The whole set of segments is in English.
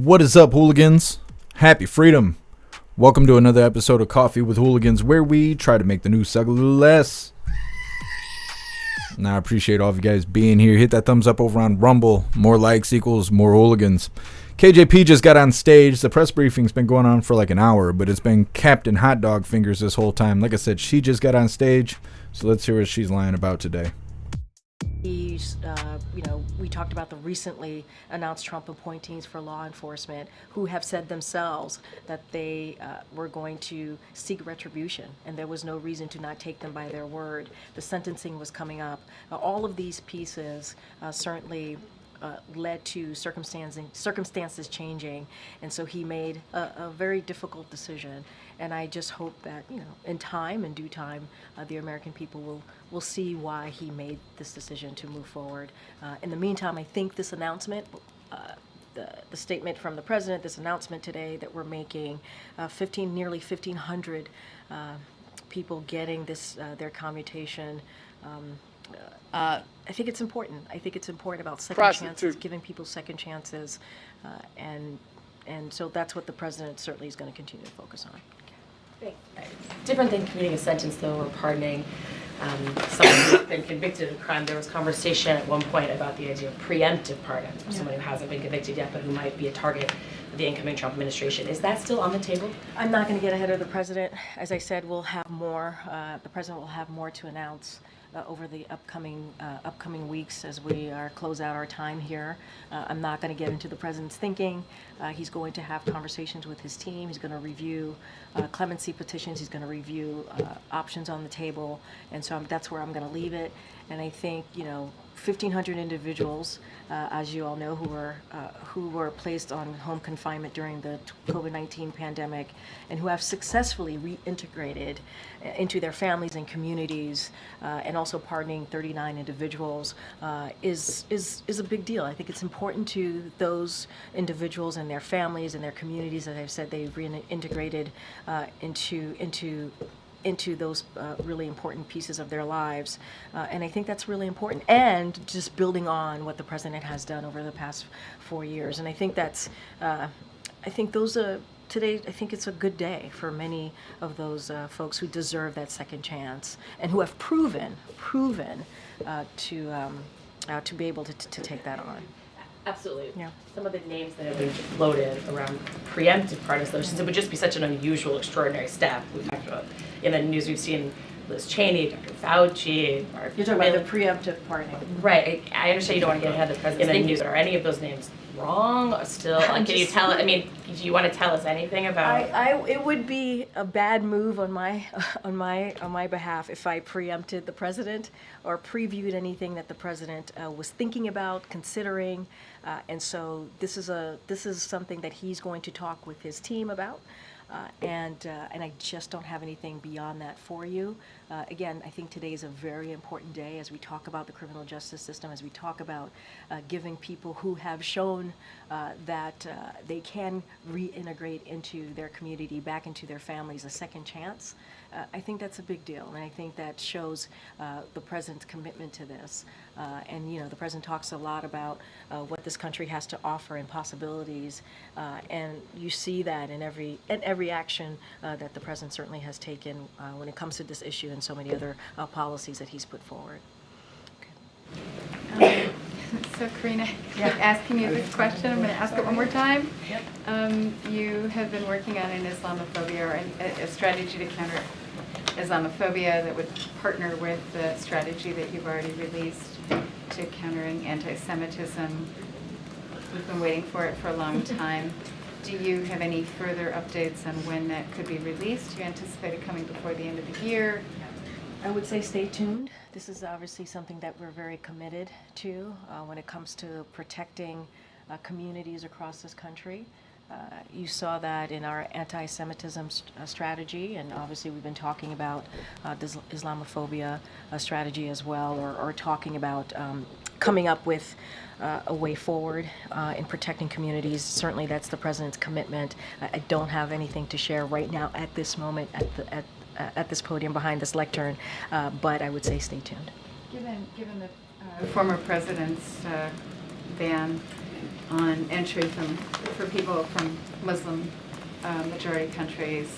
What is up, hooligans? Happy freedom. Welcome to another episode of Coffee with Hooligans, where we try to make the news suck a little less. Now, I appreciate all of you guys being here. Hit that thumbs up over on Rumble. More likes equals more hooligans. KJP just got on stage. The press briefing's been going on for like an hour, but it's been Captain Hot Dog Fingers this whole time. Like I said, she just got on stage, so let's hear what she's lying about today. We talked about the recently announced Trump appointees for law enforcement who have said themselves that they were going to seek retribution, and there was no reason to not take them by their word. The sentencing was coming up. All of these pieces certainly led to circumstances changing, and so he made a very difficult decision. And I just hope that, in time, in due time, the American people will see why he made this decision to move forward. In the meantime, I think this announcement, the statement from the president, this announcement today that we're making, nearly 1,500 people getting this their commutation. I think it's important. I think it's important about second chances, giving people second chances, and so that's what the president certainly is going to continue to focus on. Different than commuting a sentence, though, or pardoning someone who's been convicted of a crime. There was conversation at one point about the idea of preemptive pardon for someone who hasn't been convicted yet, but who might be a target of the incoming Trump administration. Is that still on the table? I'm not going to get ahead of the president. As I said, we'll have more. The president will have more to announce over the upcoming weeks as we close out our time here. I'm not going to get into the president's thinking. He's going to have conversations with his team. He's going to review clemency petitions. He's going to review options on the table, and so that's where I'm going to leave it. And I think 1,500 individuals, as you all know, who were placed on home confinement during the COVID-19 pandemic, and who have successfully reintegrated into their families and communities, and also pardoning 39 individuals, is a big deal. I think it's important to those individuals and their families and their communities. As I've said, they've reintegrated into those really important pieces of their lives. And I think that's really important. And just building on what the president has done over the past 4 years. And I think today, I think it's a good day for many of those folks who deserve that second chance and who have proven to be able to take that on. Absolutely. Yeah. Some of the names that have been floated around preemptive pardon solutions, it would just be such an unusual, extraordinary step. We talked about in the news, we've seen Liz Cheney, Dr. Fauci. You're talking about the preemptive pardoning. Right. I understand you don't want to get ahead of the president. In the news, are any of those names wrong or still? Can you tell? I mean, do you want to tell us anything about? It would be a bad move on my behalf if I preempted the president or previewed anything that the president was thinking about, considering, and so this is something that he's going to talk with his team about. And I just don't have anything beyond that for you. Again, I think today is a very important day as we talk about the criminal justice system, as we talk about giving people who have shown that they can reintegrate into their community, back into their families, a second chance. I think that's a big deal, and I think that shows the president's commitment to this. And the president talks a lot about what this country has to offer and possibilities, and you see that in every action that the president certainly has taken when it comes to this issue and so many other policies that he's put forward. Okay. So Karina, asking you this question, I'm going to ask it one more time. You have been working on an Islamophobia or a strategy to counter Islamophobia that would partner with the strategy that you've already released to countering anti-Semitism. We've been waiting for it for a long time. Do you have any further updates on when that could be released? Do you anticipate it coming before the end of the year? I would say stay tuned. This is obviously something that we're very committed to when it comes to protecting communities across this country. You saw that in our anti-Semitism strategy, and obviously we've been talking about this Islamophobia strategy as well, or talking about coming up with a way forward in protecting communities. Certainly that's the president's commitment. I don't have anything to share right now at this moment at this podium behind this lectern, but I would say stay tuned. Given the former president's ban on entry for people from Muslim majority countries,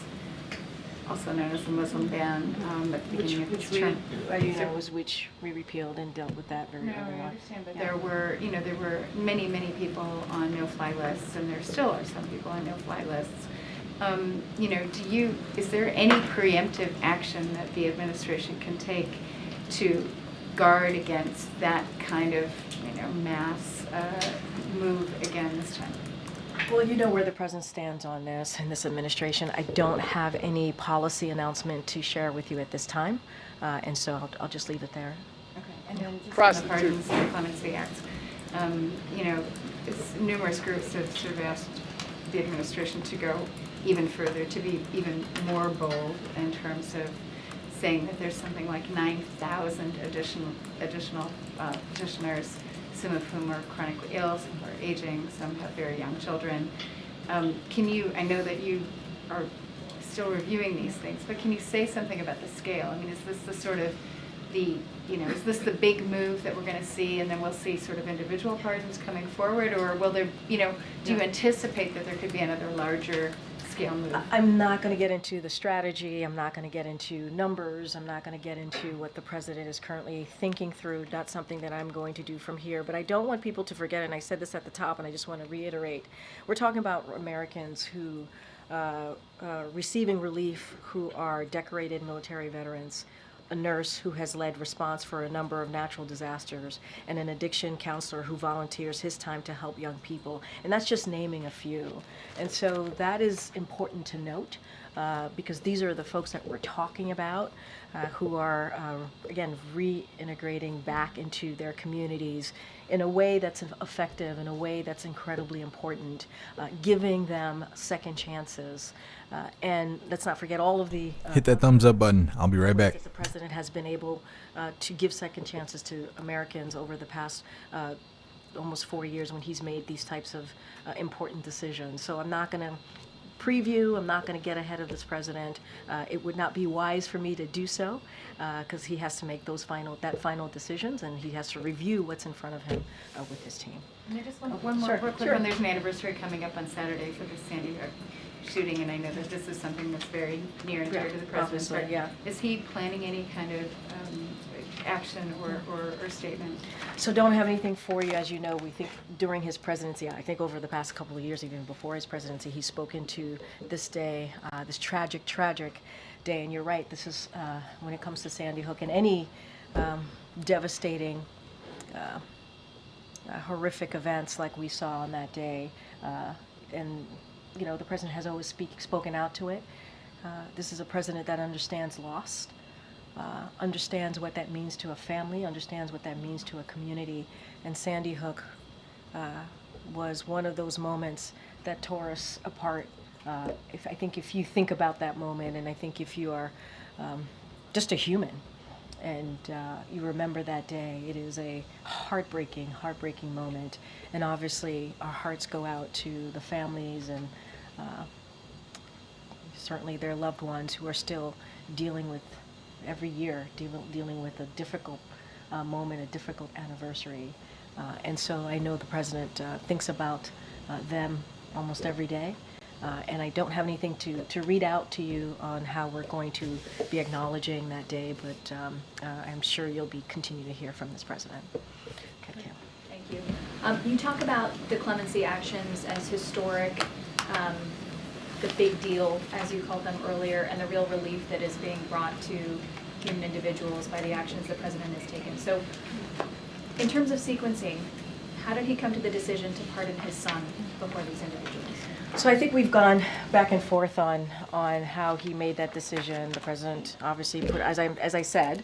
also known as the Muslim ban, at the beginning of this term. Which we repealed and dealt with that very No, early I on. understand, but there were many, many people on no-fly lists, and there still are some people on no-fly lists. Is there any preemptive action that the administration can take to guard against that kind of, mass move again this time? Well, you know where the president stands on this in this administration. I don't have any policy announcement to share with you at this time, and so I'll just leave it there. Okay, and then just on the Pardons and Clemency Act, numerous groups have sort of asked the administration to go even further, to be even more bold in terms of saying that there's something like 9,000 additional petitioners, some of whom are chronically ill, some who are aging, some have very young children. I know that you are still reviewing these things, but can you say something about the scale? I mean, is this the sort of is this the big move that we're going to see, and then we'll see sort of individual pardons coming forward, or will there, do you anticipate that there could be another larger scale move? I'm not going to get into the strategy. I'm not going to get into numbers. I'm not going to get into what the president is currently thinking through. Not something that I'm going to do from here. But I don't want people to forget, and I said this at the top, and I just want to reiterate. We're talking about Americans who receiving relief, who are decorated military veterans, a nurse who has led response for a number of natural disasters, and an addiction counselor who volunteers his time to help young people. And that's just naming a few. And so that is important to note, because these are the folks that we're talking about, who are, again, reintegrating back into their communities in a way that's effective, in a way that's incredibly important, giving them second chances. And let's not forget all of the... Hit that thumbs up button. I'll be right back. The president has been able to give second chances to Americans over the past almost 4 years when he's made these types of important decisions. So I'm not going to preview. I'm not going to get ahead of this president. It would not be wise for me to do so, because he has to make those final decisions, and he has to review what's in front of him with his team. And I just want one more real quick one. There's an anniversary coming up on Saturday for the Sandy Hook shooting, and I know that this is something that's very near and dear to the president's heart. Yeah. Is he planning any kind of action or statement? So don't have anything for you. As you know, we think during his presidency, I think over the past couple of years, even before his presidency, he's spoken to this day, this tragic day. And you're right, this is, when it comes to Sandy Hook and any devastating, horrific events like we saw on that day, and the president has always spoken out to it. This is a president that understands loss, understands what that means to a family, understands what that means to a community. And Sandy Hook was one of those moments that tore us apart. If you think about that moment, and I think if you are just a human, and you remember that day, it is a heartbreaking moment. And obviously, our hearts go out to the families and certainly their loved ones who are still dealing with, every year, dealing with a difficult moment, a difficult anniversary. And so I know the president thinks about them almost every day. And I don't have anything to read out to you on how we're going to be acknowledging that day, but I'm sure you'll continue to hear from this president. Okay. Thank you. You talk about the clemency actions as historic, the big deal, as you called them earlier, and the real relief that is being brought to human individuals by the actions the president has taken. So in terms of sequencing, how did he come to the decision to pardon his son before these individuals? So I think we've gone back and forth on how he made that decision. The president obviously put, as I said,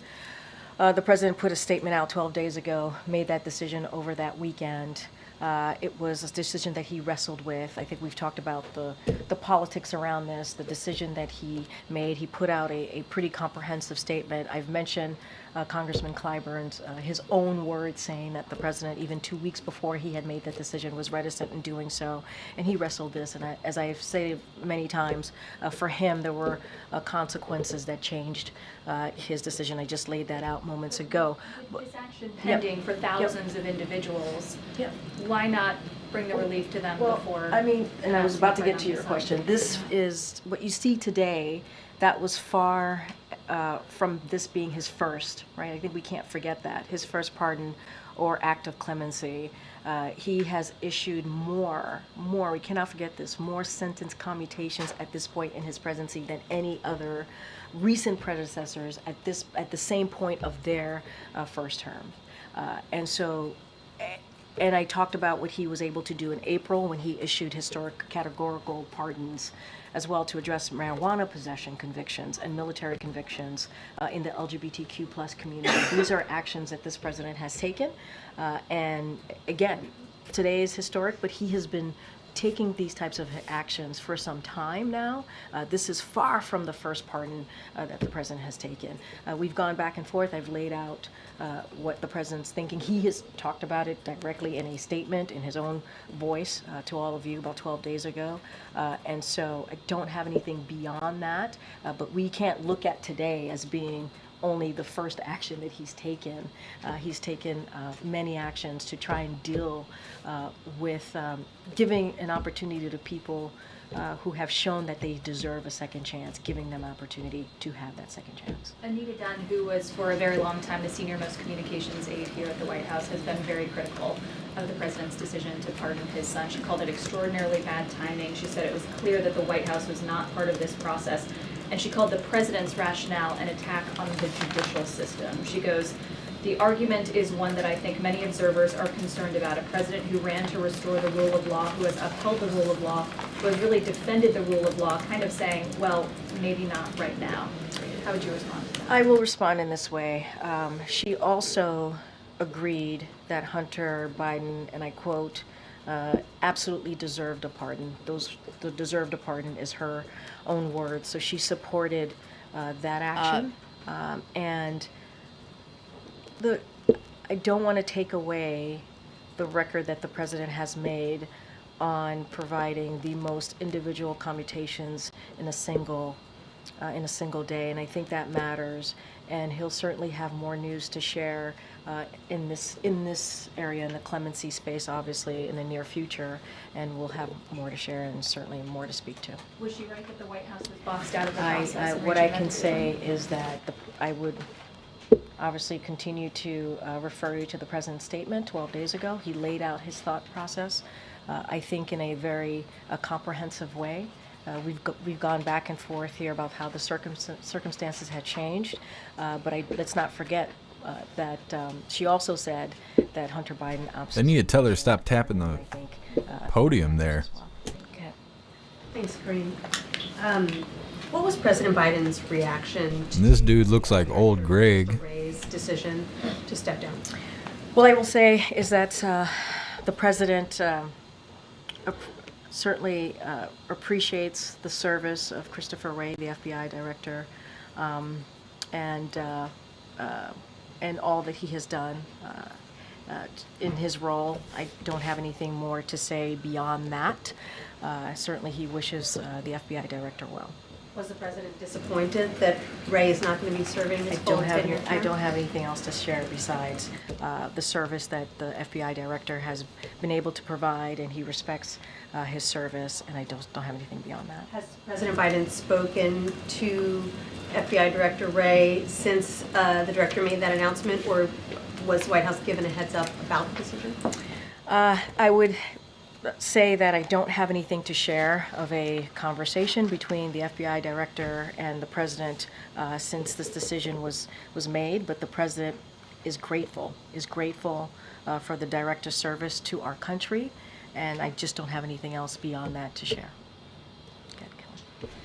the president put a statement out 12 days ago, made that decision over that weekend. It was a decision that he wrestled with. I think we've talked about the politics around this, the decision that he made. He put out a pretty comprehensive statement. I've mentioned Congressman Clyburn's, his own words saying that the president, even 2 weeks before he had made that decision, was reticent in doing so, and he wrestled this. And as I've said many times, for him there were consequences that changed his decision. I just laid that out moments ago. With this action pending for thousands of individuals, why not bring the relief to them Well, before? I mean, and I was about to get to Pardon your on question. This is, what you see today, that was far from this being his first, right? I think we can't forget that, his first pardon or act of clemency. He has issued more, we cannot forget this, more sentence commutations at this point in his presidency than any other recent predecessors at the same point of their first term. And so, and I talked about what he was able to do in April when he issued historic categorical pardons as well to address marijuana possession convictions and military convictions in the LGBTQ plus community. These are actions that this president has taken. And again, today is historic, but he has been taking these types of actions for some time now. This is far from the first pardon that the president has taken. We've gone back and forth. I've laid out what the president's thinking. He has talked about it directly in a statement in his own voice to all of you about 12 days ago. And so I don't have anything beyond that, but we can't look at today as being only the first action that he's taken. He's taken many actions to try and deal with giving an opportunity to people who have shown that they deserve a second chance, giving them opportunity to have that second chance. Anita Dunn, who was for a very long time the senior-most communications aide here at the White House, has been very critical of the president's decision to pardon his son. She called it extraordinarily bad timing. She said it was clear that the White House was not part of this process. And she called the president's rationale an attack on the judicial system. She goes, "The argument is one that I think many observers are concerned about. A president who ran to restore the rule of law, who has upheld the rule of law, who has really defended the rule of law, kind of saying, well, maybe not right now." How would you respond to that? I will respond in this way. She also agreed that Hunter Biden, and I quote, absolutely deserved a pardon. The deserved a pardon is her own words. So she supported that action. And I don't want to take away the record that the president has made on providing the most individual commutations in a single day, and I think that matters. And he'll certainly have more news to share in this area, in the clemency space, obviously, in the near future, and we'll have more to share and certainly more to speak to. Was she right that the White House was boxed out of the process? What I can say is that I would obviously continue to refer you to the president's statement 12 days ago. He laid out his thought process, I think, in a very comprehensive way. We've gone back and forth here about how the circumstances had changed, but let's not forget that she also said that Hunter Biden absolutely. They need to tell her to stop tapping the podium there. Okay. Thanks, Corinne. What was President Biden's reaction to This dude looks like old Greg. Ray's decision to step down? Well, I will say is that the president certainly appreciates the service of Christopher Wray, the FBI director, and all that he has done in his role. I don't have anything more to say beyond that. Certainly he wishes the FBI director well. Was the president disappointed that Ray is not going to be serving his full tenure term? I don't have anything else to share besides the service that the FBI director has been able to provide, and he respects his service, and I don't have anything beyond that. Has President Biden spoken to FBI Director Ray since the director made that announcement, or was the White House given a heads up about the decision? I would say that I don't have anything to share of a conversation between the FBI director and the president since this decision was made, but the president is grateful for the director's service to our country, and I just don't have anything else beyond that to share.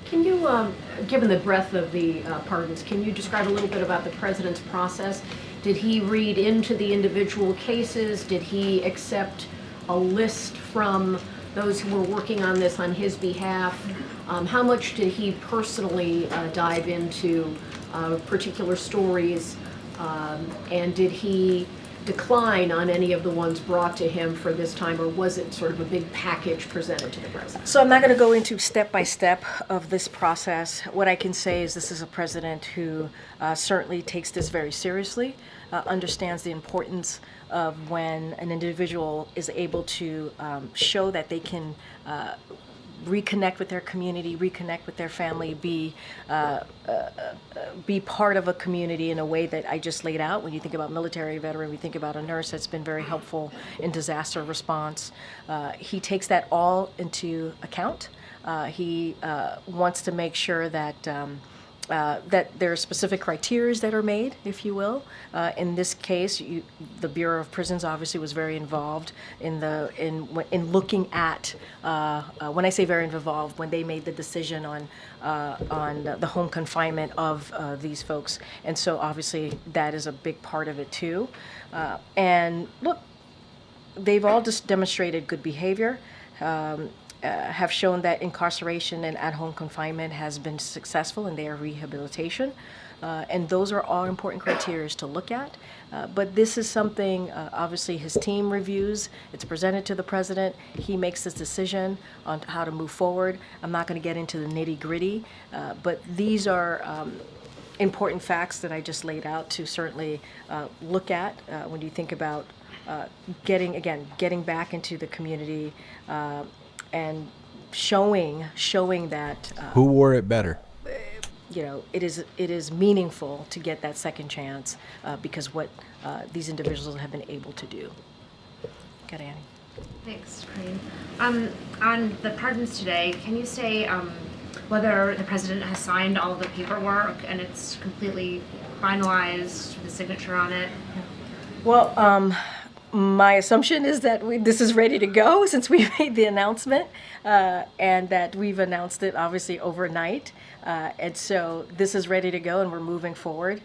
Can you, given the breadth of the pardons, can you describe a little bit about the president's process? Did he read into the individual cases? Did he accept a list from those who were working on this on his behalf? How much did he personally dive into particular stories? And did he decline on any of the ones brought to him for this time, or was it sort of a big package presented to the president? So I'm not going to go into step by step of this process. What I can say is this is a president who certainly takes this very seriously, understands the importance of when an individual is able to show that they can reconnect with their community, reconnect with their family, be part of a community in a way that I just laid out. When you think about military veteran, we think about a nurse that's been very helpful in disaster response. He takes that all into account. He wants to make sure that that there are specific criteria that are made, if you will. In this case, the Bureau of Prisons obviously was very involved in looking at. When I say very involved, when they made the decision on the home confinement of these folks, and so obviously that is a big part of it too. And look, they've all just demonstrated good behavior. Have shown that incarceration and at-home confinement has been successful in their rehabilitation. And those are all important criteria to look at. But this is something, obviously, his team reviews. It's presented to the president. He makes his decision on how to move forward. I'm not going to get into the nitty-gritty, but these are important facts that I just laid out to certainly look at when you think about getting back into the community and showing that Who wore it better? it is meaningful to get that second chance because what these individuals have been able to do. Got Annie. Thanks, Corinne. On the pardons today, can you say whether the president has signed all of the paperwork and it's completely finalized, the signature on it? Well, my assumption is that this is ready to go since we made the announcement and that we've announced it obviously overnight. And so this is ready to go and we're moving forward.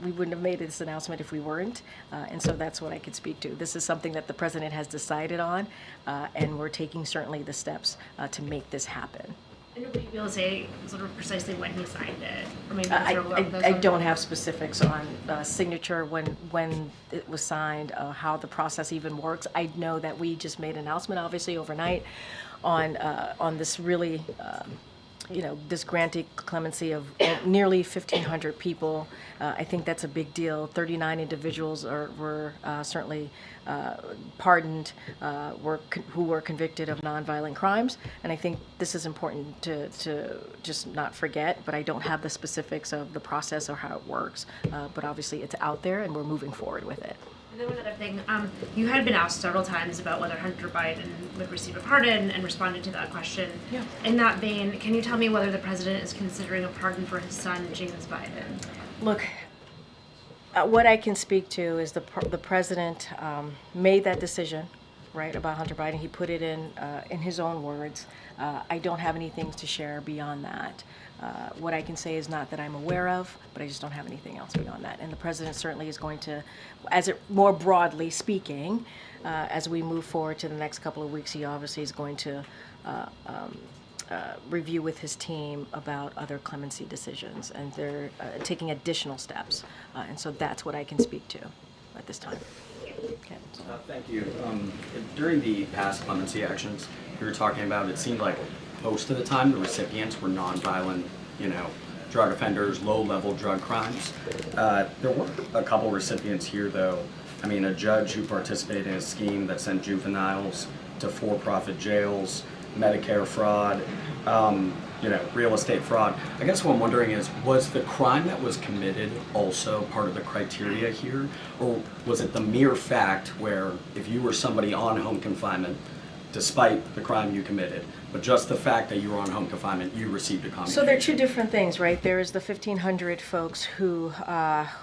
We wouldn't have made this announcement if we weren't. And so that's what I could speak to. This is something that the president has decided on and we're taking certainly the steps to make this happen. And would you be able to say sort of precisely when he signed it? Or maybe I don't have specifics on signature, when it was signed, how the process even works. I know that we just made an announcement, obviously, overnight on this really, this granting clemency of nearly 1,500 people. I think that's a big deal. 39 individuals were certainly pardoned, who were convicted of nonviolent crimes. And I think this is important to just not forget, but I don't have the specifics of the process or how it works. But obviously it's out there and we're moving forward with it. And then one other thing, you had been asked several times about whether Hunter Biden would receive a pardon and responded to that question. Yeah. In that vein, can you tell me whether the president is considering a pardon for his son, James Biden? Look, what I can speak to is the president made that decision, right, about Hunter Biden. He put it in his own words. I don't have anything to share beyond that. What I can say is not that I'm aware of, but I just don't have anything else beyond that. And the president certainly is going to, more broadly speaking, as we move forward to the next couple of weeks, he obviously is going to review with his team about other clemency decisions, and they're taking additional steps. And so that's what I can speak to at this time. Okay. Thank you. During the past clemency actions you were talking about, it seemed like most of the time the recipients were nonviolent, drug offenders, low-level drug crimes. There were a couple recipients here, though. I mean, a judge who participated in a scheme that sent juveniles to for-profit jails, Medicare fraud, real estate fraud. I guess what I'm wondering is, was the crime that was committed also part of the criteria here? Or was it the mere fact where if you were somebody on home confinement, despite the crime you committed, but just the fact that you were on home confinement, you received a commutation? So there are two different things, right? There is the 1,500 folks who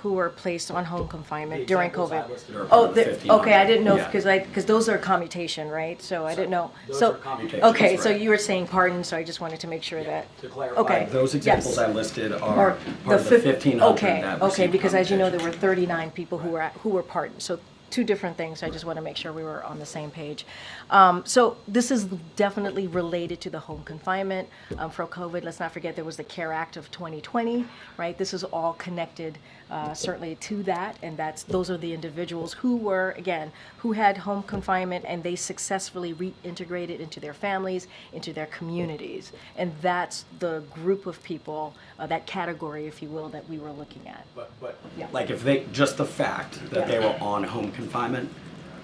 were placed on home confinement during COVID. Okay, I didn't know because those are commutation, right? So I didn't know. Those are commutations, okay, so right. you were saying pardon, so I just wanted to make sure that. To clarify, okay, those examples yes. I listed are part of the 1,500 Okay, that okay, received because as you know, there were commutation. 39 people who were pardoned. So two different things. I just want to make sure we were on the same page. So this is definitely related to the home confinement for COVID. Let's not forget there was the CARE Act of 2020, right? This is all connected certainly to that, and those are the individuals who had home confinement and they successfully reintegrated into their families, into their communities, and that's the group of people, that category, if you will, that we were looking at. But Yeah. like if they, just the fact that they were on home confinement,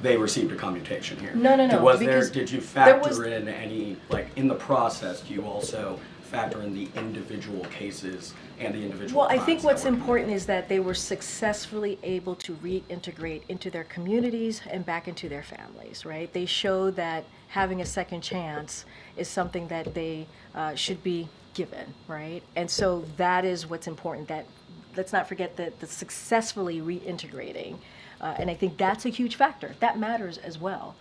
they received a commutation here. No, because Did you there was- factor in any, like, in the process, do you also factor in the individual cases and the individual Well, I think crimes what's that were important is that they were successfully able to reintegrate into their communities and back into their families, right? They show that having a second chance is something that they should be given, right? And so that is what's important, that let's not forget that the successfully reintegrating, and I think that's a huge factor. That matters as well.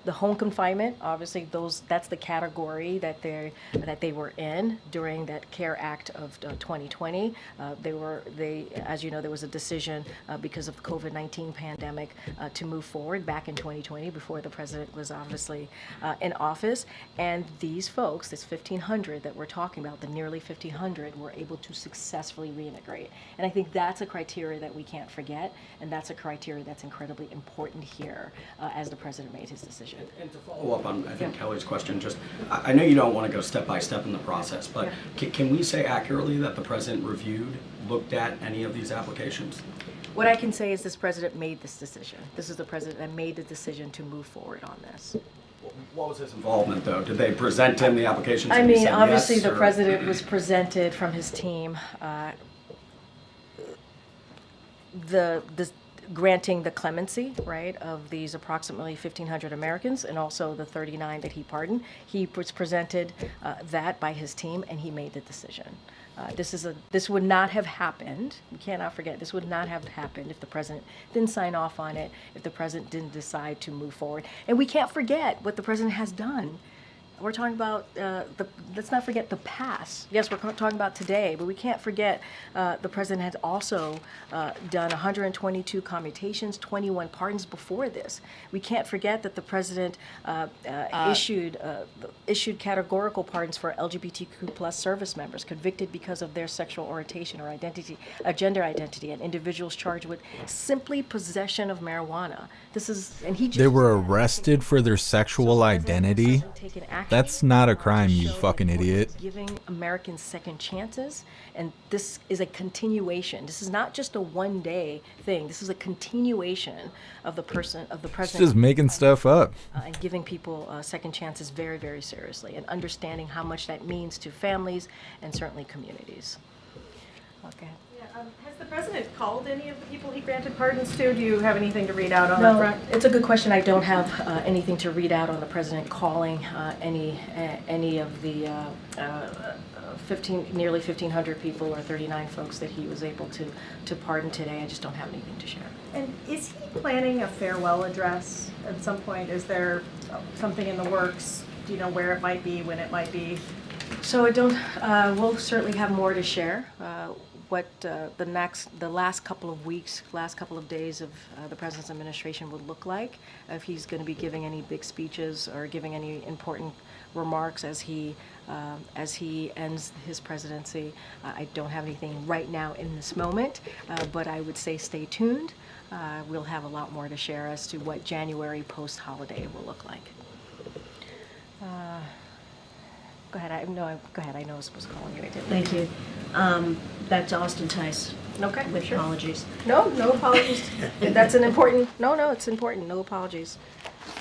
The home confinement, obviously, that's the category that they were in during that CARE Act of 2020. As you know, there was a decision because of the COVID-19 pandemic to move forward back in 2020 before the president was obviously in office. And these folks, this 1,500 that we're talking about, the nearly 1,500, were able to successfully reintegrate. And I think that's a criteria that we can't forget, and that's a criteria that's incredibly important here as the president made his decision. And to follow up on, I think, Kelly's question, just, I know you don't want to go step by step in the process, but can we say accurately that the president looked at any of these applications? What I can say is this president made this decision. This is the president that made the decision to move forward on this. What was his involvement, though? Did they present him the applications? I and he mean, said obviously yes, the or- president was presented from his team granting the clemency, right, of these approximately 1,500 Americans and also the 39 that he pardoned. He was presented that by his team, and he made the decision. This would not have happened. We cannot forget, this would not have happened if the president didn't sign off on it, if the president didn't decide to move forward. And we can't forget what the president has done. We're talking about, let's not forget the past. Yes, we're talking about today, but we can't forget the president has also done 122 commutations, 21 pardons before this. We can't forget that the president issued categorical pardons for LGBTQ plus service members convicted because of their sexual orientation or identity, gender identity, and individuals charged with simply possession of marijuana. They were arrested for their sexual identity? That's not a crime, you fucking idiot. Giving Americans second chances, and this is a continuation. This is not just a one-day thing. This is a continuation of the president. Just making stuff up. And giving people second chances very, very seriously, and understanding how much that means to families and certainly communities. Okay. Has the president called any of the people he granted pardons to? Do you have anything to read out on No, that front? it's a good question. I don't have anything to read out on the president calling any of the nearly 1,500 people or 39 folks that he was able to pardon today. I just don't have anything to share. And is he planning a farewell address at some point? Is there something in the works? Do you know where it might be, when it might be? So I don't. We'll certainly have more to share. What the last couple of weeks, last couple of days of the president's administration would look like, if he's going to be giving any big speeches or giving any important remarks as he ends his presidency. I don't have anything right now in this moment, but I would say stay tuned. We'll have a lot more to share as to what January post-holiday will look like. Go ahead. Go ahead. I know I was supposed to call you. I didn't. Thank you. Back to Austin Tice. Okay. With sure. apologies. No apologies. That's an important. No, it's important. No apologies.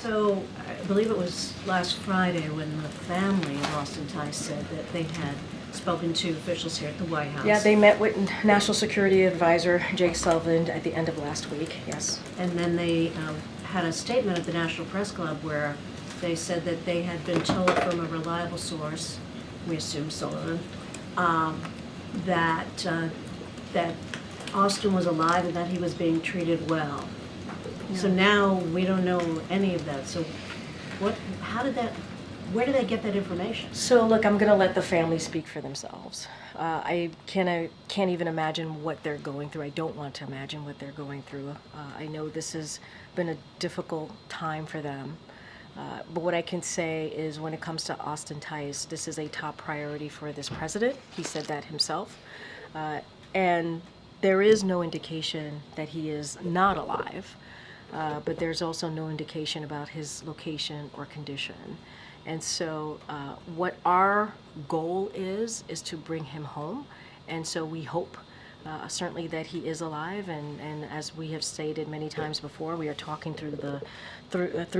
So I believe it was last Friday when the family of Austin Tice said that they had spoken to officials here at the White House. Yeah, they met with National Security Advisor Jake Sullivan at the end of last week. Yes. And then they had a statement at the National Press Club where they said that they had been told from a reliable source, we assume Sullivan, that Austin was alive and that he was being treated well. Yeah. So now we don't know any of that. So where did they get that information? So look, I'm going to let the family speak for themselves. I can't even imagine what they're going through. I don't want to imagine what they're going through. I know this has been a difficult time for them. But what I can say is when it comes to Austin Tice, this is a top priority for this president. He said that himself. And there is no indication that he is not alive, but there's also no indication about his location or condition. And so what our goal is to bring him home. And so we hope certainly that he is alive, and as we have stated many times before, we are talking through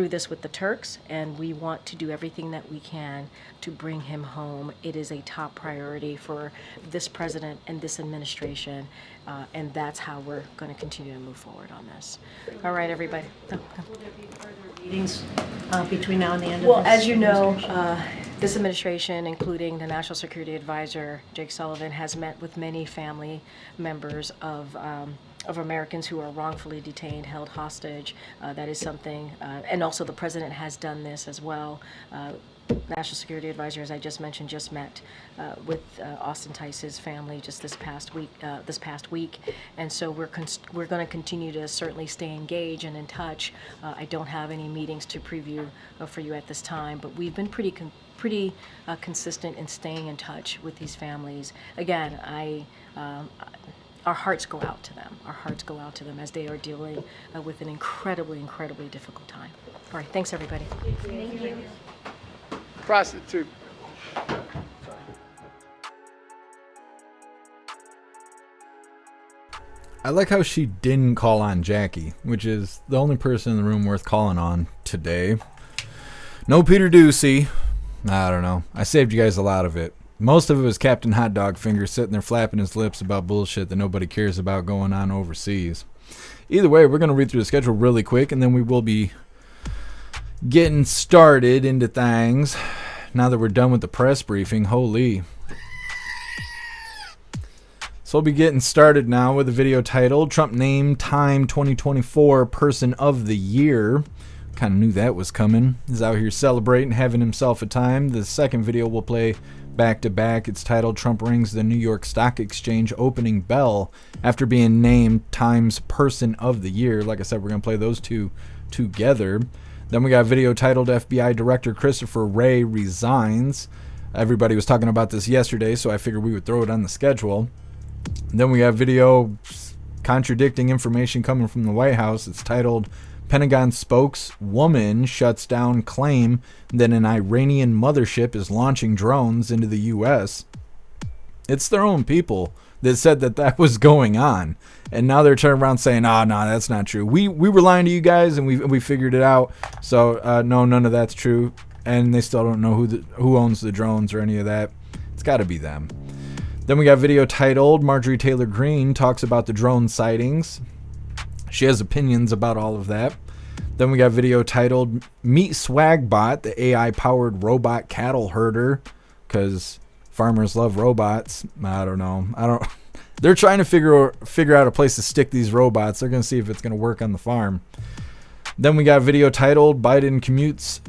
this with the Turks, and we want to do everything that we can to bring him home. It is a top priority for this president and this administration, and that's how we're going to continue to move forward on this. All right, everybody. Will there be further meetings between now and the end of Well, this as you know, administration? this administration, including the National Security Advisor, Jake Sullivan, has met with many family members of Americans who are wrongfully detained, held hostage. That is something, and also the president has done this as well. National Security Advisor, as I just mentioned, just met with Austin Tice's family just this past week, and so we're going to continue to certainly stay engaged and in touch. I don't have any meetings to preview for you at this time, but we've been pretty consistent in staying in touch with these families. Again, our hearts go out to them. Our hearts go out to them as they are dealing with an incredibly difficult time. All right, thanks everybody. Thank you. Prostitute. I like how she didn't call on Jackie, which is the only person in the room worth calling on today. No Peter Ducey. I don't know. I saved you guys a lot of it. Most of it was Captain Hot Dog Finger sitting there flapping his lips about bullshit that nobody cares about going on overseas. Either way, we're going to read through the schedule really quick, and then we will be getting started into things. Now that we're done with the press briefing, holy. So we'll be getting started now with a video titled Trump Name Time 2024 Person of the Year. Kind of knew that was coming. He's out here celebrating, having himself a time. The second video we'll play back to back. It's titled Trump Rings the New York Stock Exchange Opening Bell after being named Time's Person of the Year. Like I said, we're going to play those two together. Then we got a video titled FBI Director Christopher Wray Resigns. Everybody was talking about this yesterday, so I figured we would throw it on the schedule. Then we got video contradicting information coming from the White House. It's titled Pentagon Spokeswoman Shuts Down Claim that an Iranian mothership is launching drones into the U.S. It's their own people that said that was going on. And now they're turning around saying, no, that's not true. We were lying to you guys, and we figured it out. So, no, none of that's true. And they still don't know who owns the drones or any of that. It's got to be them. Then we got video titled Marjorie Taylor Greene talks about the drone sightings. She has opinions about all of that. Then we got video titled Meet Swagbot, the AI-powered robot cattle herder, because farmers love robots. I don't know. They're trying to figure out a place to stick these robots. They're going to see if it's going to work on the farm. Then we got video titled Biden commutes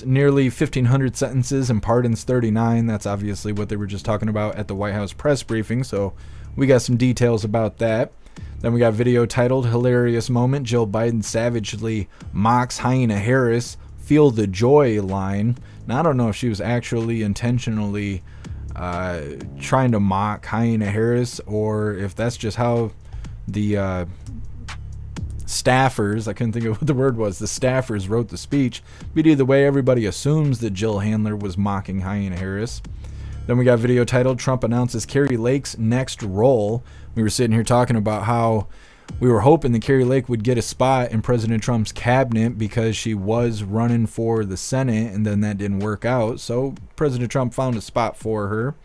nearly 1,500 sentences and pardons 39. That's obviously what they were just talking about at the White House press briefing, so we got some details about that. Then we got video titled Hilarious Moment. Jill Biden savagely mocks Hyena Harris. Feel the joy line. Now, I don't know if she was actually intentionally trying to mock Hyena Harris or if that's just how the staffers, I couldn't think of what the word was, the staffers wrote the speech. But either way, everybody assumes that Jill Handler was mocking Hyena Harris. Then we got video titled Trump announces Cari Lake's next role. We were sitting here talking about how we were hoping that Cari Lake would get a spot in President Trump's cabinet because she was running for the Senate, and then that didn't work out. So President Trump found a spot for her.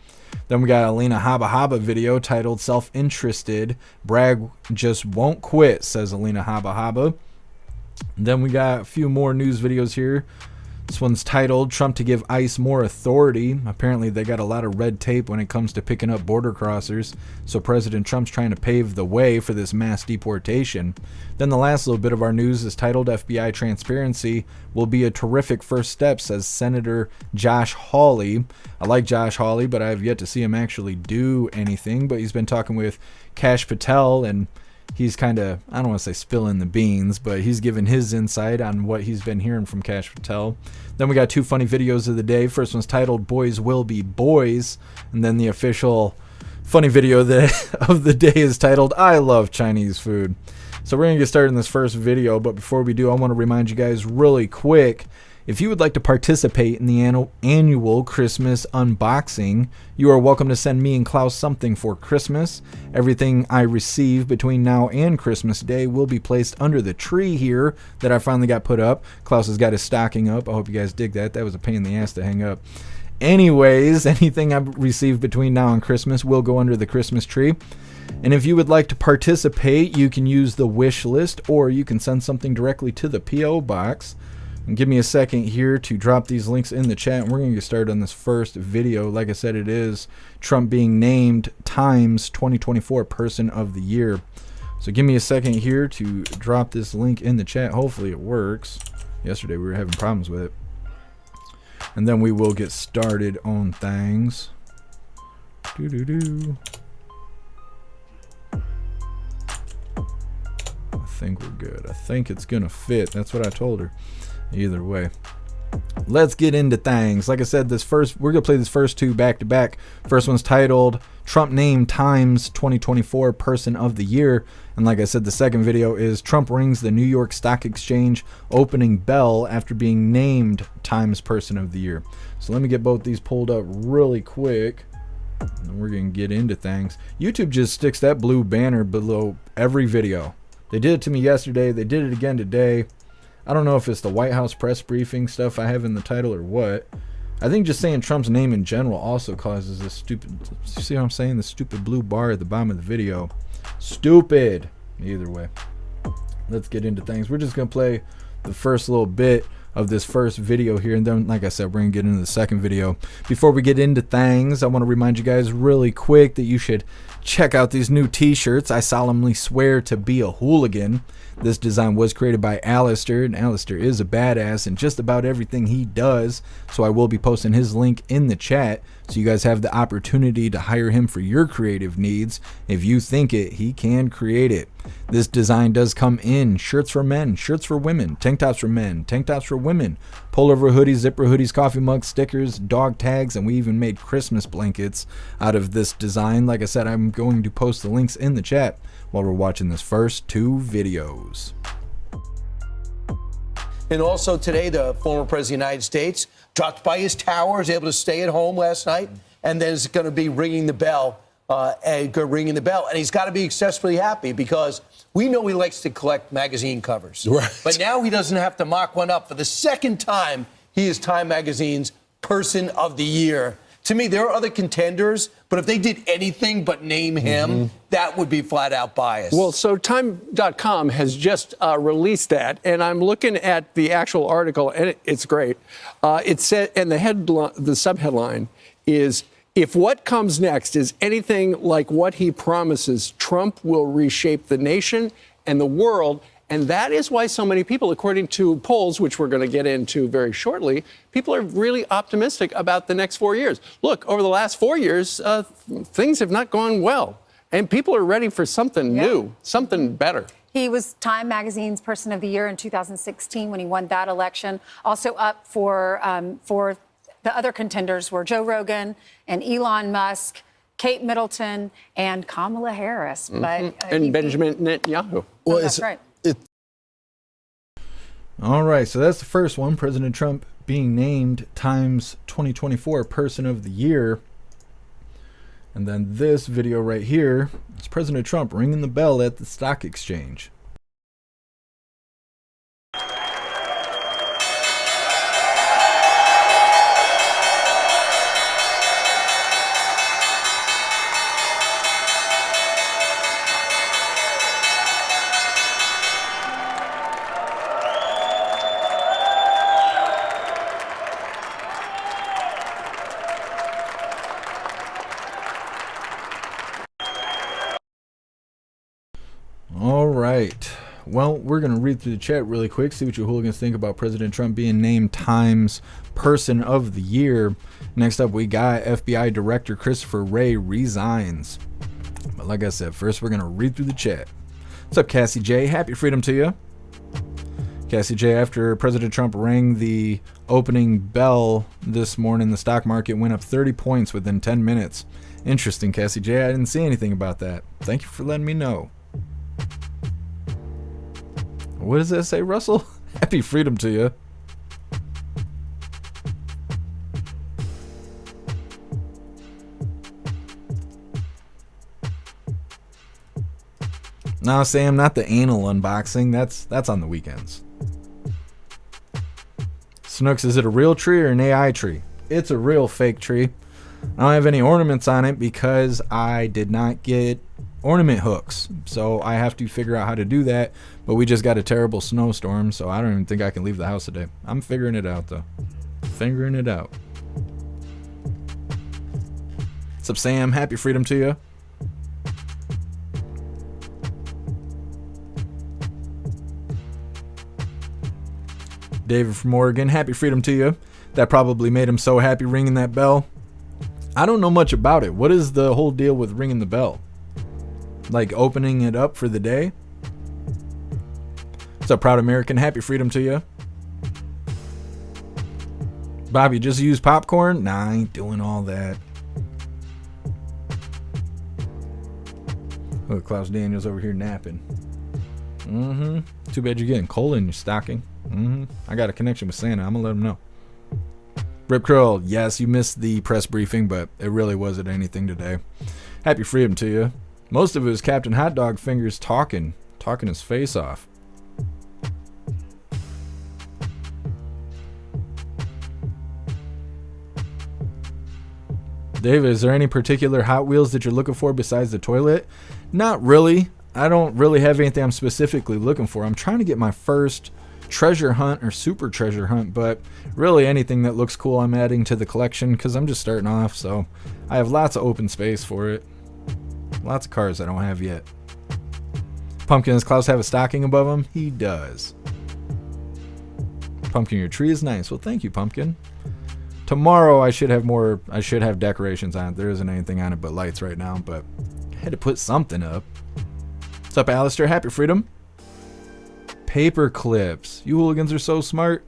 Then we got Alina Habba Habba video titled Self-Interested. Bragg just won't quit, says Alina Habba Habba. Then we got a few more news videos here. This one's titled Trump to give ICE more authority. Apparently they got a lot of red tape when it comes to picking up border crossers, so President Trump's trying to pave the way for this mass deportation. Then the last little bit of our news is titled FBI Transparency will be a terrific first step, says Senator Josh Hawley. I like Josh Hawley, but I have yet to see him actually do anything, but he's been talking with Kash Patel, and he's kind of, I don't want to say spilling the beans, but he's giving his insight on what he's been hearing from Kash Patel. Then we got two funny videos of the day. First one's titled Boys Will Be Boys, and then the official funny video of the day is titled I Love Chinese Food. So we're going to get started in this first video, but before we do, I want to remind you guys really quick, If you would like to participate in the annual Christmas unboxing, you are welcome to send me and Klaus something for Christmas. Everything I receive between now and Christmas Day will be placed under the tree here that I finally got put up. Klaus has got his stocking up. I hope you guys dig that. That was a pain in the ass to hang up. Anyways, anything I receive between now and Christmas will go under the Christmas tree. And if you would like to participate, you can use the wish list, or you can send something directly to the P.O. box. And give me a second here to drop these links in the chat, and we're going to get started on this first video. Like I said, it is Trump being named Times 2024 Person of the Year. So give me a second here to drop this link in the chat. Hopefully it works. Yesterday we were having problems with it. And then we will get started on things. I think we're good. I think it's going to fit. That's what I told her. Either way, let's get into things. Like I said, we're gonna play this first two back to back. First one's titled Trump named Times 2024 Person of the Year, and like I said, the second video is Trump rings the New York Stock Exchange opening bell after being named Times Person of the Year. So let me get both these pulled up really quick, and we're gonna get into things. YouTube just sticks that blue banner below every video. They did it to me yesterday. They did it again today. I don't know if it's the White House press briefing stuff I have in the title or what. I think just saying Trump's name in general also causes this stupid, see what I'm saying? The stupid blue bar at the bottom of the video. Stupid. Either way. Let's get into things. We're just going to play the first little bit of this first video here, and then, like I said, we're going to get into the second video. Before we get into things, I want to remind you guys really quick that you should check out these new t-shirts. I solemnly swear to be a hooligan. This design was created by Alistair, and Alistair is a badass in just about everything he does, so I will be posting his link in the chat so you guys have the opportunity to hire him for your creative needs. If you think it, he can create it. This design does come in shirts for men, shirts for women, tank tops for men, tank tops for women, pullover hoodies, zipper hoodies, coffee mugs, stickers, dog tags, and we even made Christmas blankets out of this design. Like I said, I'm going to post the links in the chat while we're watching this first two videos. And also today, the former president of the United States dropped by his tower, was able to stay at home last night, and then is going to be ringing the bell. And he's got to be excessively happy because we know he likes to collect magazine covers. Right. But now he doesn't have to mock one up. For the second time, he is Time Magazine's Person of the Year. To me, there are other contenders, but if they did anything but name him, that would be flat out biased. Well, so Time.com has just released that, and I'm looking at the actual article, and it's great. It said, and the subheadline is, "If what comes next is anything like what he promises, Trump will reshape the nation and the world." And that is why so many people, according to polls, which we're going to get into very shortly, people are really optimistic about the next 4 years. Look, over the last 4 years, things have not gone well. And people are ready for something new, something better. He was Time Magazine's Person of the Year in 2016 when he won that election. Also up for the other contenders were Joe Rogan and Elon Musk, Kate Middleton, and Kamala Harris. But, and Benjamin Netanyahu. Well, that's right. All right, so that's the first one, President Trump being named Times 2024 Person of the Year. And then this video right here is President Trump ringing the bell at the stock exchange. All right. Well, we're going to read through the chat really quick, see what you hooligans think about President Trump being named Times Person of the Year. Next up, we got FBI Director Christopher Wray resigns. But like I said, first we're going to read through the chat. What's up, Cassie J? Happy freedom to you. Cassie J, after President Trump rang the opening bell this morning, the stock market went up 30 points within 10 minutes. Interesting, Cassie J. I didn't see anything about that. Thank you for letting me know. What does that say, Russell? Happy freedom to you. No, Sam, not the anal unboxing. That's on the weekends. Snooks, is it a real tree or an AI tree? It's a real fake tree. I don't have any ornaments on it because I did not get ornament hooks. So I have to figure out how to do that. But we just got a terrible snowstorm, so I don't even think I can leave the house today. I'm figuring it out, though. Figuring it out. What's up, Sam? Happy freedom to you. David from Oregon, happy freedom to you. That probably made him so happy ringing that bell. I don't know much about it. What is the whole deal with ringing the bell? Like opening it up for the day? What's up, Proud American? Happy freedom to you. Bobby, just use popcorn? Nah, I ain't doing all that. Oh, Klaus Daniels over here napping. Too bad you're getting coal in your stocking. I got a connection with Santa. I'm gonna let him know. Rip Curl, yes, you missed the press briefing, but it really wasn't anything today. Happy freedom to you. Most of it was Captain Hot Dog Fingers talking his face off. David, is there any particular Hot Wheels that you're looking for besides the toilet? Not really. I don't really have anything I'm specifically looking for. I'm trying to get my first treasure hunt or super treasure hunt, but really anything that looks cool I'm adding to the collection because I'm just starting off, so I have lots of open space for it. Lots of cars I don't have yet. Pumpkin, does Klaus have a stocking above him? He does. Pumpkin, your tree is nice. Well, thank you, Pumpkin. Tomorrow I should have decorations on it. There isn't anything on it but lights right now, but I had to put something up. What's up, Alistair? Happy freedom. Paper clips. You hooligans are so smart.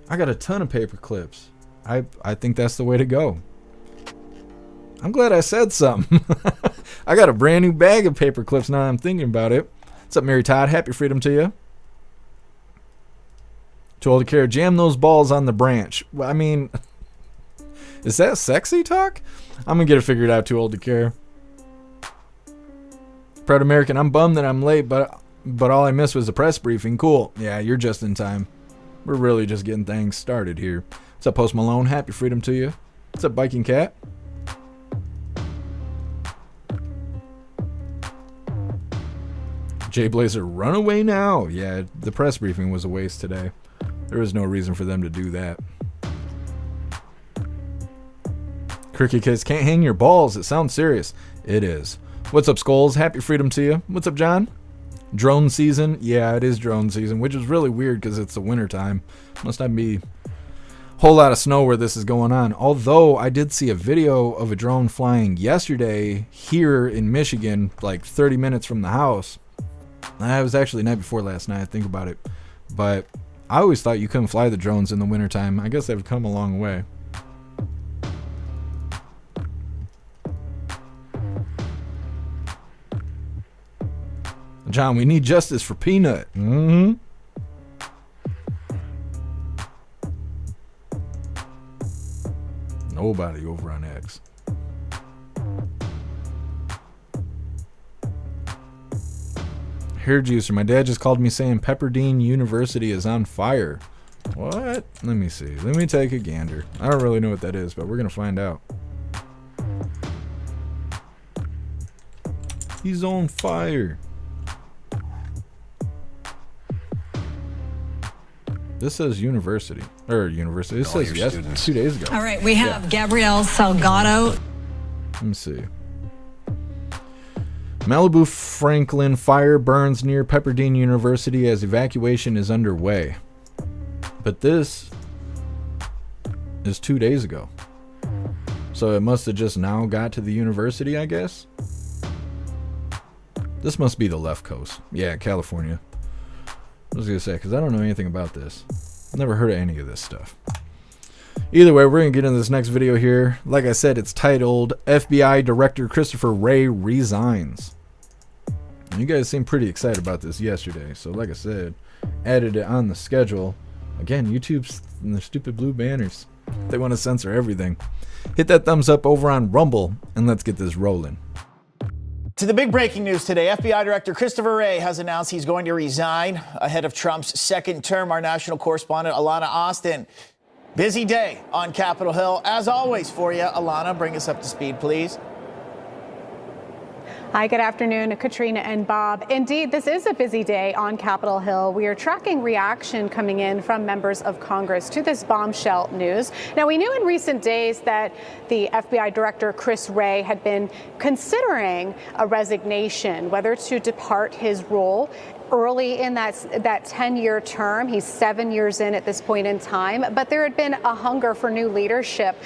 I got a ton of paper clips. I think that's the way to go. I'm glad I said something. I got a brand new bag of paper clips now I'm thinking about it. What's up, Mary Todd? Happy freedom to you. Too old to care. Jam those balls on the branch. Well, I mean, is that sexy talk? I'm going to get it figured out. Too old to care. Proud American, I'm bummed that I'm late, but all I missed was the press briefing. Cool. Yeah, you're just in time. We're really just getting things started here. What's up, Post Malone? Happy freedom to you. What's up, Biking Cat? Jay Blazer, run away now. Yeah, the press briefing was a waste today. There was no reason for them to do that. Cricket Kids, can't hang your balls. It sounds serious. It is. What's up, Skulls? Happy freedom to you. What's up, John? Drone season? Yeah, it is drone season, which is really weird because it's the winter time. Must not be a whole lot of snow where this is going on. Although I did see a video of a drone flying yesterday here in Michigan, like 30 minutes from the house. That was actually the night before last night, I think about it. But I always thought you couldn't fly the drones in the wintertime. I guess they've come a long way. John, we need justice for Peanut. Nobody over on X. Hair juicer. My dad just called me saying Pepperdine University is on fire. What? Let me see. Let me take a gander. I don't really know what that is, but we're going to find out. He's on fire. This says university. It says yes, 2 days ago. All right, we have Gabrielle Salgado. Let me see. Malibu Franklin fire burns near Pepperdine University as evacuation is underway. But this is 2 days ago. So it must have just now got to the university, I guess. This must be the left coast. Yeah, California. I was going to say, because I don't know anything about this. I've never heard of any of this stuff. Either way, we're going to get into this next video here. Like I said, it's titled FBI Director Christopher Wray Resigns. And you guys seemed pretty excited about this yesterday. So like I said, added it on the schedule. Again, YouTube's and their stupid blue banners. They want to censor everything. Hit that thumbs up over on Rumble, and let's get this rolling. To the big breaking news today, FBI Director Christopher Wray has announced he's going to resign ahead of Trump's second term. Our national correspondent, Alana Austin. Busy day on Capitol Hill. As always for you, Alana, bring us up to speed, please. Hi, good afternoon, Katrina and Bob. Indeed, this is a busy day on Capitol Hill. We are tracking reaction coming in from members of Congress to this bombshell news. Now, we knew in recent days that the FBI Director Chris Wray had been considering a resignation, whether to depart his role early in that 10-year term. He's 7 years in at this point in time. But there had been a hunger for new leadership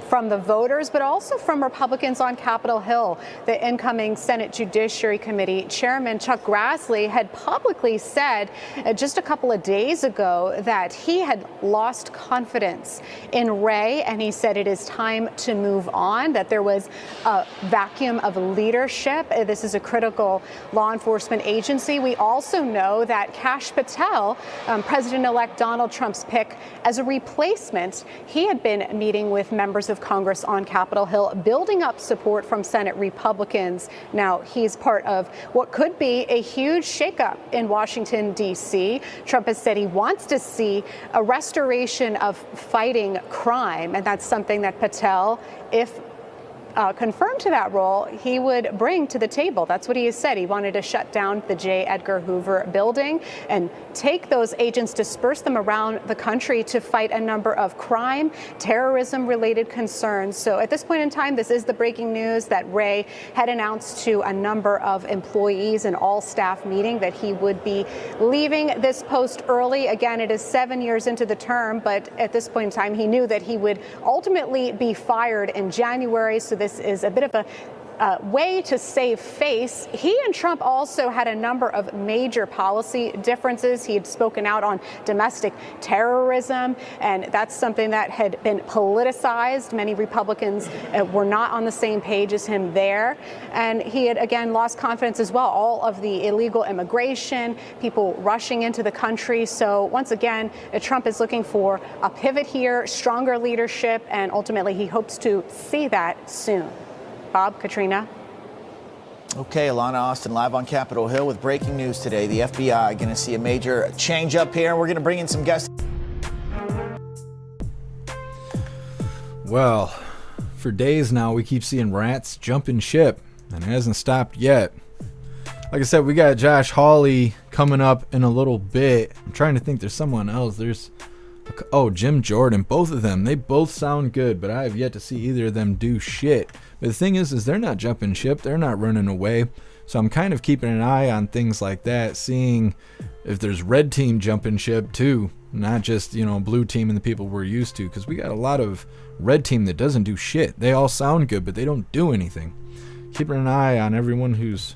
from the voters, but also from Republicans on Capitol Hill. The incoming Senate Judiciary Committee Chairman Chuck Grassley had publicly said just a couple of days ago that he had lost confidence in Wray, and he said it is time to move on, that there was a vacuum of leadership. This is a critical law enforcement agency. We also know that Kash Patel, President-elect Donald Trump's pick as a replacement, he had been meeting with members of Congress on Capitol Hill, building up support from Senate Republicans. Now, he's part of what could be a huge shakeup in Washington, D.C. Trump has said he wants to see a restoration of fighting crime, and that's something that Patel, if confirmed to that role, he would bring to the table. That's what he has said. He wanted to shut down the J. Edgar Hoover building and take those agents, disperse them around the country to fight a number of crime, terrorism-related concerns. So at this point in time, this is the breaking news that Wray had announced to a number of employees, an all-staff meeting, that he would be leaving this post early. Again, it is 7 years into the term, but at this point in time, he knew that he would ultimately be fired in January. So this is a bit of a way to save face. He and Trump also had a number of major policy differences. He had spoken out on domestic terrorism, and that's something that had been politicized. Many Republicans were not on the same page as him there. And he had, again, lost confidence as well. All of the illegal immigration, people rushing into the country. So once again, Trump is looking for a pivot here, stronger leadership, and ultimately he hopes to see that soon. Bob, Katrina. Okay, Alana Austin live on Capitol Hill with breaking news today. The FBI going to see a major change up here, and we're going to bring in some guests. Well, for days now, we keep seeing rats jumping ship, and it hasn't stopped yet. Like I said, we got Josh Hawley coming up in a little bit. I'm trying to think there's someone else. Jim Jordan. Both of them. They both sound good, but I have yet to see either of them do shit. But the thing is they're not jumping ship. They're not running away. So I'm kind of keeping an eye on things like that, seeing if there's red team jumping ship too, not just, blue team and the people we're used to, because we got a lot of red team that doesn't do shit. They all sound good, but they don't do anything. Keeping an eye on everyone who's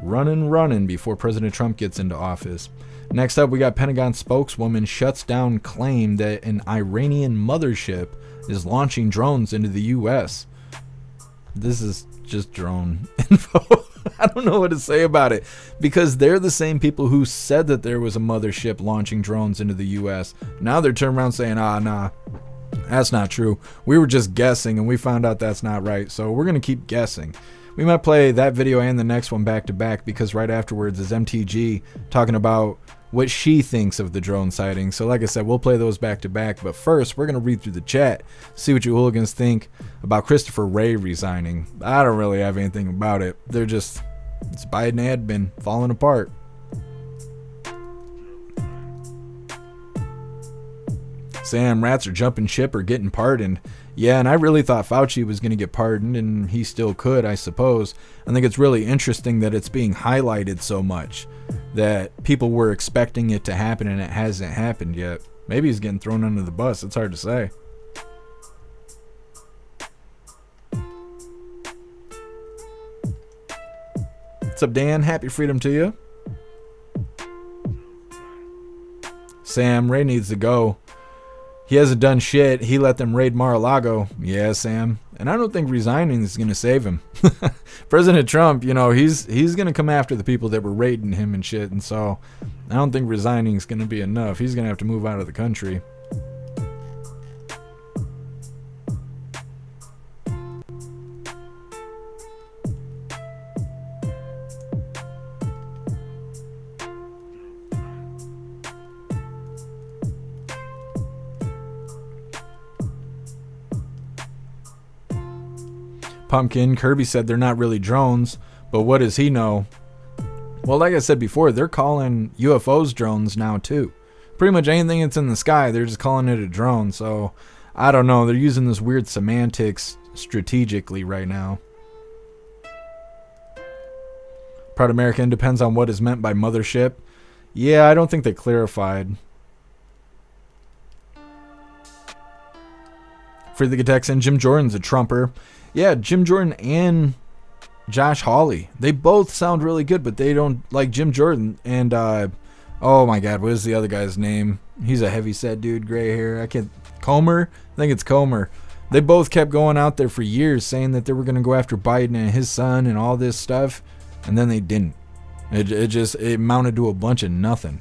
running before President Trump gets into office. Next up, we got Pentagon spokeswoman shuts down claim that an Iranian mothership is launching drones into the U.S. This is just drone info. I don't know what to say about it, because they're the same people who said that there was a mothership launching drones into the U.S. Now they're turning around saying, nah, that's not true. We were just guessing, and we found out that's not right, so we're going to keep guessing. We might play that video and the next one back to back, because right afterwards is MTG talking about what she thinks of the drone sighting. So like I said, we'll play those back to back. But first, we're going to read through the chat, see what you hooligans think about Christopher Wray resigning. I don't really have anything about it. It's Biden admin falling apart. Sam, rats are jumping ship or getting pardoned. Yeah, and I really thought Fauci was going to get pardoned, and he still could, I suppose. I think it's really interesting that it's being highlighted so much, that people were expecting it to happen and it hasn't happened yet. Maybe he's getting thrown under the bus. It's hard to say. What's up, Dan? Happy freedom to you. Sam, Ray needs to go. He hasn't done shit. He let them raid Mar-a-Lago. Yeah, Sam. And I don't think resigning is going to save him. President Trump, he's going to come after the people that were raiding him and shit. And so I don't think resigning is going to be enough. He's going to have to move out of the country. Pumpkin, Kirby said they're not really drones, but what does he know? Well, like I said before, they're calling UFOs drones now too. Pretty much anything that's in the sky, they're just calling it a drone. So, I don't know. They're using this weird semantics strategically right now. Proud American depends on what is meant by mothership. Yeah, I don't think they clarified. For the Texan, Jim Jordan's a Trumper. Yeah, Jim Jordan and Josh Hawley. They both sound really good, but they don't like Jim Jordan. And, oh my God, what is the other guy's name? He's a heavy-set dude, gray hair. Comer? I think it's Comer. They both kept going out there for years saying that they were going to go after Biden and his son and all this stuff. And then they didn't. It mounted to a bunch of nothing.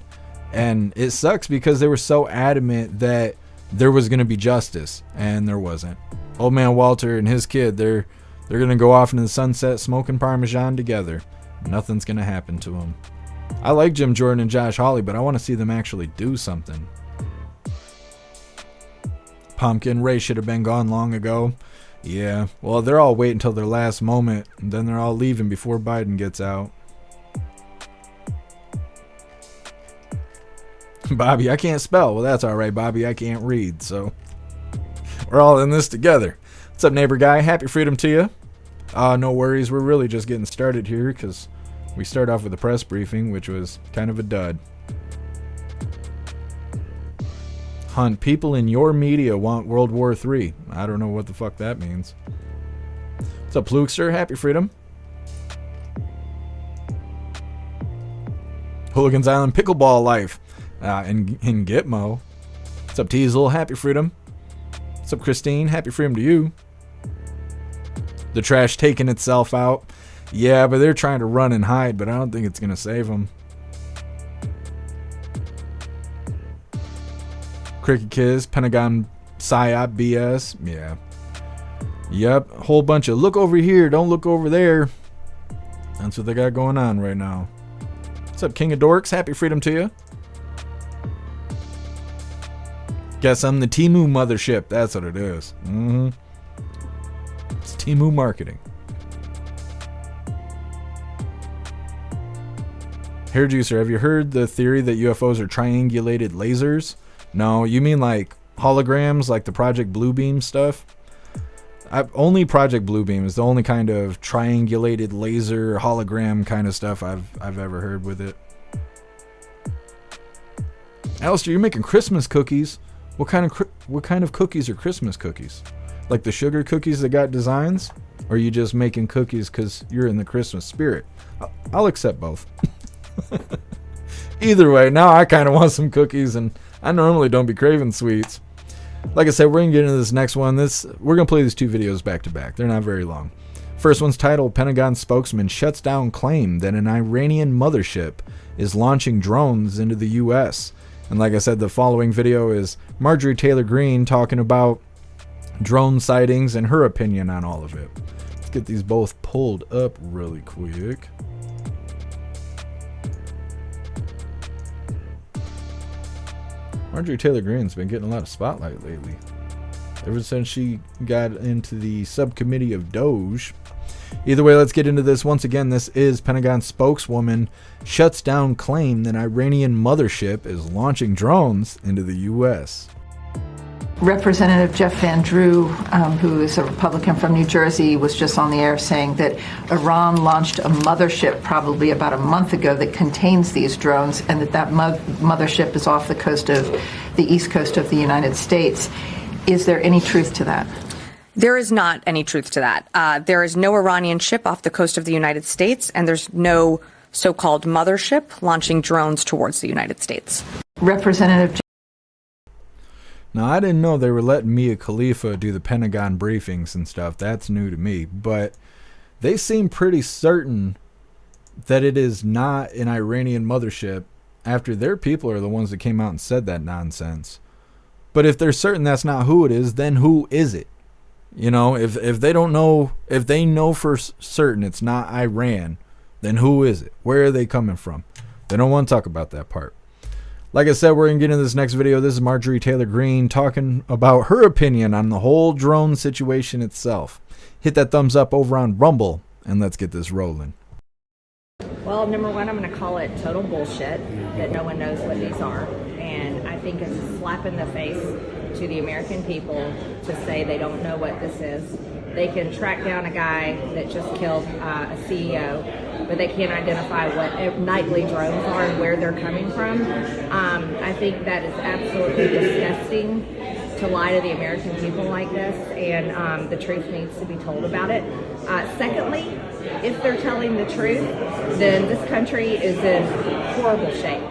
And it sucks because they were so adamant that there was going to be justice, and there wasn't. Old man Walter and his kid, they're going to go off into the sunset smoking Parmesan together. Nothing's going to happen to them. I like Jim Jordan and Josh Hawley, but I want to see them actually do something. Pumpkin, Ray should have been gone long ago. Yeah, well, they're all waiting until their last moment, and then they're all leaving before Biden gets out. Bobby, I can't spell. Well, that's all right, Bobby. I can't read, so we're all in this together. What's up, neighbor guy? Happy freedom to you. No worries. We're really just getting started here because we start off with a press briefing, which was kind of a dud. Hunt, people in your media want World War III. I don't know what the fuck that means. What's up, Plukester? Happy freedom. Hooligans Island pickleball life. In Gitmo. What's up, Teasel? Happy freedom. What's up, Christine? Happy freedom to you. The trash taking itself out. Yeah, but they're trying to run and hide, but I don't think it's going to save them. Cricket Kids, Pentagon PSYOP BS. Yeah. Yep, a whole bunch of look over here, don't look over there. That's what they got going on right now. What's up, King of Dorks? Happy freedom to you. Guess I'm the Temu mothership. That's what it is. It's Temu marketing. Hair Juicer, have you heard the theory that UFOs are triangulated lasers? No, you mean like holograms, like the Project Bluebeam stuff? Only Project Bluebeam is the only kind of triangulated laser hologram kind of stuff I've ever heard with it. Alistair, you're making Christmas cookies. What kind of cookies are Christmas cookies? Like the sugar cookies that got designs? Or are you just making cookies because you're in the Christmas spirit? I'll accept both. Either way, now I kind of want some cookies, and I normally don't be craving sweets. Like I said, we're going to get into this next one. We're going to play these two videos back to back. They're not very long. First one's titled, Pentagon spokesman shuts down claim that an Iranian mothership is launching drones into the U.S. And like I said, the following video is Marjorie Taylor Greene talking about drone sightings and her opinion on all of it. Let's get these both pulled up really quick. Marjorie Taylor Greene's been getting a lot of spotlight lately. Ever since she got into the subcommittee of Doge. Either way, let's get into this. Once again, this is Pentagon spokeswoman shuts down claim that Iranian mothership is launching drones into the U.S. Representative Jeff Van Drew, who is a Republican from New Jersey, was just on the air saying that Iran launched a mothership probably about a month ago that contains these drones, and that mothership is off the coast of the east coast of the United States. Is there any truth to that? There is not any truth to that. There is no Iranian ship off the coast of the United States, and there's no so-called mothership launching drones towards the United States. Representative. Now, I didn't know they were letting Mia Khalifa do the Pentagon briefings and stuff. That's new to me. But they seem pretty certain that it is not an Iranian mothership after their people are the ones that came out and said that nonsense. But if they're certain that's not who it is, then who is it? You know, if they don't know, if they know for certain it's not Iran, then who is it? Where are they coming from? They don't want to talk about that part. Like I said, we're going to get into this next video. This is Marjorie Taylor Greene talking about her opinion on the whole drone situation itself. hit that thumbs up over on Rumble, and let's get this rolling. Well, number one, I'm going to call it total bullshit that no one knows what these are. And I think it's a slap in the face to the American people to say they don't know what this is. They can track down a guy that just killed a CEO, but they can't identify what nightly drones are and where they're coming from. I think that is absolutely disgusting to lie to the American people like this, and the truth needs to be told about it. Secondly, if they're telling the truth, then this country is in horrible shape.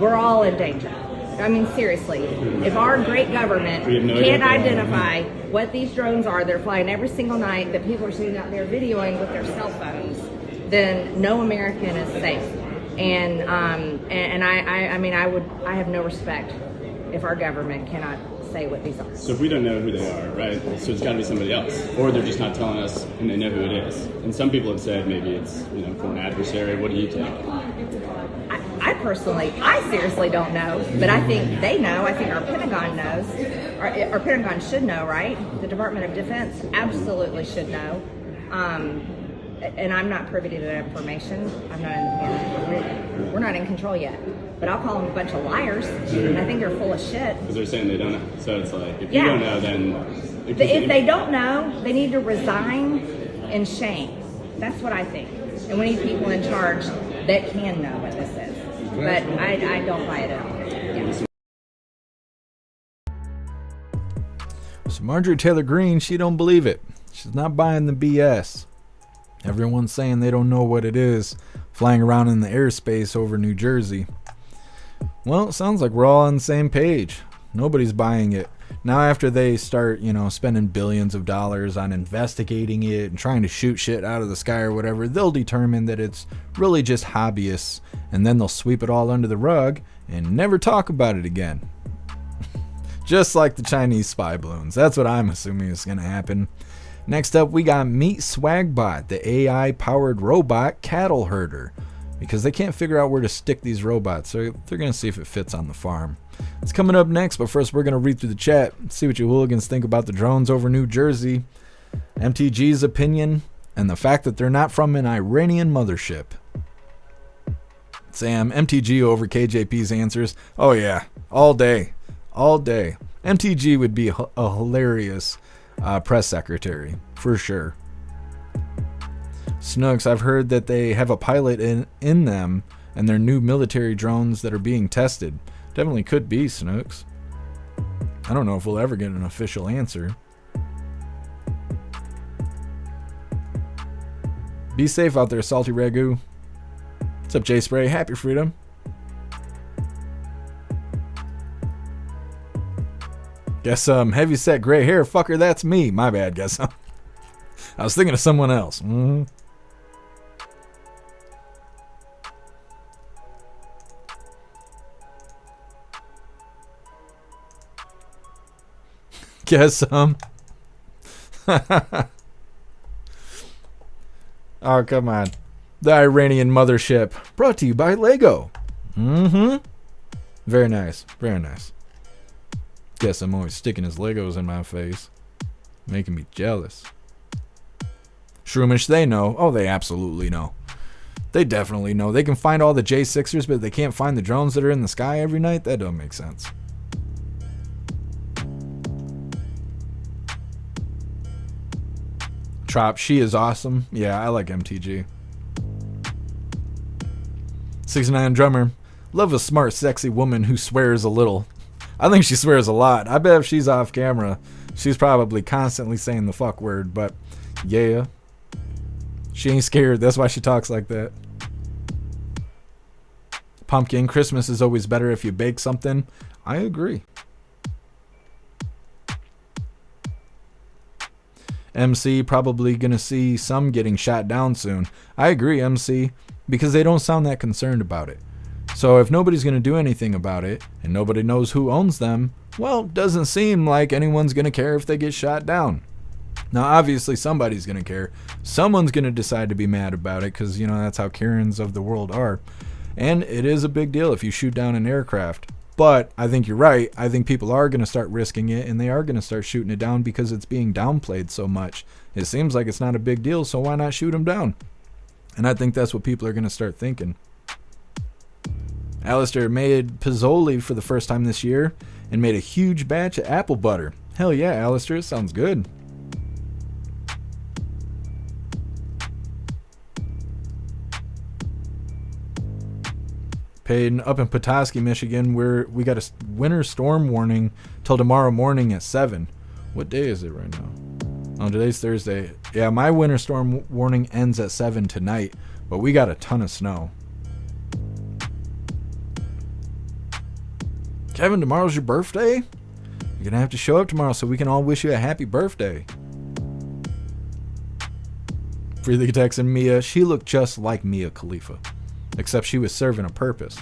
We're all in danger. I mean, seriously, if our great government can't identify what these drones are, they're flying every single night, that people are sitting out there videoing with their cell phones, then no American is safe. And I have no respect if our government cannot say what these are. So if we don't know who they are, right, so it's got to be somebody else, or they're just not telling us and they know who it is. And some people have said maybe it's, you know, from an adversary. What do you think? I seriously don't know, but I think they know. I think our Pentagon knows. Our Pentagon should know, right? The Department of Defense absolutely should know. And I'm not privy to that information. I'm not we're not in control yet. But I'll call them a bunch of liars, and I think they're full of shit. Because they're saying they don't know. So it's like, if you don't know, then... If they don't know, they need to resign in shame. That's what I think. And we need people in charge that can know what this is. But I don't buy it at all. Yeah. So Marjorie Taylor Greene, she don't believe it. She's not buying the BS. Everyone's saying they don't know what it is, flying around in the airspace over New Jersey. Well, it sounds like we're all on the same page. Nobody's buying it. Now after they start, spending billions of dollars on investigating it and trying to shoot shit out of the sky or whatever, they'll determine that it's really just hobbyists, and then they'll sweep it all under the rug and never talk about it again. Just like the Chinese spy balloons. That's what I'm assuming is going to happen. Next up, we got Meet Swagbot, the AI-powered robot cattle herder, because they can't figure out where to stick these robots, so they're going to see if it fits on the farm. It's coming up next, but first we're going to read through the chat, see what you hooligans think about the drones over New Jersey, MTG's opinion, and the fact that they're not from an Iranian mothership. Sam, MTG over KJP's answers. Oh yeah, all day. All day. MTG would be a hilarious press secretary, for sure. Snooks, I've heard that they have a pilot in them, and they're new military drones that are being tested. Definitely could be, Snooks. I don't know if we'll ever get an official answer. Be safe out there, Salty Ragu. What's up, J Spray? Happy freedom. Guess heavy set gray hair, fucker, that's me. My bad, guess I was thinking of someone else. Guess oh, come on. The Iranian mothership, brought to you by Lego. Very nice, very nice. Guess I'm always sticking his Legos in my face, making me jealous. Shroomish, they know. Oh, they absolutely know. They definitely know. They can find all the J6ers, but they can't find the drones that are in the sky every night? That don't make sense. Trop, she is awesome. Yeah, I like MTG. 69 Drummer. Love a smart, sexy woman who swears a little. I think she swears a lot. I bet if she's off camera, she's probably constantly saying the fuck word, but yeah. She ain't scared. That's why she talks like that. Pumpkin, Christmas is always better if you bake something. I agree. MC, probably gonna see some getting shot down soon. I agree, MC, because they don't sound that concerned about it. So if nobody's gonna do anything about it, and nobody knows who owns them, well, doesn't seem like anyone's gonna care if they get shot down. Now, obviously, somebody's gonna care. Someone's gonna decide to be mad about it, because, that's how Karens of the world are. And it is a big deal if you shoot down an aircraft. But I think you're right. I think people are going to start risking it, and they are going to start shooting it down because it's being downplayed so much It seems like it's not a big deal, so why not shoot them down? And I think that's what people are going to start thinking. Alistair made Pizzoli for the first time this year and made a huge batch of apple butter. Hell yeah, Alistair, it sounds good. Peyton, up in Petoskey, Michigan, where we got a winter storm warning till tomorrow morning at 7. What day is it right now? Oh, today's Thursday. Yeah, my winter storm warning ends at 7 tonight, but we got a ton of snow. Kevin, tomorrow's your birthday? You're going to have to show up tomorrow so we can all wish you a happy birthday. Freely texting Mia, she looked just like Mia Khalifa, except she was serving a purpose.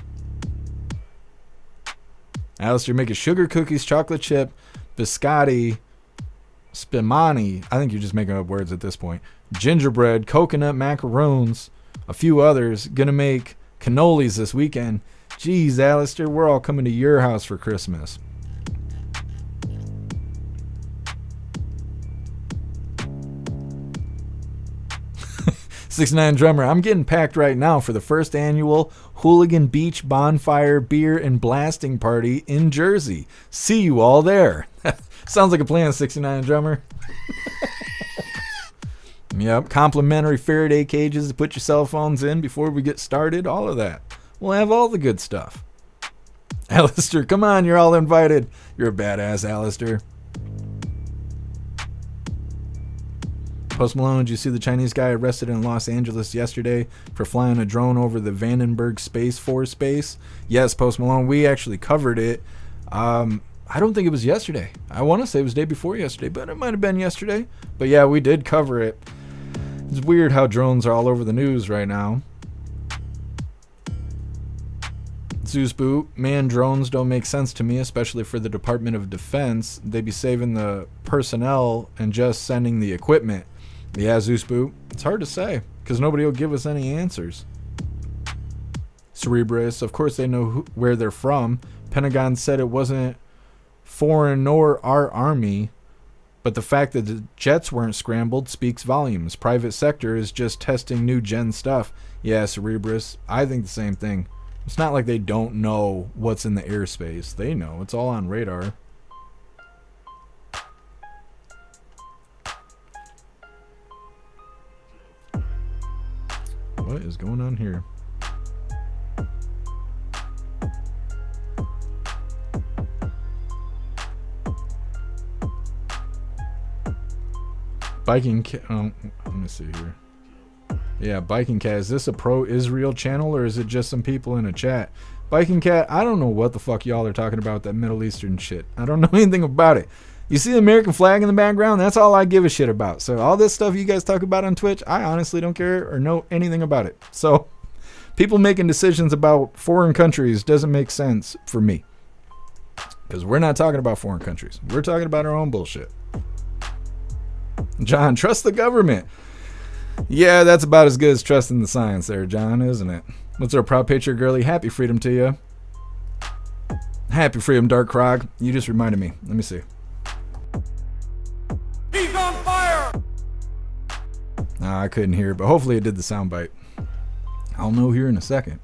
Alistair making sugar cookies, chocolate chip, biscotti, spimani. I think you're just making up words at this point. Gingerbread, coconut macaroons, a few others. Gonna make cannolis this weekend. Jeez, Alistair, we're all coming to your house for Christmas. '69 drummer, I'm getting packed right now for the first annual Hooligan Beach Bonfire Beer and Blasting Party in Jersey. See you all there. Sounds like a plan, '69 drummer. Yep, complimentary Faraday cages to put your cell phones in before we get started. All of that. We'll have all the good stuff. Alistair, come on, you're all invited. You're a badass, Alistair. Post Malone, did you see the Chinese guy arrested in Los Angeles yesterday for flying a drone over the Vandenberg Space Force base? Yes, Post Malone, we actually covered it. I don't think it was yesterday. I want to say it was the day before yesterday, but it might have been yesterday. But yeah, we did cover it. It's weird how drones are all over the news right now. Zeus Boot, man, drones don't make sense to me, especially for the Department of Defense. They'd be saving the personnel and just sending the equipment. Yeah, Zeus Boot, it's hard to say because nobody will give us any answers. Cerebrus, of course they know where they're from. Pentagon said it wasn't foreign nor our army, but the fact that the jets weren't scrambled speaks volumes. Private sector is just testing new gen stuff. Yeah, Cerebrus, I think the same thing. It's not like they don't know what's in the airspace. They know. It's all on radar. What is going on here? Biking Cat. Oh, let me see here. Yeah, Biking Cat. Is this a pro-Israel channel or is it just some people in a chat? Biking Cat, I don't know what the fuck y'all are talking about, that Middle Eastern shit. I don't know anything about it. You see the American flag in the background? That's all I give a shit about. So all this stuff you guys talk about on Twitch, I honestly don't care or know anything about it. So people making decisions about foreign countries doesn't make sense for me. Because we're not talking about foreign countries. We're talking about our own bullshit. John, trust the government. Yeah, that's about as good as trusting the science there, John, isn't it? What's our proud patriot girly? Happy freedom to you. Happy freedom, Dark Krog. You just reminded me. Let me see. He's on fire! I couldn't hear it, but hopefully it did the soundbite. I'll know here in a second.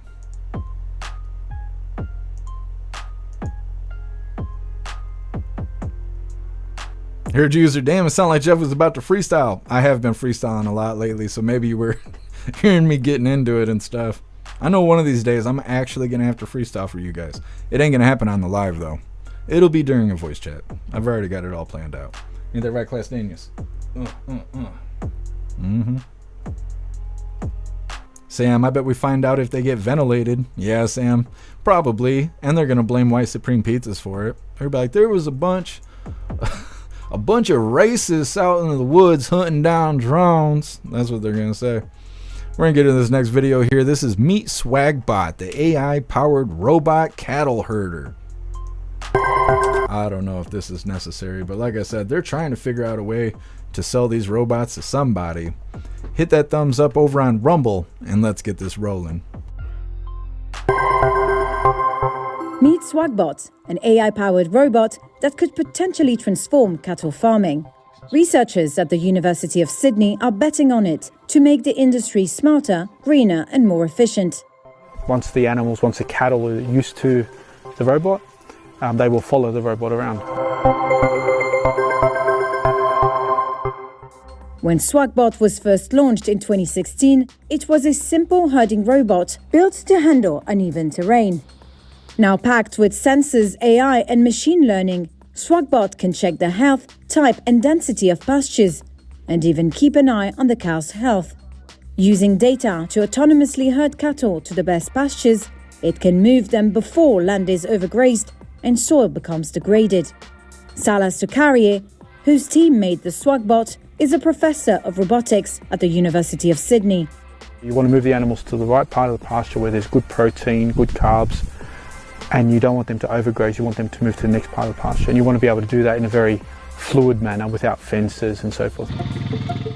Heard user, damn, it sounded like Jeff was about to freestyle. I have been freestyling a lot lately, so maybe you were hearing me getting into it and stuff. I know one of these days I'm actually going to have to freestyle for you guys. It ain't going to happen on the live, though. It'll be during a voice chat. I've already got it all planned out. Ain't that right, Class Daniels? Sam, I bet we find out if they get ventilated. Yeah, Sam, probably. And they're going to blame White Supreme Pizzas for it. They're like, there was a bunch of racists out in the woods hunting down drones. That's what they're going to say. We're going to get into this next video here. This is Meet Swagbot, the AI-powered robot cattle herder. I don't know if this is necessary, but like I said, they're trying to figure out a way to sell these robots to somebody. Hit that thumbs up over on Rumble, and let's get this rolling. Meet Swagbot, an AI-powered robot that could potentially transform cattle farming. Researchers at the University of Sydney are betting on it to make the industry smarter, greener and more efficient. Once the cattle are used to the robot, they will follow the robot around. When SwagBot was first launched in 2016, it was a simple herding robot built to handle uneven terrain. Now packed with sensors, AI and machine learning, SwagBot can check the health, type and density of pastures, and even keep an eye on the cow's health. Using data to autonomously herd cattle to the best pastures, it can move them before land is overgrazed and soil becomes degraded. Salah Sukarie, whose team made the SwagBot, is a professor of robotics at the University of Sydney. You want to move the animals to the right part of the pasture where there's good protein, good carbs, and you don't want them to overgraze, you want them to move to the next part of the pasture. And you want to be able to do that in a very fluid manner without fences and so forth.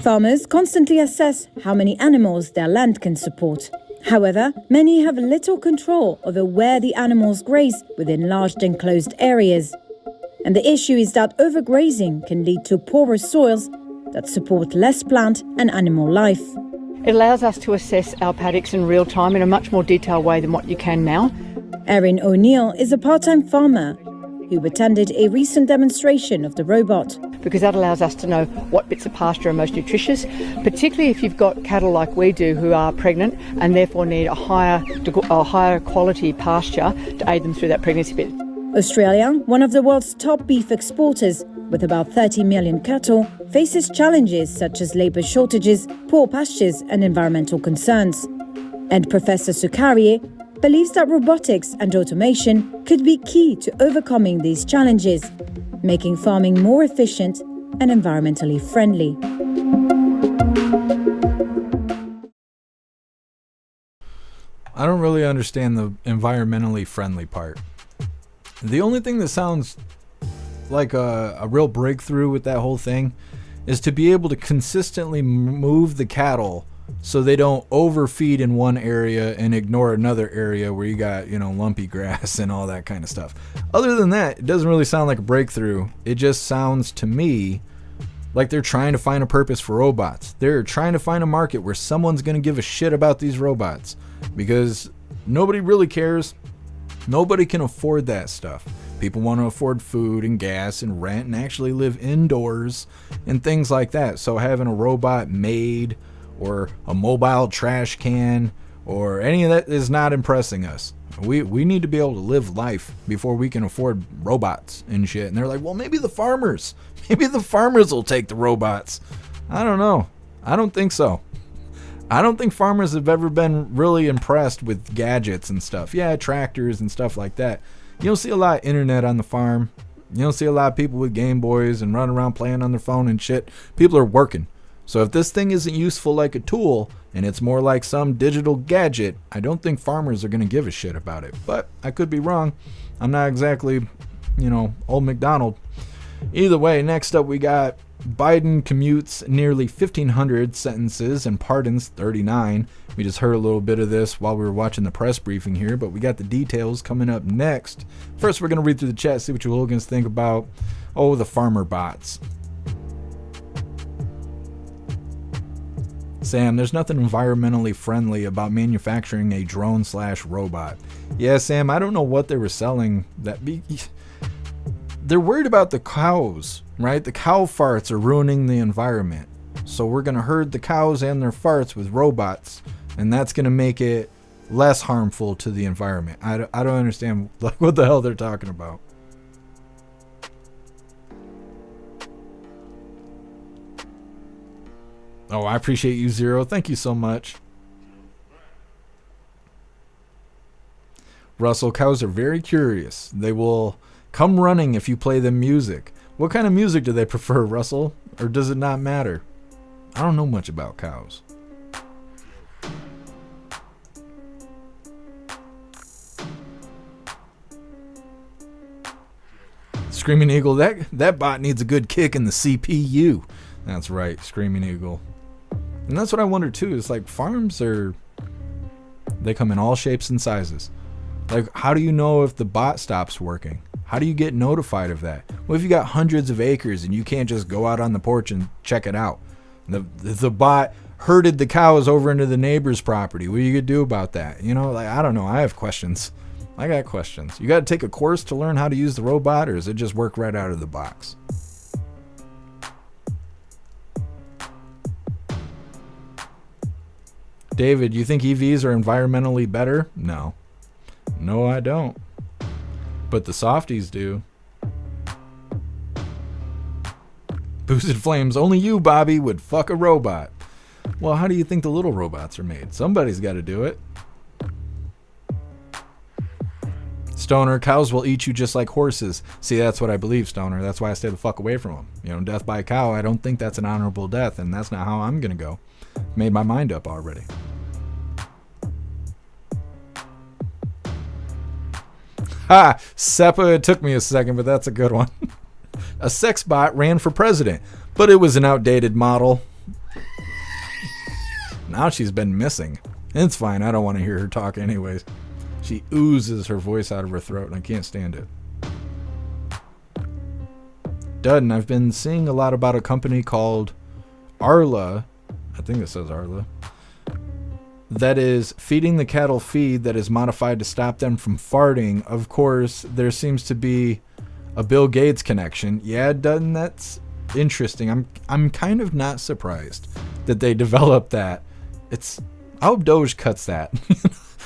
Farmers constantly assess how many animals their land can support. However, many have little control over where the animals graze within large enclosed areas. And the issue is that overgrazing can lead to poorer soils that support less plant and animal life. It allows us to assess our paddocks in real time in a much more detailed way than what you can now. Erin O'Neill is a part-time farmer who attended a recent demonstration of the robot. Because that allows us to know what bits of pasture are most nutritious, particularly if you've got cattle like we do who are pregnant and therefore need a higher quality pasture to aid them through that pregnancy bit. Australia, one of the world's top beef exporters, with about 30 million cattle, faces challenges such as labour shortages, poor pastures and environmental concerns. And Professor Sukarie believes that robotics and automation could be key to overcoming these challenges, making farming more efficient and environmentally friendly. I don't really understand the environmentally friendly part. The only thing that sounds like a real breakthrough with that whole thing is to be able to consistently move the cattle so they don't overfeed in one area and ignore another area where you got, lumpy grass and all that kind of stuff. Other than that, it doesn't really sound like a breakthrough. It just sounds to me like they're trying to find a purpose for robots. They're trying to find a market where someone's going to give a shit about these robots because nobody really cares. Nobody can afford that stuff. People want to afford food and gas and rent and actually live indoors and things like that. So having a robot maid or a mobile trash can or any of that is not impressing us. We need to be able to live life before we can afford robots and shit. And they're like, well, maybe the farmers will take the robots. I don't know. I don't think so. I don't think farmers have ever been really impressed with gadgets and stuff. Yeah, tractors and stuff like that. You don't see a lot of internet on the farm. You don't see a lot of people with Game Boys and running around playing on their phone and shit. People are working. So if this thing isn't useful like a tool and it's more like some digital gadget, I don't think farmers are going to give a shit about it. But I could be wrong. I'm not exactly, old McDonald. Either way, next up we got Biden commutes nearly 1,500 sentences and pardons 39. We just heard a little bit of this while we were watching the press briefing here, but we got the details coming up next. First, we're going to read through the chat, see what you hooligans think about, the farmer bots. Sam, there's nothing environmentally friendly about manufacturing a drone/robot. Yeah, Sam, I don't know what they were selling. They're worried about the cows, right? The cow farts are ruining the environment. So we're going to herd the cows and their farts with robots, and that's going to make it less harmful to the environment. I don't understand what the hell they're talking about. Oh, I appreciate you, Zero. Thank you so much. Russell, cows are very curious. They will come running if you play them music. What kind of music do they prefer, Russell? Or does it not matter? I don't know much about cows. Screaming Eagle, that bot needs a good kick in the CPU. That's right, Screaming Eagle. And that's what I wonder too, is like farms they come in all shapes and sizes. Like, how do you know if the bot stops working? How do you get notified of that? What if you got hundreds of acres and you can't just go out on the porch and check it out? The bot herded the cows over into the neighbor's property. What are you gonna do about that? You know, like, I don't know. I have questions. I got questions. You got to take a course to learn how to use the robot, or does it just work right out of the box? David, you think EVs are environmentally better? No. No, I don't. But the softies do. Boosted Flames, only you, Bobby, would fuck a robot. Well, how do you think the little robots are made? Somebody's got to do it. Stoner, cows will eat you just like horses. See, that's what I believe, Stoner. That's why I stay the fuck away from them. You know, death by a cow, I don't think that's an honorable death, and that's not how I'm going to go. Made my mind up already. Ha! Seppa, it took me a second, but that's a good one. A sex bot ran for president, but it was an outdated model. Now she's been missing. It's fine, I don't want to hear her talk anyways. She oozes her voice out of her throat, and I can't stand it. Dudden, I've been seeing a lot about a company called Arla. I think it says Arla. That is feeding the cattle feed that is modified to stop them from farting. Of course, there seems to be a Bill Gates connection. Yeah, Dudden, that's interesting. I'm kind of not surprised that they developed that. I hope Doge cuts that.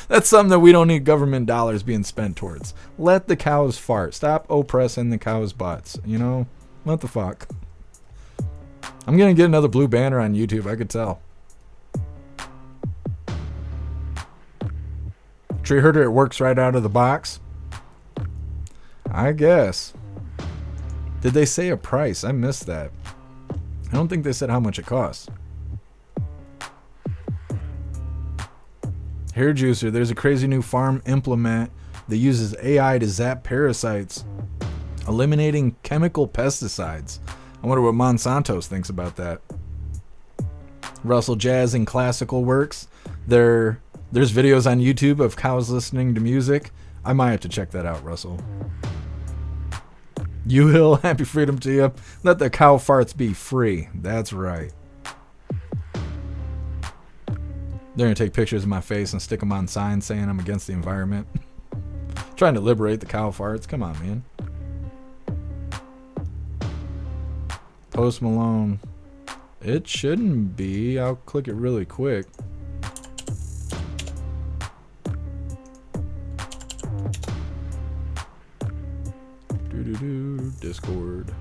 That's something that we don't need government dollars being spent towards. Let the cows fart. Stop oppressing the cows' butts. You know? What the fuck? I'm going to get another blue banner on YouTube. I could tell. Tree herder, it works right out of the box. I guess. Did they say a price? I missed that. I don't think they said how much it costs. Hair juicer, there's a crazy new farm implement that uses AI to zap parasites, eliminating chemical pesticides. I wonder what Monsanto thinks about that. Russell, jazz and classical works. There's videos on YouTube of cows listening to music. I might have to check that out, Russell. You Hill, happy freedom to you. Let the cow farts be free. That's right. They're going to take pictures of my face and stick them on signs saying I'm against the environment. Trying to liberate the cow farts. Come on, man. Post Malone. It shouldn't be. I'll click it really quick. Discord.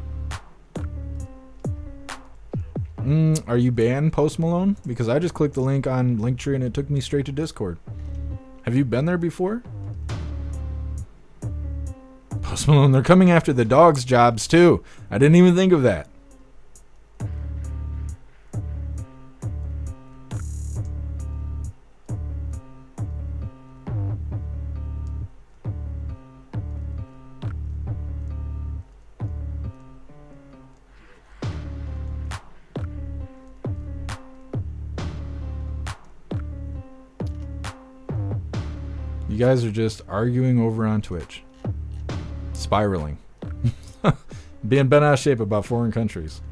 Are you banned, Post Malone? Because I just clicked the link on Linktree and it took me straight to Discord. Have you been there before? Post Malone, they're coming after the dogs' jobs too. I didn't even think of that. You guys are just arguing over on Twitch. Spiraling. Being bent out of shape about foreign countries.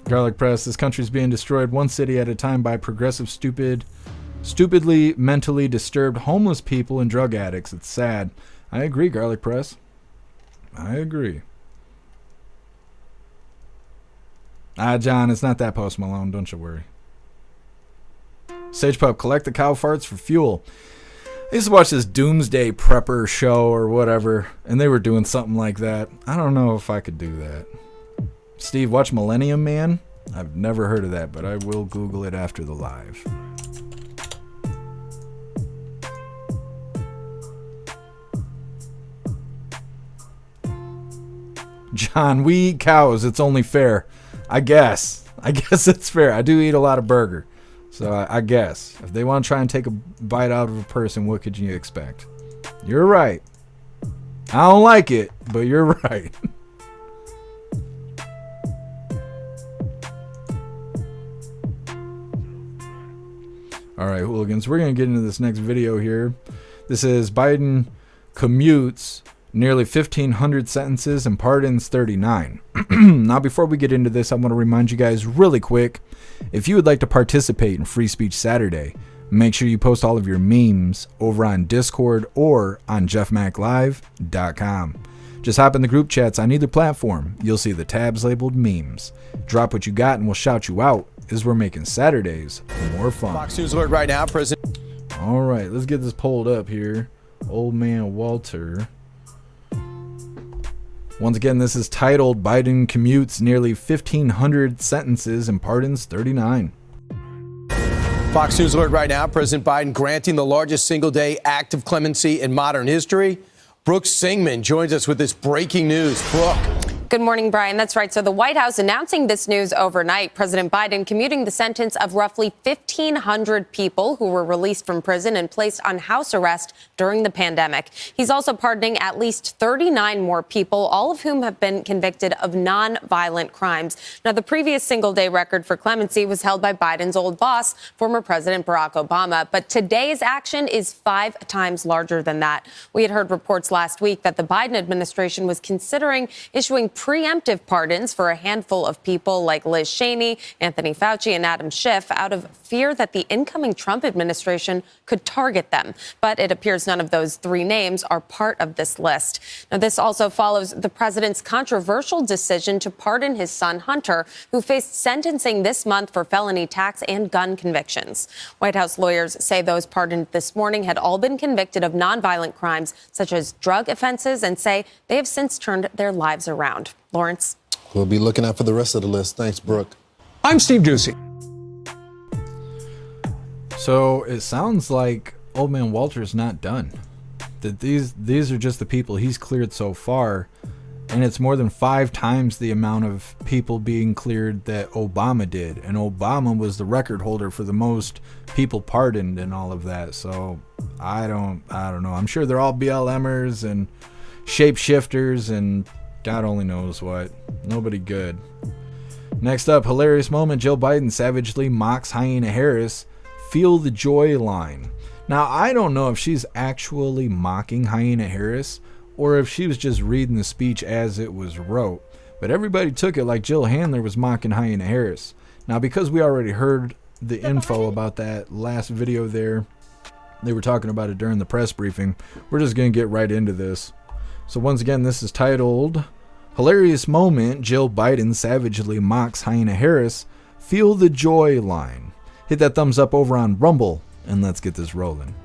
Garlic Press, this country's being destroyed one city at a time by progressive, stupidly mentally disturbed homeless people and drug addicts. It's sad. I agree, Garlic Press. I agree. John, it's not that Post Malone. Don't you worry. Sage Pup, collect the cow farts for fuel. I used to watch this Doomsday Prepper show or whatever, and they were doing something like that. I don't know if I could do that. Steve, watch Millennium Man? I've never heard of that, but I will Google it after the live. John, we eat cows. It's only fair. I guess it's fair. I do eat a lot of burger. So I guess. If they want to try and take a bite out of a person, what could you expect? You're right. I don't like it, but you're right. All right, hooligans, we're going to get into this next video here. This is Biden commutes nearly 1,500 sentences and pardons 39. Now, before we get into this, I want to remind you guys really quick, if you would like to participate in Free Speech Saturday, make sure you post all of your memes over on Discord or on jeffmaclive.com. Just hop in the group chats on either platform. You'll see the tabs labeled memes. Drop what you got and we'll shout you out as we're making Saturdays more fun. Fox News alert right now, President. All right, let's get this pulled up here. Old man Walter. Once again, this is titled Biden commutes nearly 1,500 sentences and pardons 39. Fox News alert right now. President Biden granting the largest single-day act of clemency in modern history. Brooke Singman joins us with this breaking news. Brooke. Good morning, Brian. That's right. So the White House announcing this news overnight. President Biden commuting the sentence of roughly 1,500 people who were released from prison and placed on house arrest during the pandemic. He's also pardoning at least 39 more people, all of whom have been convicted of non-violent crimes. Now, the previous single-day record for clemency was held by Biden's old boss, former President Barack Obama. But today's action is 5 times larger than that. We had heard reports last week that the Biden administration was considering issuing preemptive pardons for a handful of people like Liz Cheney, Anthony Fauci, and Adam Schiff out of fear that the incoming Trump administration could target them. But it appears none of those 3 names are part of this list. Now, this also follows the president's controversial decision to pardon his son Hunter, who faced sentencing this month for felony tax and gun convictions. White House lawyers say those pardoned this morning had all been convicted of nonviolent crimes such as drug offenses and say they have since turned their lives around. Lawrence. We'll be looking out for the rest of the list. Thanks, Brooke. I'm Steve Ducey. So it sounds like old man Walter's not done. That these are just the people he's cleared so far, and it's more than 5 times the amount of people being cleared that Obama did. And Obama was the record holder for the most people pardoned and all of that. So I don't know. I'm sure they're all BLMers and shapeshifters and God only knows what. Nobody good. Next up, hilarious moment. Joe Biden savagely mocks Hyena Harris. Feel the joy line. Now, I don't know if she's actually mocking Hyena Harris or if she was just reading the speech as it was wrote. But everybody took it like Jill Handler was mocking Hyena Harris. Now, because we already heard the info about that last video there, they were talking about it during the press briefing, we're just going to get right into this. So once again, this is titled Hilarious Moment. Jill Biden savagely mocks Hyena Harris. Feel the joy line. Hit that thumbs up over on Rumble and let's get this rolling.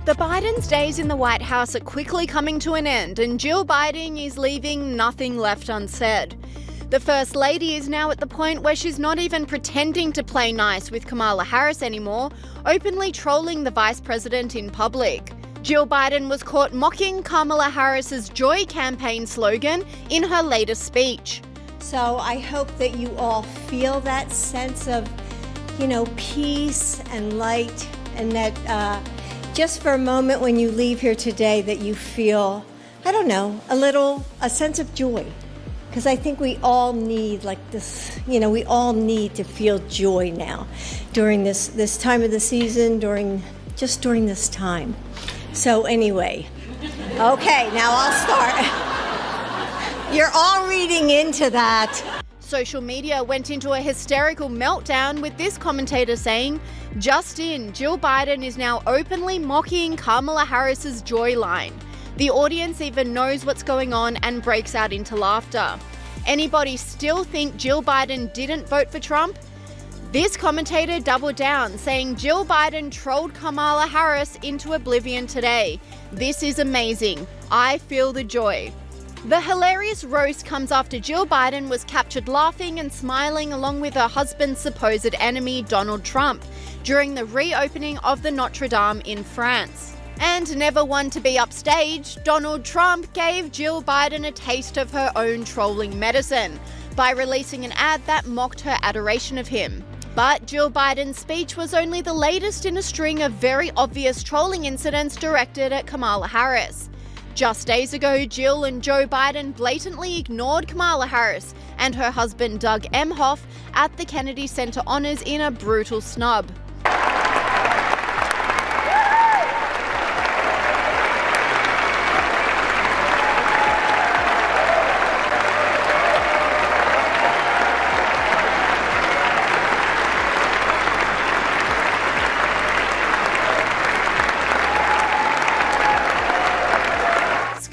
The Bidens' days in the White House are quickly coming to an end, and Jill Biden is leaving nothing left unsaid. The First Lady is now at the point where she's not even pretending to play nice with Kamala Harris anymore, openly trolling the Vice President in public. Jill Biden was caught mocking Kamala Harris's Joy campaign slogan in her latest speech. So I hope that you all feel that sense of, peace and light, and that just for a moment when you leave here today that you feel, a sense of joy. Because I think we all need we all need to feel joy now during this time of the season, during this time. So anyway, okay, now I'll start. You're all reading into that. Social media went into a hysterical meltdown with this commentator saying, "Just in, Jill Biden is now openly mocking Kamala Harris's joy line. The audience even knows what's going on and breaks out into laughter. Anybody still think Jill Biden didn't vote for Trump?" This commentator doubled down, saying Jill Biden trolled Kamala Harris into oblivion today. This is amazing. I feel the joy. The hilarious roast comes after Jill Biden was captured laughing and smiling along with her husband's supposed enemy, Donald Trump, during the reopening of the Notre Dame in France. And never one to be upstaged, Donald Trump gave Jill Biden a taste of her own trolling medicine by releasing an ad that mocked her adoration of him. But Jill Biden's speech was only the latest in a string of very obvious trolling incidents directed at Kamala Harris. Just days ago, Jill and Joe Biden blatantly ignored Kamala Harris and her husband Doug Emhoff at the Kennedy Center honors in a brutal snub.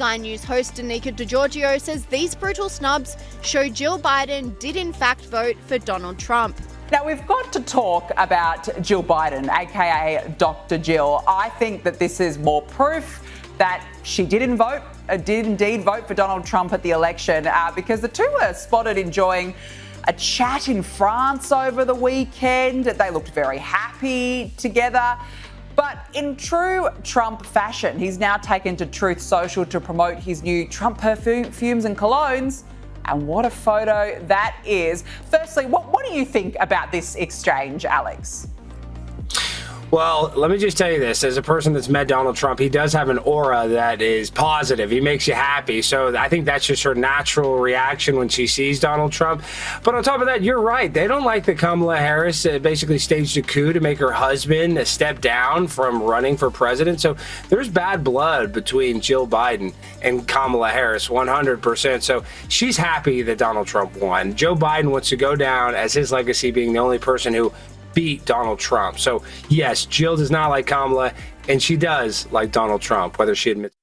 Nightline News host Danica DiGiorgio says these brutal snubs show Jill Biden did in fact vote for Donald Trump. Now, we've got to talk about Jill Biden, aka Dr. Jill. I think that this is more proof that she did indeed vote for Donald Trump at the election, because the two were spotted enjoying a chat in France over the weekend. They looked very happy together. But in true Trump fashion, he's now taken to Truth Social to promote his new Trump perfumes and colognes. And what a photo that is. Firstly, what do you think about this exchange, Alex? Well, let me just tell you this. As a person that's met Donald Trump, he does have an aura that is positive. He makes you happy. So I think that's just her natural reaction when she sees Donald Trump. But on top of that, you're right. They don't like that Kamala Harris basically staged a coup to make her husband step down from running for president. So there's bad blood between Jill Biden and Kamala Harris, 100%. So she's happy that Donald Trump won. Joe Biden wants to go down as his legacy being the only person who beat Donald Trump. So yes, Jill does not like Kamala, and she does like Donald Trump, whether she admits.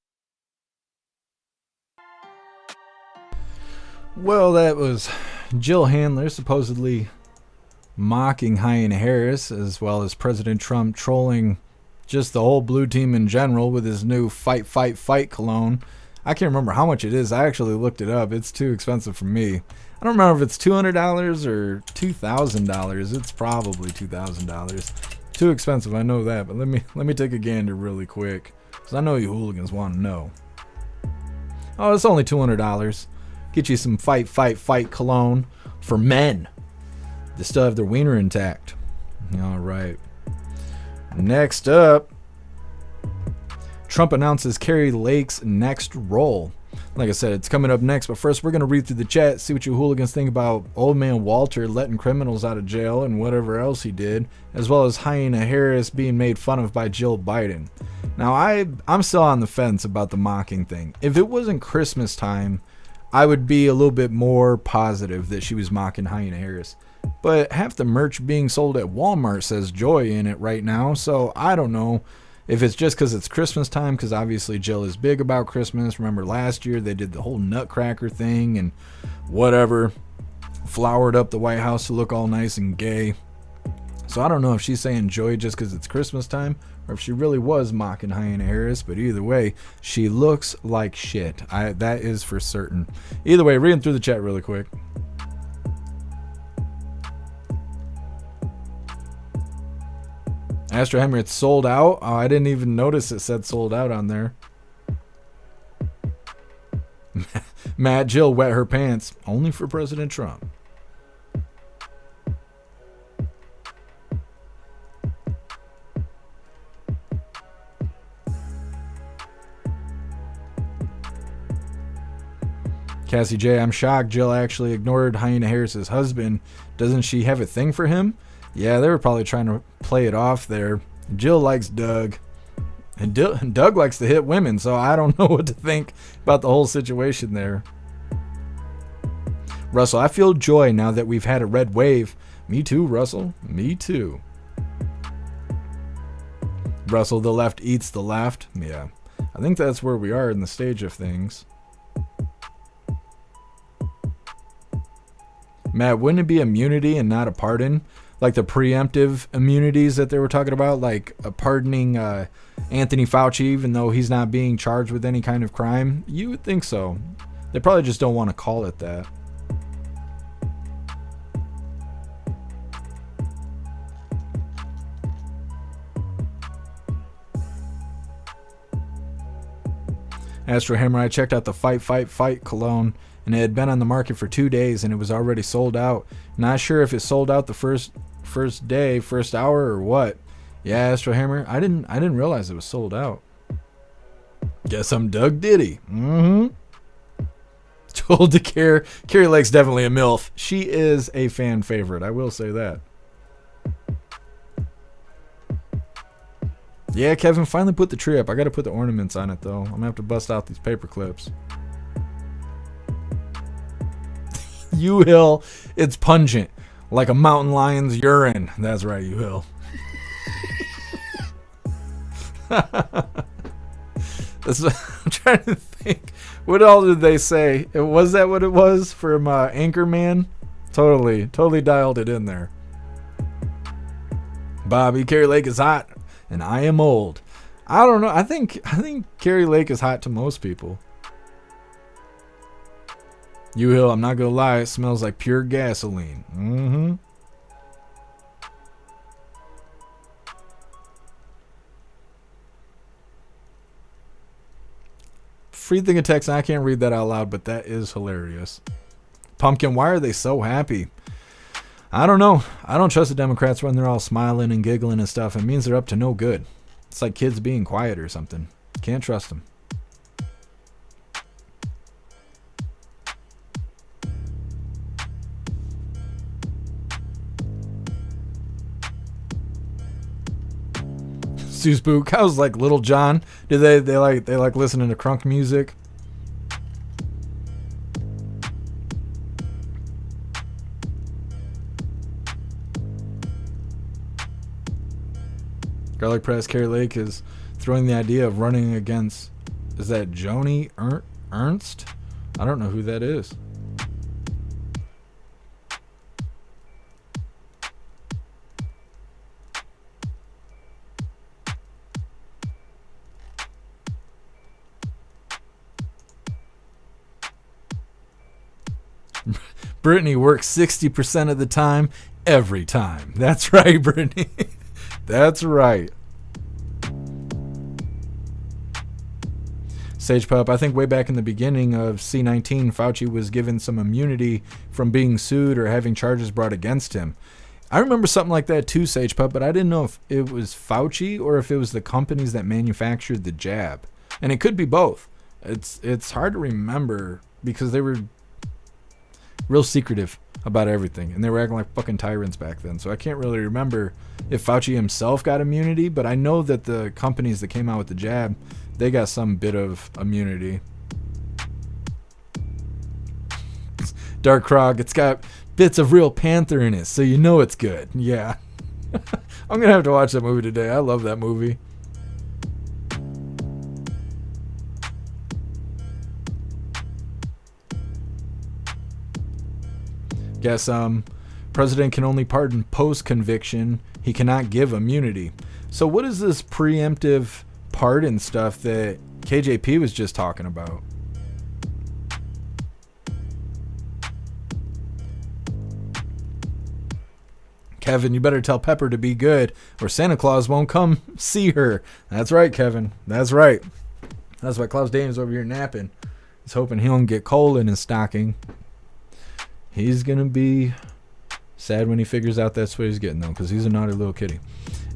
Well, that was Jill Handler supposedly mocking Hyena Harris, as well as President Trump trolling just the whole blue team in general with his new fight, fight, fight cologne. I can't remember how much it is. I actually looked it up. It's too expensive for me. I don't remember if it's $200 or $2,000. It's probably $2,000. Too expensive, I know that. But let me take a gander really quick, because I know you hooligans want to know. Oh, it's only $200. Get you some fight, fight, fight cologne for men. They still have their wiener intact. All right. Next up, Trump announces Cari Lake's next role. Like I said, it's coming up next, but first we're going to read through the chat, see what you hooligans think about old man Walter letting criminals out of jail and whatever else he did, as well as Hyena Harris being made fun of by Jill Biden. Now, I'm still on the fence about the mocking thing. If it wasn't Christmas time, I would be a little bit more positive that she was mocking Hyena Harris. But half the merch being sold at Walmart says joy in it right now, so I don't know if it's just because it's Christmas time, because obviously Jill is big about Christmas. Remember last year they did the whole Nutcracker thing and whatever, flowered up the White House to look all nice and gay. So I don't know if she's saying joy just because it's Christmas time, or if she really was mocking Hyena Harris. But either way, she looks like shit. That is for certain. Either way, reading through the chat really quick. Astro Hammer, it's sold out. Oh, I didn't even notice it said sold out on there. Matt, Jill wet her pants only for President Trump. Cassie J, I'm shocked Jill actually ignored Hyena Harris's husband. Doesn't she have a thing for him? Yeah, they were probably trying to play it off there. Jill likes Doug. And Doug likes to hit women, so I don't know what to think about the whole situation there. Russell, I feel joy now that we've had a red wave. Me too, Russell. Me too. Russell, the left eats the left. Yeah, I think that's where we are in the stage of things. Matt, wouldn't it be immunity and not a pardon? Like the preemptive immunities that they were talking about, like pardoning Anthony Fauci, even though he's not being charged with any kind of crime? You would think so. They probably just don't want to call it that. Astro Hammer, I checked out the Fight, Fight, Fight cologne, and it had been on the market for 2 days, and it was already sold out. Not sure if it sold out the first day, first hour, or what. Yeah, Astro Hammer, I didn't realize it was sold out. Guess I'm Doug Diddy. Told to care. Cari Lake's definitely a MILF. She is a fan favorite, I will say that. Yeah, Kevin, finally put the tree up. I gotta put the ornaments on it, though. I'm gonna have to bust out these paper clips. U-Hill, it's pungent. Like a mountain lion's urine. That's right, U-Hill. I'm trying to think What all did they say? Was that what it was from Anchorman? Totally dialed it in there. Bobby, Cari Lake is hot, and I am old. I don't know. I think Cari Lake is hot to most people. U-Hill, I'm not gonna lie, it smells like pure gasoline. Mm-hmm. Free thing of text, I can't read that out loud, but that is hilarious. Pumpkin, why are they so happy? I don't know. I don't trust the Democrats when they're all smiling and giggling and stuff. It means they're up to no good. It's like kids being quiet or something. Can't trust them. Sue Spook, how's like Little John? Do they like listening to crunk music? Garlic Press, Cari Lake is throwing the idea of running against, is that Joni Ernst? I don't know who that is. Brittany works 60% of the time, every time. That's right, Brittany. That's right. Sage Pup, I think way back in the beginning of C-19, Fauci was given some immunity from being sued or having charges brought against him. I remember something like that too, Sage Pup, but I didn't know if it was Fauci or if it was the companies that manufactured the jab. And it could be both. It's hard to remember because they were real secretive about everything, and they were acting like fucking tyrants back then. So I can't really remember if Fauci himself got immunity, but I know that the companies that came out with the jab, they got some bit of immunity. Dark Krog, it's got bits of real Panther in it, so you know it's good. Yeah. I'm gonna have to watch that movie today. I love that movie. Guess president can only pardon post-conviction. He cannot give immunity. So what is this preemptive pardon stuff that KJP was just talking about? Kevin, you better tell Pepper to be good or Santa Claus won't come see her. That's right, Kevin. That's right. That's why Klaus Dane's over here napping. He's hoping he don't get coal in his stocking. He's going to be sad when he figures out that's what he's getting, though, because he's a naughty little kitty.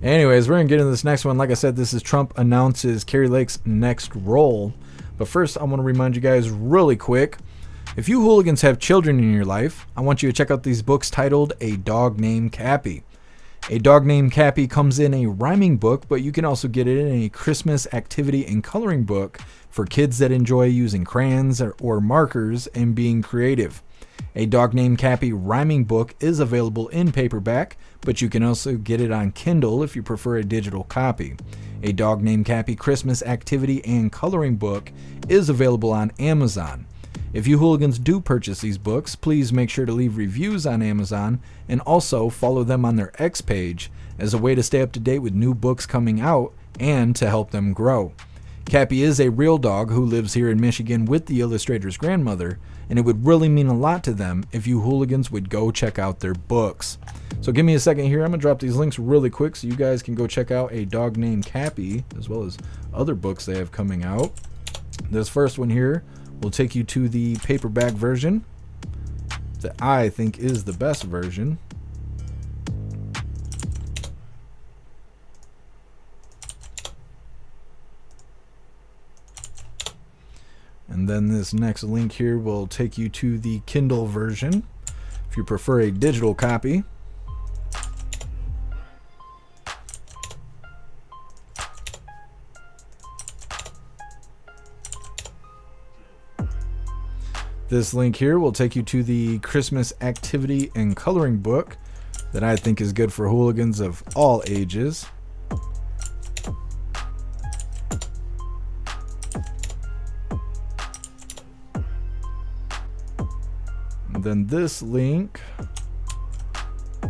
Anyways, we're going to get into this next one. Like I said, this is Trump announces Cari Lake's next role. But first, I want to remind you guys really quick, if you hooligans have children in your life, I want you to check out these books titled A Dog Named Cappy. A Dog Named Cappy comes in a rhyming book, but you can also get it in a Christmas activity and coloring book for kids that enjoy using crayons or markers and being creative. A Dog Named Cappy rhyming book is available in paperback, but you can also get it on Kindle if you prefer a digital copy. A Dog Named Cappy Christmas activity and coloring book is available on Amazon. If you hooligans do purchase these books, please make sure to leave reviews on Amazon and also follow them on their X page as a way to stay up to date with new books coming out and to help them grow. Cappy is a real dog who lives here in Michigan with the illustrator's grandmother, and it would really mean a lot to them if you hooligans would go check out their books. So give me a second here. I'm going to drop these links really quick so you guys can go check out A Dog Named Cappy as well as other books they have coming out. This first one here will take you to the paperback version that I think is the best version. And then this next link here will take you to the Kindle version if you prefer a digital copy. This link here will take you to the Christmas activity and coloring book that I think is good for hooligans of all ages. And then this link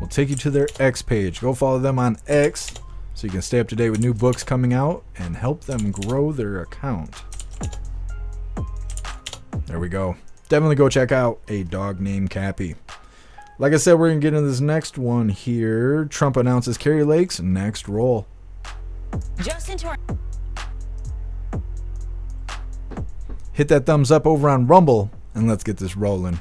will take you to their X page. Go follow them on X so you can stay up to date with new books coming out and help them grow their account. There we go. Definitely go check out A Dog Named Cappy. Like I said, we're going to get into this next one here. Trump announces Cari Lake's next role. Just into our... Hit that thumbs up over on Rumble, and let's get this rolling.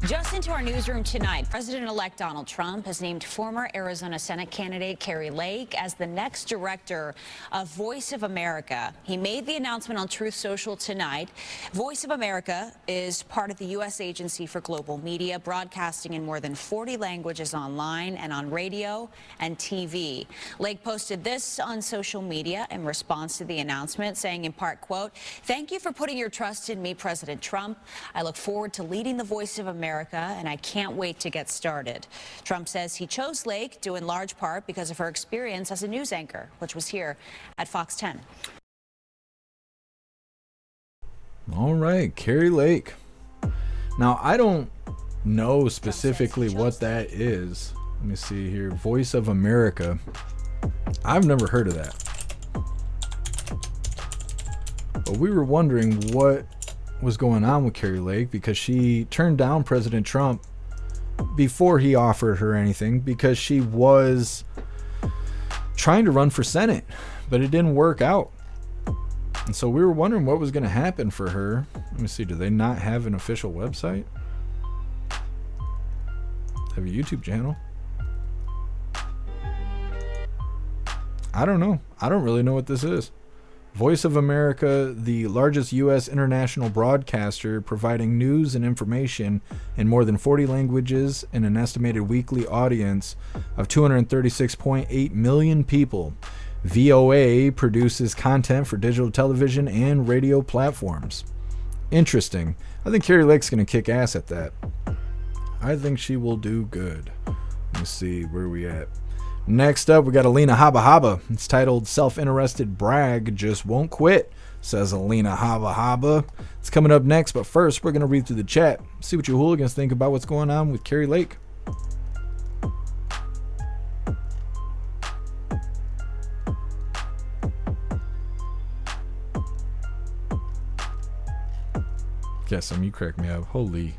Just into our newsroom tonight, President-elect Donald Trump has named former Arizona Senate candidate Cari Lake as the next director of Voice of America. He made the announcement on Truth Social tonight. Voice of America is part of the U.S. Agency for Global Media, broadcasting in more than 40 languages online and on radio and TV. Lake posted this on social media in response to the announcement, saying in part, quote, "Thank you for putting your trust in me, President Trump. I look forward to leading the Voice of America, and I can't wait to get started." Trump says he chose Lake due in large part because of her experience as a news anchor, which was here at Fox 10. All right, Cari Lake. Now, I don't know specifically what that is. Let me see here. Voice of America. I've never heard of that. But we were wondering what was going on with Cari Lake because she turned down President Trump before he offered her anything because she was trying to run for Senate, but it didn't work out. And so we were wondering what was going to happen for her. Let me see, do they not have an official website? Have a YouTube channel? I don't know. I don't really know what this is. Voice of America, the largest U.S. international broadcaster, providing news and information in more than 40 languages and an estimated weekly audience of 236.8 million people. VOA produces content for digital television and radio platforms. Interesting. I think Cari Lake's going to kick ass at that. I think she will do good. Let me see, where are we at? Next up, we got Alina Habba Habba. It's titled Self-Interested Brag Just Won't Quit, says Alina Habba Habba. It's coming up next, but first, we're going to read through the chat, see what you hooligans think about what's going on with Cari Lake. Guess you crack me up. Holy.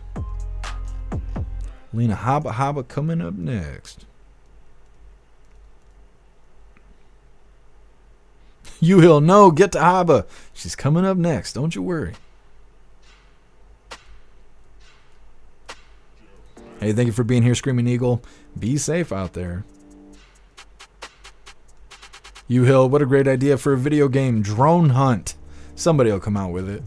Alina Habba Habba coming up next. You Hill, no, get to Haba. She's coming up next. Don't you worry. Hey, thank you for being here, Screaming Eagle. Be safe out there. You Hill, what a great idea for a video game. Drone hunt. Somebody will come out with it.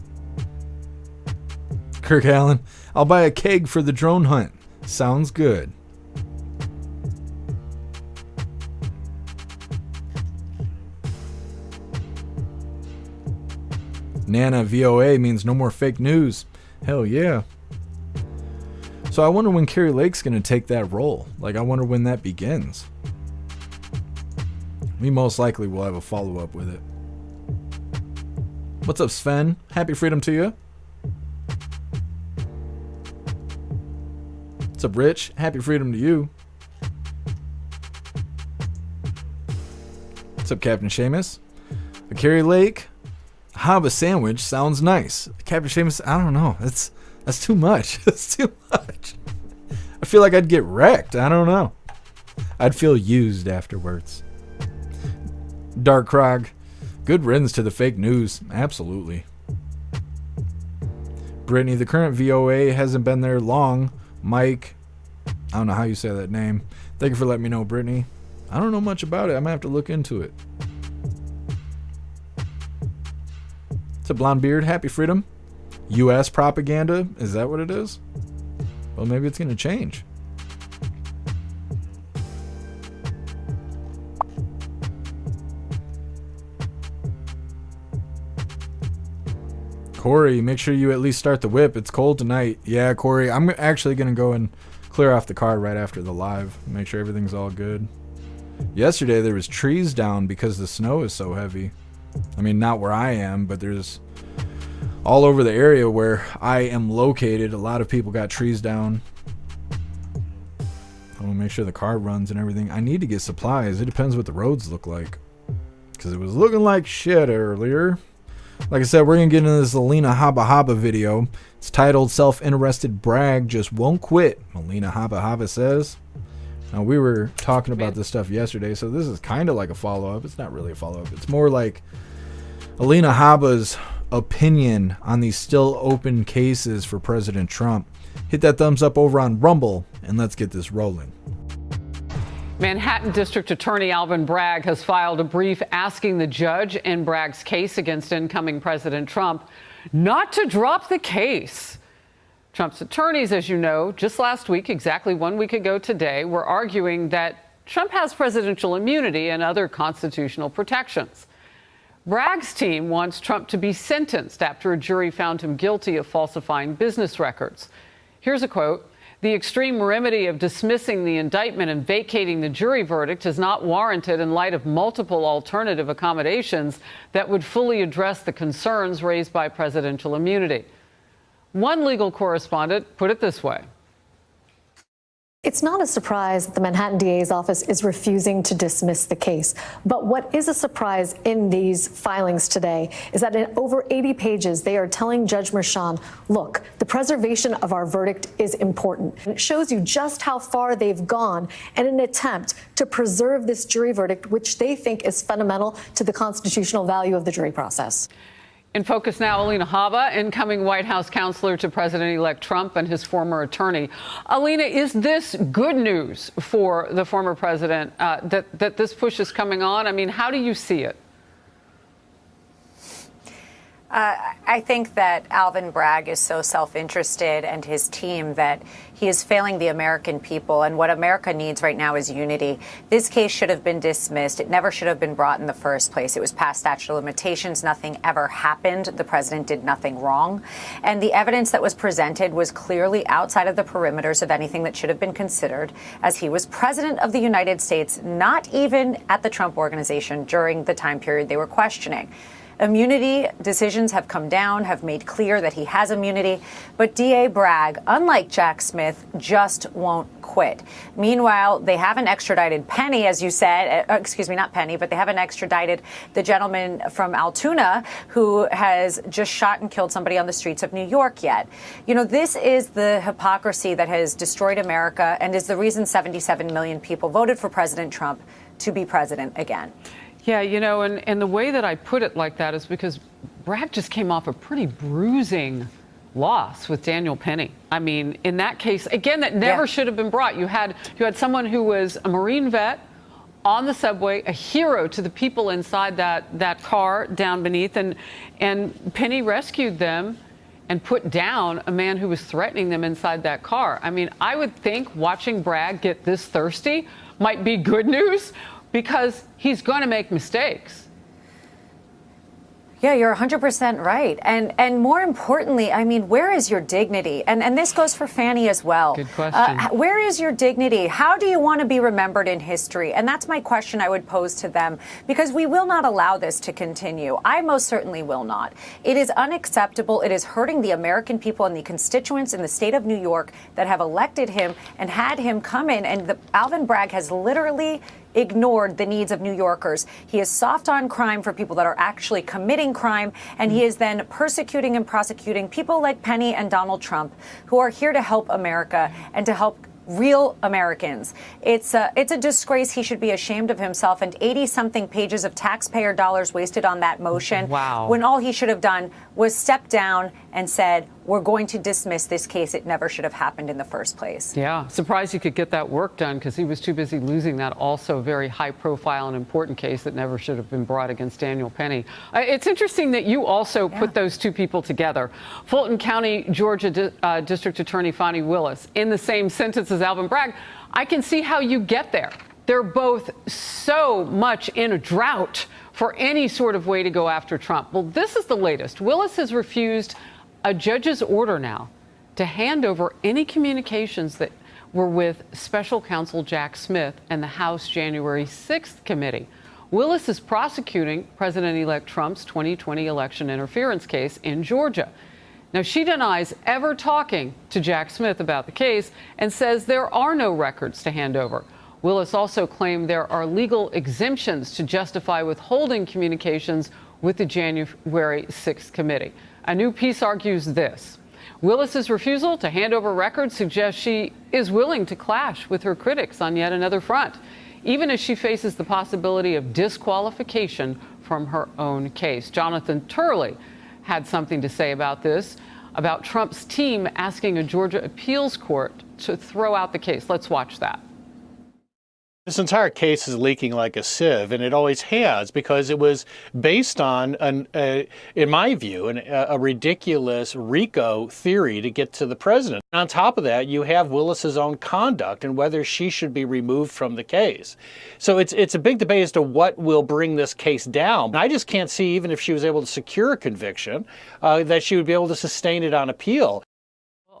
Kirk Allen, I'll buy a keg for the drone hunt. Sounds good. Nana, VOA means no more fake news. Hell yeah. So I wonder when Cari Lake's going to take that role. Like, I wonder when that begins. We most likely will have a follow-up with it. What's up, Sven? Happy freedom to you. What's up, Rich? Happy freedom to you. What's up, Captain Seamus? A Cari Lake Haba sandwich sounds nice. Captain Seamus, I don't know. That's too much. That's too much. I feel like I'd get wrecked. I don't know. I'd feel used afterwards. Dark Krog, good riddance to the fake news. Absolutely. Brittany, the current VOA hasn't been there long. Mike, I don't know how you say that name. Thank you for letting me know, Brittany. I don't know much about it. I might have to look into it. It's a blonde beard. Happy freedom. U.S. propaganda. Is that what it is? Well, maybe it's going to change. Corey, make sure you at least start the whip. It's cold tonight. Yeah, Corey, I'm actually going to go and clear off the car right after the live. Make sure everything's all good. Yesterday, there was trees down because the snow is so heavy. I mean, not where I am, but there's all over the area where I am located. A lot of people got trees down. I want to make sure the car runs and everything. I need to get supplies. It depends what the roads look like, because it was looking like shit earlier. Like I said, we're going to get into this Alina Habba Habba video. It's titled Self-Interested Brag Just Won't Quit, Alina Habba Habba says. Now, we were talking about this stuff yesterday, so this is kind of like a follow-up. It's not really a follow-up. It's more like Alina Habba's opinion on these still open cases for President Trump. Hit that thumbs up over on Rumble, and let's get this rolling. Manhattan District Attorney Alvin Bragg has filed a brief asking the judge in Bragg's case against incoming President Trump not to drop the case. Trump's attorneys, as you know, just last week, exactly 1 week ago today, were arguing that Trump has presidential immunity and other constitutional protections. Bragg's team wants Trump to be sentenced after a jury found him guilty of falsifying business records. Here's a quote. The extreme remedy of dismissing the indictment and vacating the jury verdict is not warranted in light of multiple alternative accommodations that would fully address the concerns raised by presidential immunity. One legal correspondent put it this way. It's not a surprise that the Manhattan DA's office is refusing to dismiss the case. But what is a surprise in these filings today is that in over 80 pages, they are telling Judge Merchan, look, the preservation of our verdict is important. And it shows you just how far they've gone in an attempt to preserve this jury verdict, which they think is fundamental to the constitutional value of the jury process. In focus now, Alina Habba, incoming White House counselor to President-elect Trump and his former attorney. Alina, is this good news for the former president that this push is coming on? I mean, how do you see it? I think that Alvin Bragg is so self-interested and his team that he is failing the American people. And what America needs right now is unity. This case should have been dismissed. It never should have been brought in the first place. It was past statute of limitations. Nothing ever happened. The president did nothing wrong. And the evidence that was presented was clearly outside of the perimeters of anything that should have been considered, as he was president of the United States, not even at the Trump Organization during the time period they were questioning. Immunity decisions have come down, have made clear that he has immunity, but DA Bragg, unlike Jack Smith, just won't quit. Meanwhile, they haven't extradited Penny, as you said, excuse me, not Penny, but they haven't extradited the gentleman from Altoona who has just shot and killed somebody on the streets of New York yet. You know, this is the hypocrisy that has destroyed America and is the reason 77 million people voted for President Trump to be president again. Yeah, you know, and the way that I put it like that is because Bragg just came off a pretty bruising loss with Daniel Penny. I mean, in that case, again, that never should have been brought. You had someone who was a Marine vet on the subway, a hero to the people inside that car down beneath, and Penny rescued them and put down a man who was threatening them inside that car. I mean, I would think watching Bragg get this thirsty might be good news, because he's going to make mistakes. Yeah, you're 100% right. And more importantly, I mean, where is your dignity? And this goes for Fannie as well. Good question. Where is your dignity? How do you want to be remembered in history? And that's my question I would pose to them, because we will not allow this to continue. I most certainly will not. It is unacceptable. It is hurting the American people and the constituents in the state of New York that have elected him and had him come in. And Alvin Bragg has literally ignored the needs of New Yorkers. He is soft on crime for people that are actually committing crime, and he is then persecuting and prosecuting people like Penny and Donald Trump, who are here to help America and to help real Americans. It's a disgrace. He should be ashamed of himself, and 80-something pages of taxpayer dollars wasted on that motion. Wow. When all he should have done was step down and said, we're going to dismiss this case. It never should have happened in the first place. Yeah, surprised he could get that work done, because he was too busy losing that also very high-profile and important case that never should have been brought against Daniel Penny. It's interesting that you also put those two people together. Fulton County, Georgia District Attorney Fani Willis in the same sentence as Alvin Bragg. I can see how you get there. They're both so much in a drought for any sort of way to go after Trump. Well, this is the latest. Willis has refused a judge's order now to hand over any communications that were with special counsel Jack Smith and the House January 6th committee. Willis is prosecuting President-elect Trump's 2020 election interference case in Georgia. Now, she denies ever talking to Jack Smith about the case and says there are no records to hand over. Willis also claimed there are legal exemptions to justify withholding communications with the January 6th committee. A new piece argues this. Willis's refusal to hand over records suggests she is willing to clash with her critics on yet another front, even as she faces the possibility of disqualification from her own case. Jonathan Turley had something to say about this, about Trump's team asking a Georgia appeals court to throw out the case. Let's watch that. This entire case is leaking like a sieve, and it always has, because it was based on, in my view, a ridiculous RICO theory to get to the president. On top of that, you have Willis's own conduct and whether she should be removed from the case. So it's a big debate as to what will bring this case down. I just can't see, even if she was able to secure a conviction, that she would be able to sustain it on appeal.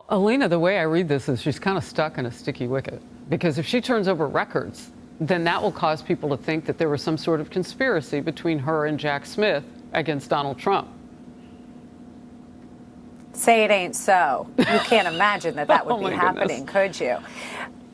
Alina, the way I read this is she's kind of stuck in a sticky wicket, because if she turns over records, then that will cause people to think that there was some sort of conspiracy between her and Jack Smith against Donald Trump. Say it ain't so. You can't imagine that would be happening, could you?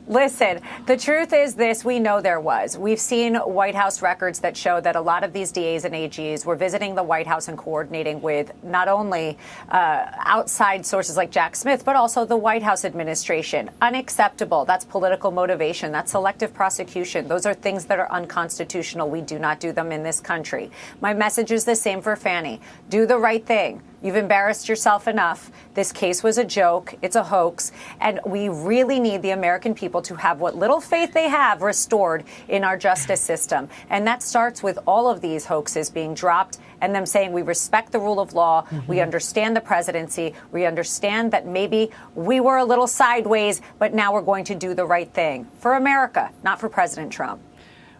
Listen, the truth is this, we know there was. We've seen White House records that show that a lot of these DAs and AGs were visiting the White House and coordinating with not only outside sources like Jack Smith, but also the White House administration. Unacceptable. That's political motivation. That's selective prosecution. Those are things that are unconstitutional. We do not do them in this country. My message is the same for Fannie. Do the right thing. You've embarrassed yourself enough. This case was a joke. It's a hoax. And we really need the American people to have what little faith they have restored in our justice system. And that starts with all of these hoaxes being dropped and them saying we respect the rule of law. We understand the presidency. We understand that maybe we were a little sideways, but now we're going to do the right thing for America, not for President Trump.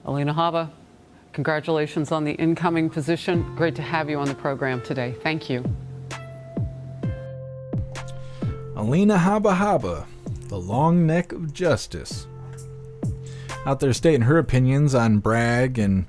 Alina Habba, congratulations on the incoming position. Great to have you on the program today. Thank you. Alina Habba, the long neck of justice. Out there stating her opinions on Bragg and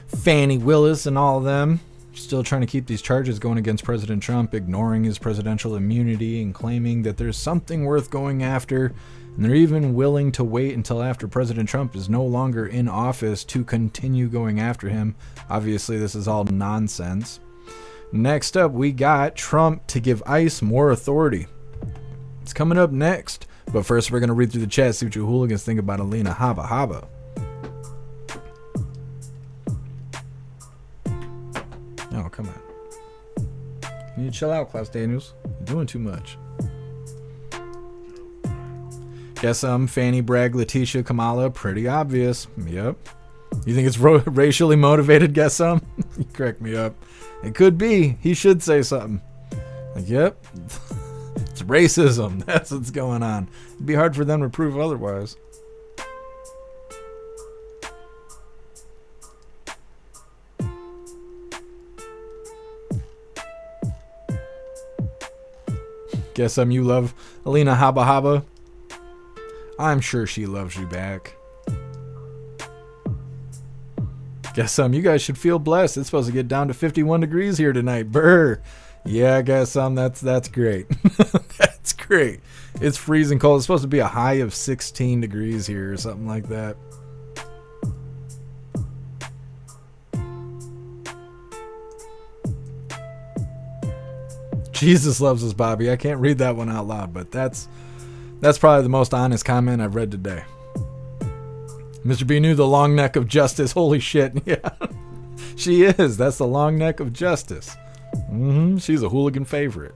Fannie Willis and all of them. Still trying to keep these charges going against President Trump, ignoring his presidential immunity and claiming that there's something worth going after. And they're even willing to wait until after President Trump is no longer in office to continue going after him. Obviously, this is all nonsense. Next up, we got Trump to give ICE more authority. It's coming up next. But first, we're going to read through the chat, see what you hooligans think about Alina Habba. Oh, come on. You need to chill out, Klaus Daniels. You're doing too much. Guess Fannie, Bragg, Letitia, Kamala, pretty obvious. Yep. You think it's racially motivated? Guess you crack me up. It could be. He should say something. Like, yep. It's racism. That's what's going on. It'd be hard for them to prove otherwise. Guess you love Alina Habba. I'm sure she loves you back. Guess you guys should feel blessed. It's supposed to get down to 51 degrees here tonight. Brr. Yeah, I guess that's great. That's great. It's freezing cold. It's supposed to be a high of 16 degrees here or something like that. Jesus loves us, Bobby. I can't read that one out loud, but that's probably the most honest comment I've read today. Mr. B knew the long neck of justice. Holy shit. Yeah. She is. That's the long neck of justice. She's a hooligan favorite.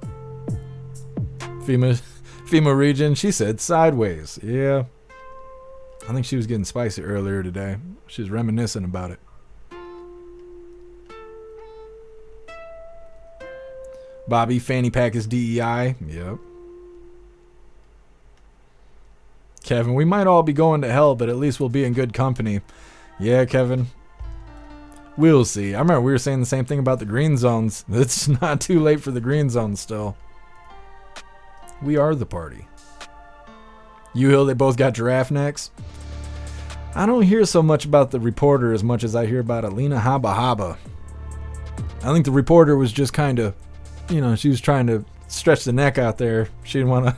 FEMA region, she said sideways. Yeah. I think she was getting spicy earlier today. She was reminiscing about it. Bobby, fanny pack is DEI. Yep. Kevin, we might all be going to hell, but at least we'll be in good company. Yeah, Kevin. We'll see. I remember we were saying the same thing about the green zones. It's not too late for the green zones still. We are the party. You Hill, they both got giraffe necks. I don't hear so much about the reporter as much as I hear about Alina Habba Habba. I think the reporter was just kind of, she was trying to stretch the neck out there. She didn't want to,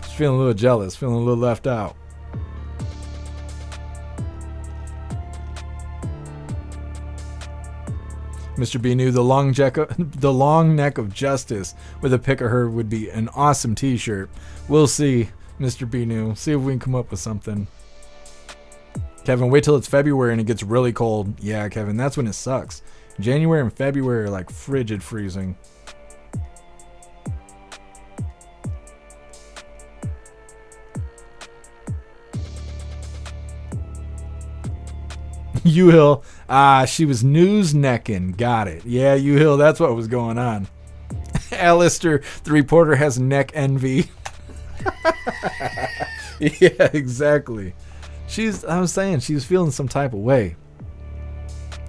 she's feeling a little jealous, feeling a little left out. Mr. B knew the long neck of justice with a pic of her would be an awesome t-shirt. We'll see, Mr. B knew. See if we can come up with something. Kevin, wait till it's February and it gets really cold. Yeah, Kevin, that's when it sucks. January and February are like frigid freezing. U-Hill, she was news necking. Got it. Yeah, U-Hill, that's what was going on. Alistair, the reporter, has neck envy. Yeah, exactly. I was saying, she's feeling some type of way.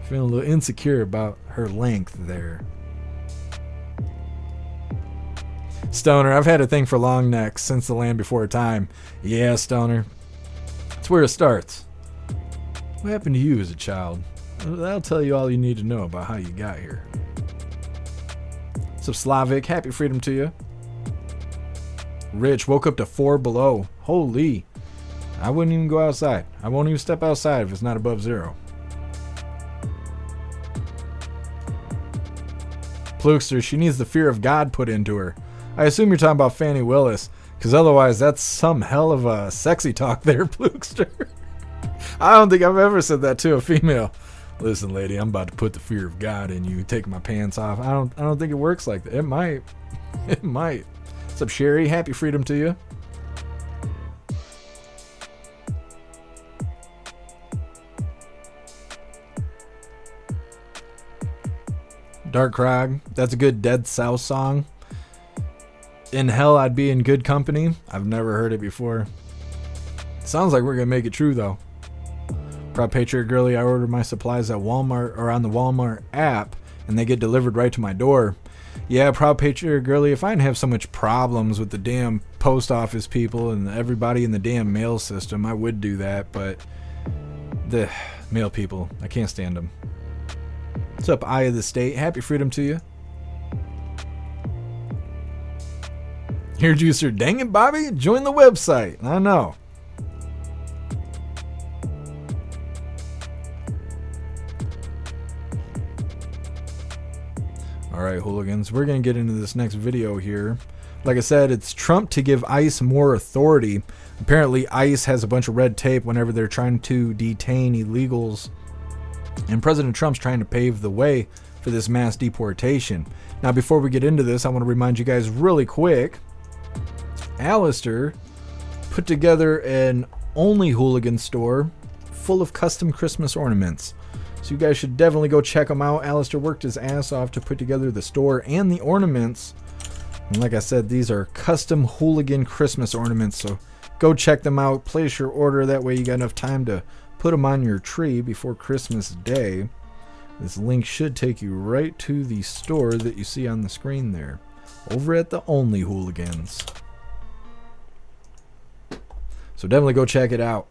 Feeling a little insecure about her length there. Stoner, I've had a thing for long necks since the land before time. Yeah, Stoner. That's where it starts. What happened to you as a child? That'll tell you all you need to know about how you got here. So Slavic, happy freedom to you. Rich, woke up to 4 below. Holy. I wouldn't even go outside. I won't even step outside if it's not above 0. Plukester, she needs the fear of God put into her. I assume you're talking about Fannie Willis, because otherwise that's some hell of a sexy talk there, Plukester. I don't think I've ever said that to a female. Listen, lady, I'm about to put the fear of God in you. Take my pants off. I don't think it works like that. It might. It might. What's up, Sherry? Happy freedom to you. Dark Krog, that's a good Dead South song. In hell, I'd be in good company. I've never heard it before. Sounds like we're gonna make it true though. Proud Patriot Girly, I ordered my supplies at Walmart or on the Walmart app, and they get delivered right to my door. Yeah, Proud Patriot Girly, if I didn't have so much problems with the damn post office people and everybody in the damn mail system, I would do that, but the mail people, I can't stand them. What's up, Eye of the State? Happy freedom to you. Here, Juicer. Dang it, Bobby. Join the website. I know. All right, hooligans. We're going to get into this next video here. Like I said, it's Trump to give ICE more authority. Apparently, ICE has a bunch of red tape whenever they're trying to detain illegals. And President Trump's trying to pave the way for this mass deportation. Now, before we get into this, I want to remind you guys really quick. Alistair put together an only hooligan store full of custom Christmas ornaments. So you guys should definitely go check them out. Alistair worked his ass off to put together the store and the ornaments. And like I said, these are custom hooligan Christmas ornaments. So go check them out. Place your order. That way you got enough time to put them on your tree before Christmas Day. This link should take you right to the store that you see on the screen there. Over at the Only Hooligans. So definitely go check it out.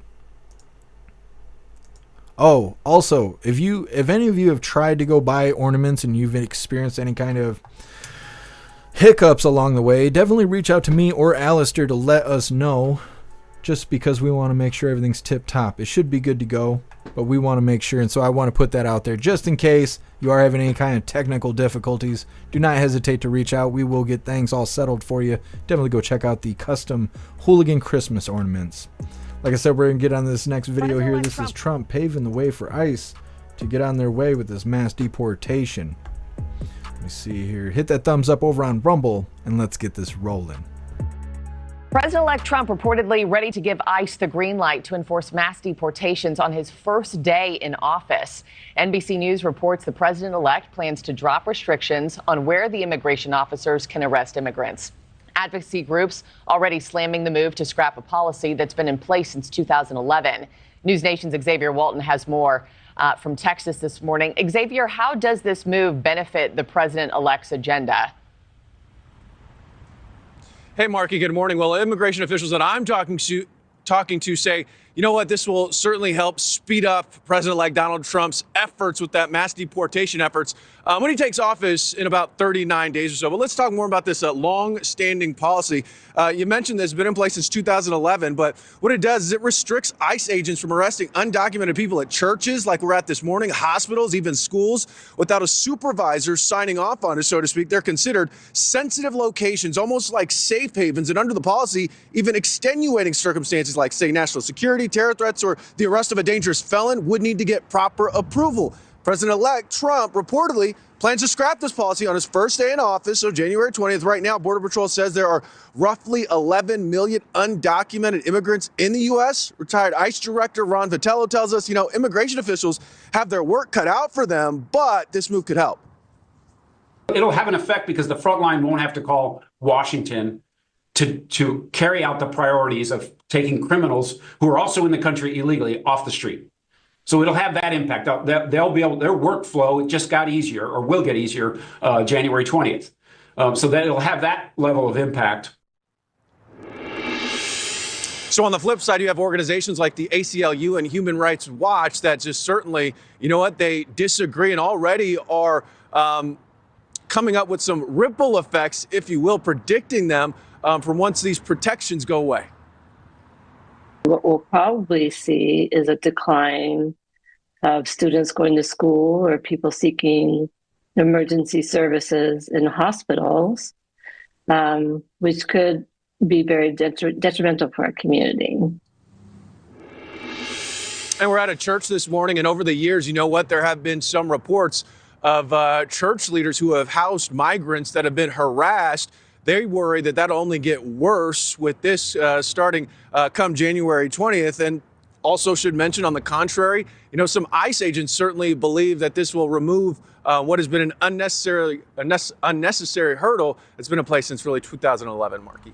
Oh, also, if any of you have tried to go buy ornaments and you've experienced any kind of hiccups along the way, definitely reach out to me or Alistair to let us know. Just because we want to make sure everything's tip-top. It should be good to go, but we want to make sure, and so I want to put that out there. Just in case you are having any kind of technical difficulties, do not hesitate to reach out. We will get things all settled for you. Definitely go check out the custom hooligan Christmas ornaments. Like I said, we're going to get on this next video here. This is Trump paving the way for ICE to get on their way with this mass deportation. Let me see here. Hit that thumbs up over on Rumble, and let's get this rolling. President-elect Trump reportedly ready to give ICE the green light to enforce mass deportations on his first day in office. NBC News reports the president-elect plans to drop restrictions on where the immigration officers can arrest immigrants. Advocacy groups already slamming the move to scrap a policy that's been in place since 2011. News Nation's Xavier Walton has more from Texas this morning. Xavier, how does this move benefit the president-elect's agenda? Hey, Marky, good morning. Well, immigration officials that I'm talking to talking to say, you know what, this will certainly help speed up President-elect Donald Trump's efforts with that mass deportation efforts when he takes office in about 39 days or so. But let's talk more about this long-standing policy. You mentioned this has been in place since 2011, but what it does is it restricts ICE agents from arresting undocumented people at churches like we're at this morning, hospitals, even schools, without a supervisor signing off on it, so to speak. They're considered sensitive locations, almost like safe havens, and under the policy, even extenuating circumstances like, say, national security, terror threats, or the arrest of a dangerous felon would need to get proper approval. President-elect Trump reportedly plans to scrap this policy on his first day in office, so January 20th. Right now, Border Patrol says there are roughly 11 million undocumented immigrants in the U.S. Retired ICE Director Ron Vitello tells us, immigration officials have their work cut out for them, but this move could help. It'll have an effect because the front line won't have to call Washington to carry out the priorities of taking criminals who are also in the country illegally off the street. So it'll have that impact. They'll be able, their workflow just got easier, or will get easier, January 20th. So that it'll have that level of impact. So on the flip side, you have organizations like the ACLU and Human Rights Watch that just certainly, they disagree and already are coming up with some ripple effects, if you will, predicting them from once these protections go away. What we'll probably see is a decline of students going to school or people seeking emergency services in hospitals, which could be very detrimental for our community. And we're at a church this morning, and over the years, there have been some reports of church leaders who have housed migrants that have been harassed. They worry that that'll only get worse with this starting come January 20th. And also should mention, on the contrary, some ICE agents certainly believe that this will remove what has been an unnecessary hurdle that's been in place since really 2011, Marky.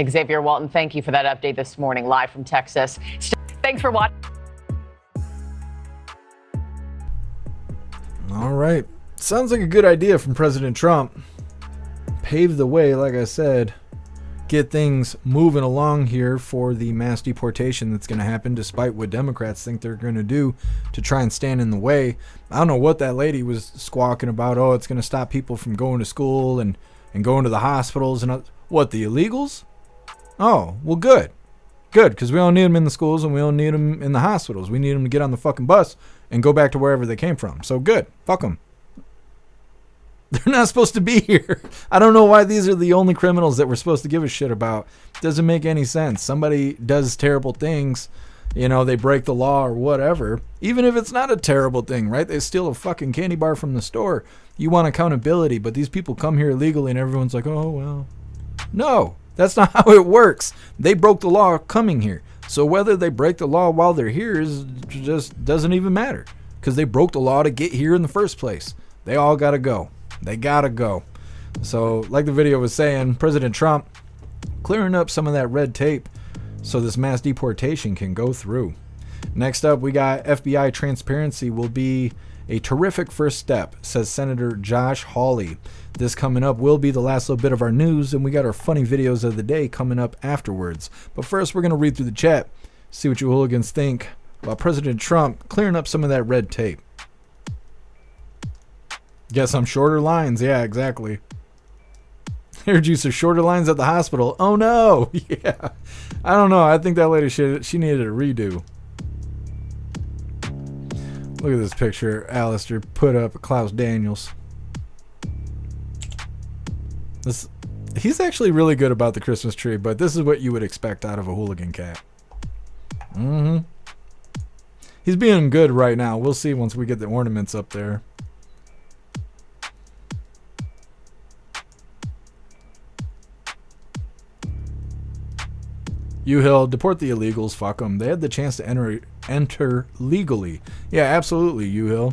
Xavier Walton, thank you for that update this morning, live from Texas. Thanks for watching. All right. Sounds like a good idea from President Trump. Pave the way, like I said, get things moving along here for the mass deportation that's going to happen, despite what Democrats think they're going to do to try and stand in the way. I don't know what that lady was squawking about. Oh, it's going to stop people from going to school and going to the hospitals. And what, the illegals? Oh, well, good. Good, because we don't need them in the schools and we don't need them in the hospitals. We need them to get on the fucking bus and go back to wherever they came from. So good. Fuck them. They're not supposed to be here. I don't know why these are the only criminals that we're supposed to give a shit about. Doesn't make any sense. Somebody does terrible things, they break the law or whatever. Even if it's not a terrible thing, right? They steal a fucking candy bar from the store. You want accountability, but these people come here illegally and everyone's like, oh, well. No, that's not how it works. They broke the law coming here. So whether they break the law while they're here just doesn't even matter, because they broke the law to get here in the first place. They all got to go. They gotta go. So, like the video was saying, President Trump clearing up some of that red tape so this mass deportation can go through. Next up, we got FBI transparency will be a terrific first step, says Senator Josh Hawley. This coming up will be the last little bit of our news, and we got our funny videos of the day coming up afterwards. But first, we're going to read through the chat, see what you hooligans think about President Trump clearing up some of that red tape. Guess I'm shorter lines. Yeah, exactly. Heard you some shorter lines at the hospital. Oh no. Yeah. I don't know. I think that lady she needed a redo. Look at this picture Alistair put up of Klaus Daniels. He's actually really good about the Christmas tree, but this is what you would expect out of a hooligan cat. He's being good right now. We'll see once we get the ornaments up there. U-Hill, deport the illegals, fuck them. They had the chance to enter legally. Yeah, absolutely, U-Hill.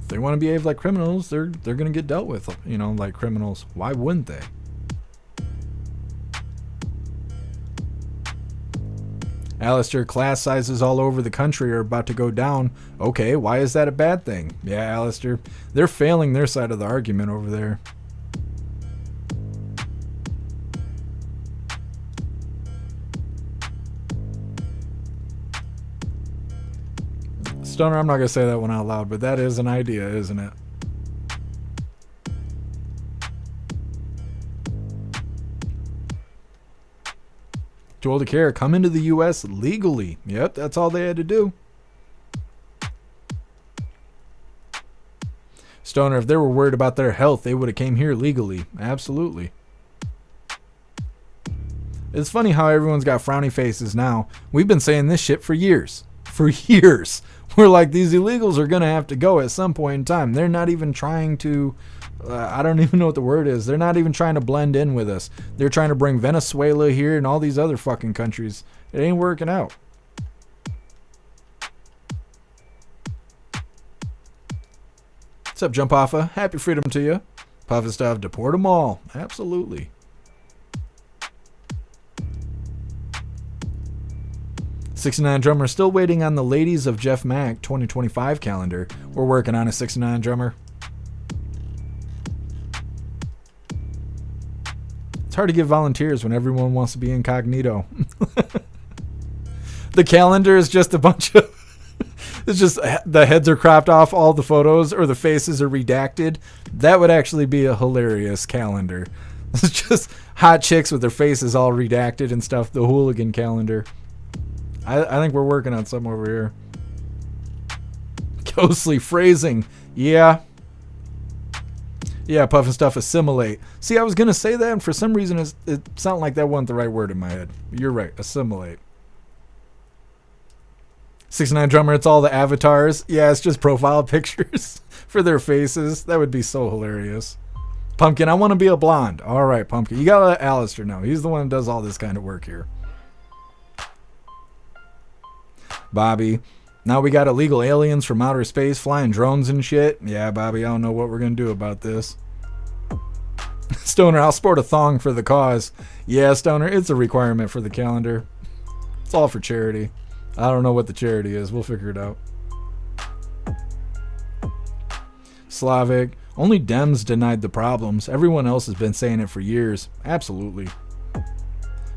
If they want to behave like criminals, they're going to get dealt with, like criminals. Why wouldn't they? Alistair, class sizes all over the country are about to go down. Okay, why is that a bad thing? Yeah, Alistair, they're failing their side of the argument over there. Stoner, I'm not going to say that one out loud, but that is an idea, isn't it? Too old to care. Come into the U.S. legally. Yep, that's all they had to do. Stoner, if they were worried about their health, they would have came here legally. Absolutely. It's funny how everyone's got frowny faces now. We've been saying this shit for years. For years. We're like, these illegals are going to have to go at some point in time. They're not even trying to, I don't even know what the word is. They're not even trying to blend in with us. They're trying to bring Venezuela here and all these other fucking countries. It ain't working out. What's up, Jump Offa? Happy freedom to you. Puffin stuff, deport them all. Absolutely. '69 drummer still waiting on the Ladies of Jeff Mack 2025 calendar. We're working on a '69 drummer. It's hard to get volunteers when everyone wants to be incognito. The calendar is just a bunch of it's just the heads are cropped off all the photos or the faces are redacted. That would actually be a hilarious calendar. It's just hot chicks with their faces all redacted and stuff. The hooligan calendar. I think we're working on something over here. Ghostly phrasing. Yeah. Yeah, Puffin stuff, assimilate. See, I was going to say that, and for some reason it sounded like that wasn't the right word in my head. You're right, assimilate. 69 drummer, it's all the avatars. Yeah, it's just profile pictures for their faces. That would be so hilarious. Pumpkin, I want to be a blonde. All right, Pumpkin. You got to let Alistair know. He's the one who does all this kind of work here. Bobby, now we got illegal aliens from outer space flying drones and shit. Yeah, Bobby, I don't know what we're going to do about this. Stoner, I'll sport a thong for the cause. Yeah, Stoner, it's a requirement for the calendar. It's all for charity. I don't know what the charity is. We'll figure it out. Slavic, only Dems denied the problems. Everyone else has been saying it for years. Absolutely.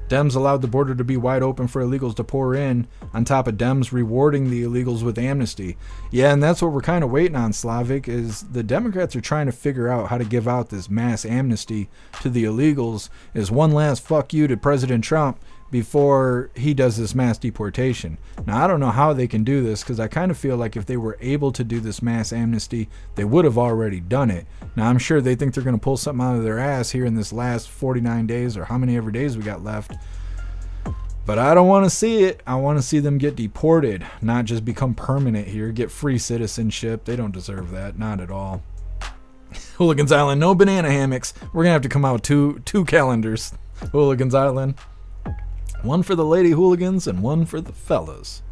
Dems allowed the border to be wide open for illegals to pour in, on top of Dems rewarding the illegals with amnesty. Yeah, and that's what we're kind of waiting on, Slavic, is the Democrats are trying to figure out how to give out this mass amnesty to the illegals as one last fuck you to President Trump before he does this mass deportation. Now, I don't know how they can do this, because I kind of feel like if they were able to do this mass amnesty, they would have already done it. Now, I'm sure they think they're going to pull something out of their ass here in this last 49 days, or how many ever days we got left. But I don't want to see it. I want to see them get deported, not just become permanent here, get free citizenship. They don't deserve that, not at all. Hooligans Island, no banana hammocks. We're going to have to come out with two calendars. Hooligans Island. One for the lady hooligans and one for the fellas.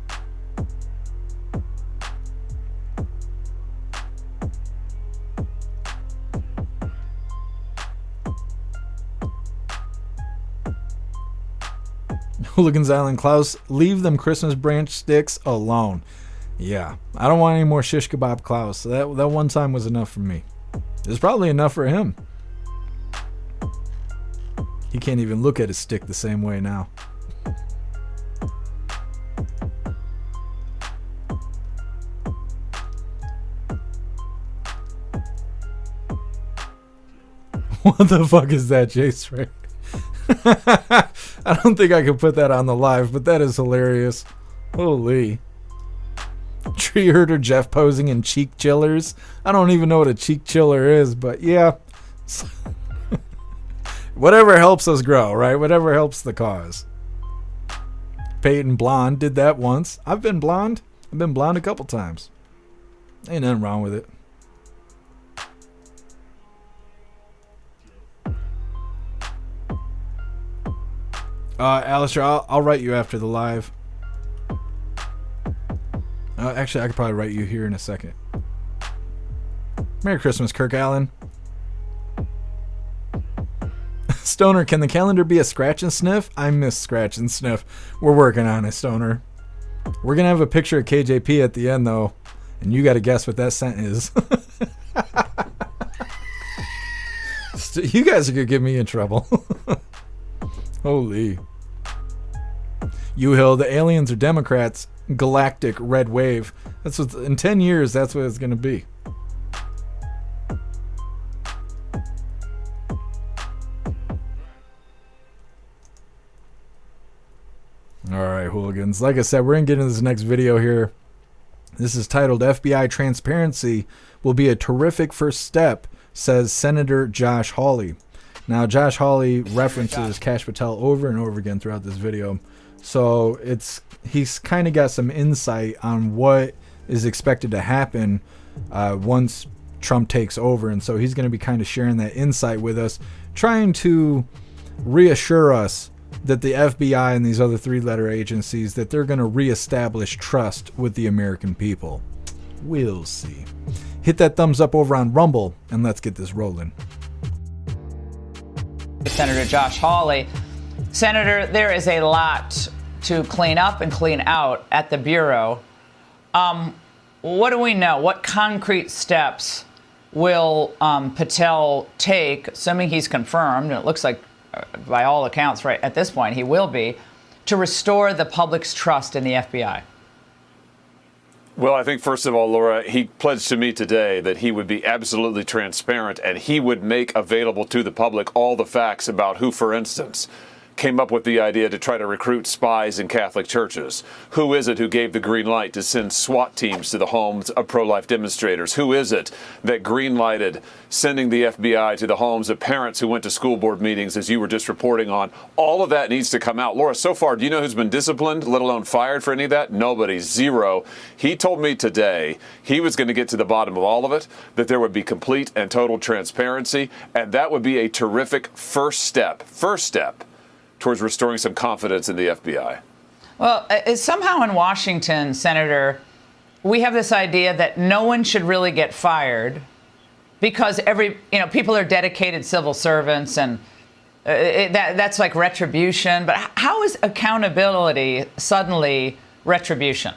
Hooligans Island, Klaus, leave them Christmas branch sticks alone. Yeah, I don't want any more shish kebab Klaus. That one time was enough for me. It's probably enough for him. He can't even look at his stick the same way now. What the fuck is that, Jace Ray? I don't think I could put that on the live, but that is hilarious. Holy. Tree herder Jeff posing in cheek chillers. I don't even know what a cheek chiller is, but yeah. Whatever helps us grow, right? Whatever helps the cause. Peyton Blonde did that once. I've been blonde. I've been blonde a couple times. Ain't nothing wrong with it. Alistair, I'll write you after the live. Actually, I could probably write you here in a second. Merry Christmas, Kirk Allen. Stoner, can the calendar be a scratch and sniff? I miss scratch and sniff. We're working on it, Stoner. We're going to have a picture of KJP at the end, though. And you got to guess what that scent is. You guys are going to get me in trouble. Holy. U-Hill, the aliens are Democrats, galactic red wave. That's what, in 10 years, that's what it's going to be. All right, hooligans. Like I said, we're going to get into this next video here. This is titled FBI Transparency Will Be a Terrific First Step, says Senator Josh Hawley. Now, Josh Hawley references Kash Patel over and over again throughout this video. So he's kind of got some insight on what is expected to happen once Trump takes over. And so he's going to be kind of sharing that insight with us, trying to reassure us that the FBI and these other three-letter agencies, that they're going to reestablish trust with the American people. We'll see. Hit that thumbs up over on Rumble, and let's get this rolling. Senator Josh Hawley. Senator, there is a lot to clean up and clean out at the Bureau. What do we know? What concrete steps will Patel take, assuming he's confirmed, and it looks like by all accounts right at this point he will be, to restore the public's trust in the FBI? Well, I think, first of all, Laura, he pledged to me today that he would be absolutely transparent and he would make available to the public all the facts about who, for instance, came up with the idea to try to recruit spies in Catholic churches. Who is it who gave the green light to send SWAT teams to the homes of pro-life demonstrators? Who is it that green-lighted sending the FBI to the homes of parents who went to school board meetings, as you were just reporting on? All of that needs to come out. Laura, so far, do you know who's been disciplined, let alone fired for any of that? Nobody. Zero. He told me today he was going to get to the bottom of all of it, that there would be complete and total transparency, and that would be a terrific first step towards restoring some confidence in the FBI. Well, somehow in Washington, Senator, we have this idea that no one should really get fired because people are dedicated civil servants, and that's like retribution. But how is accountability suddenly retribution?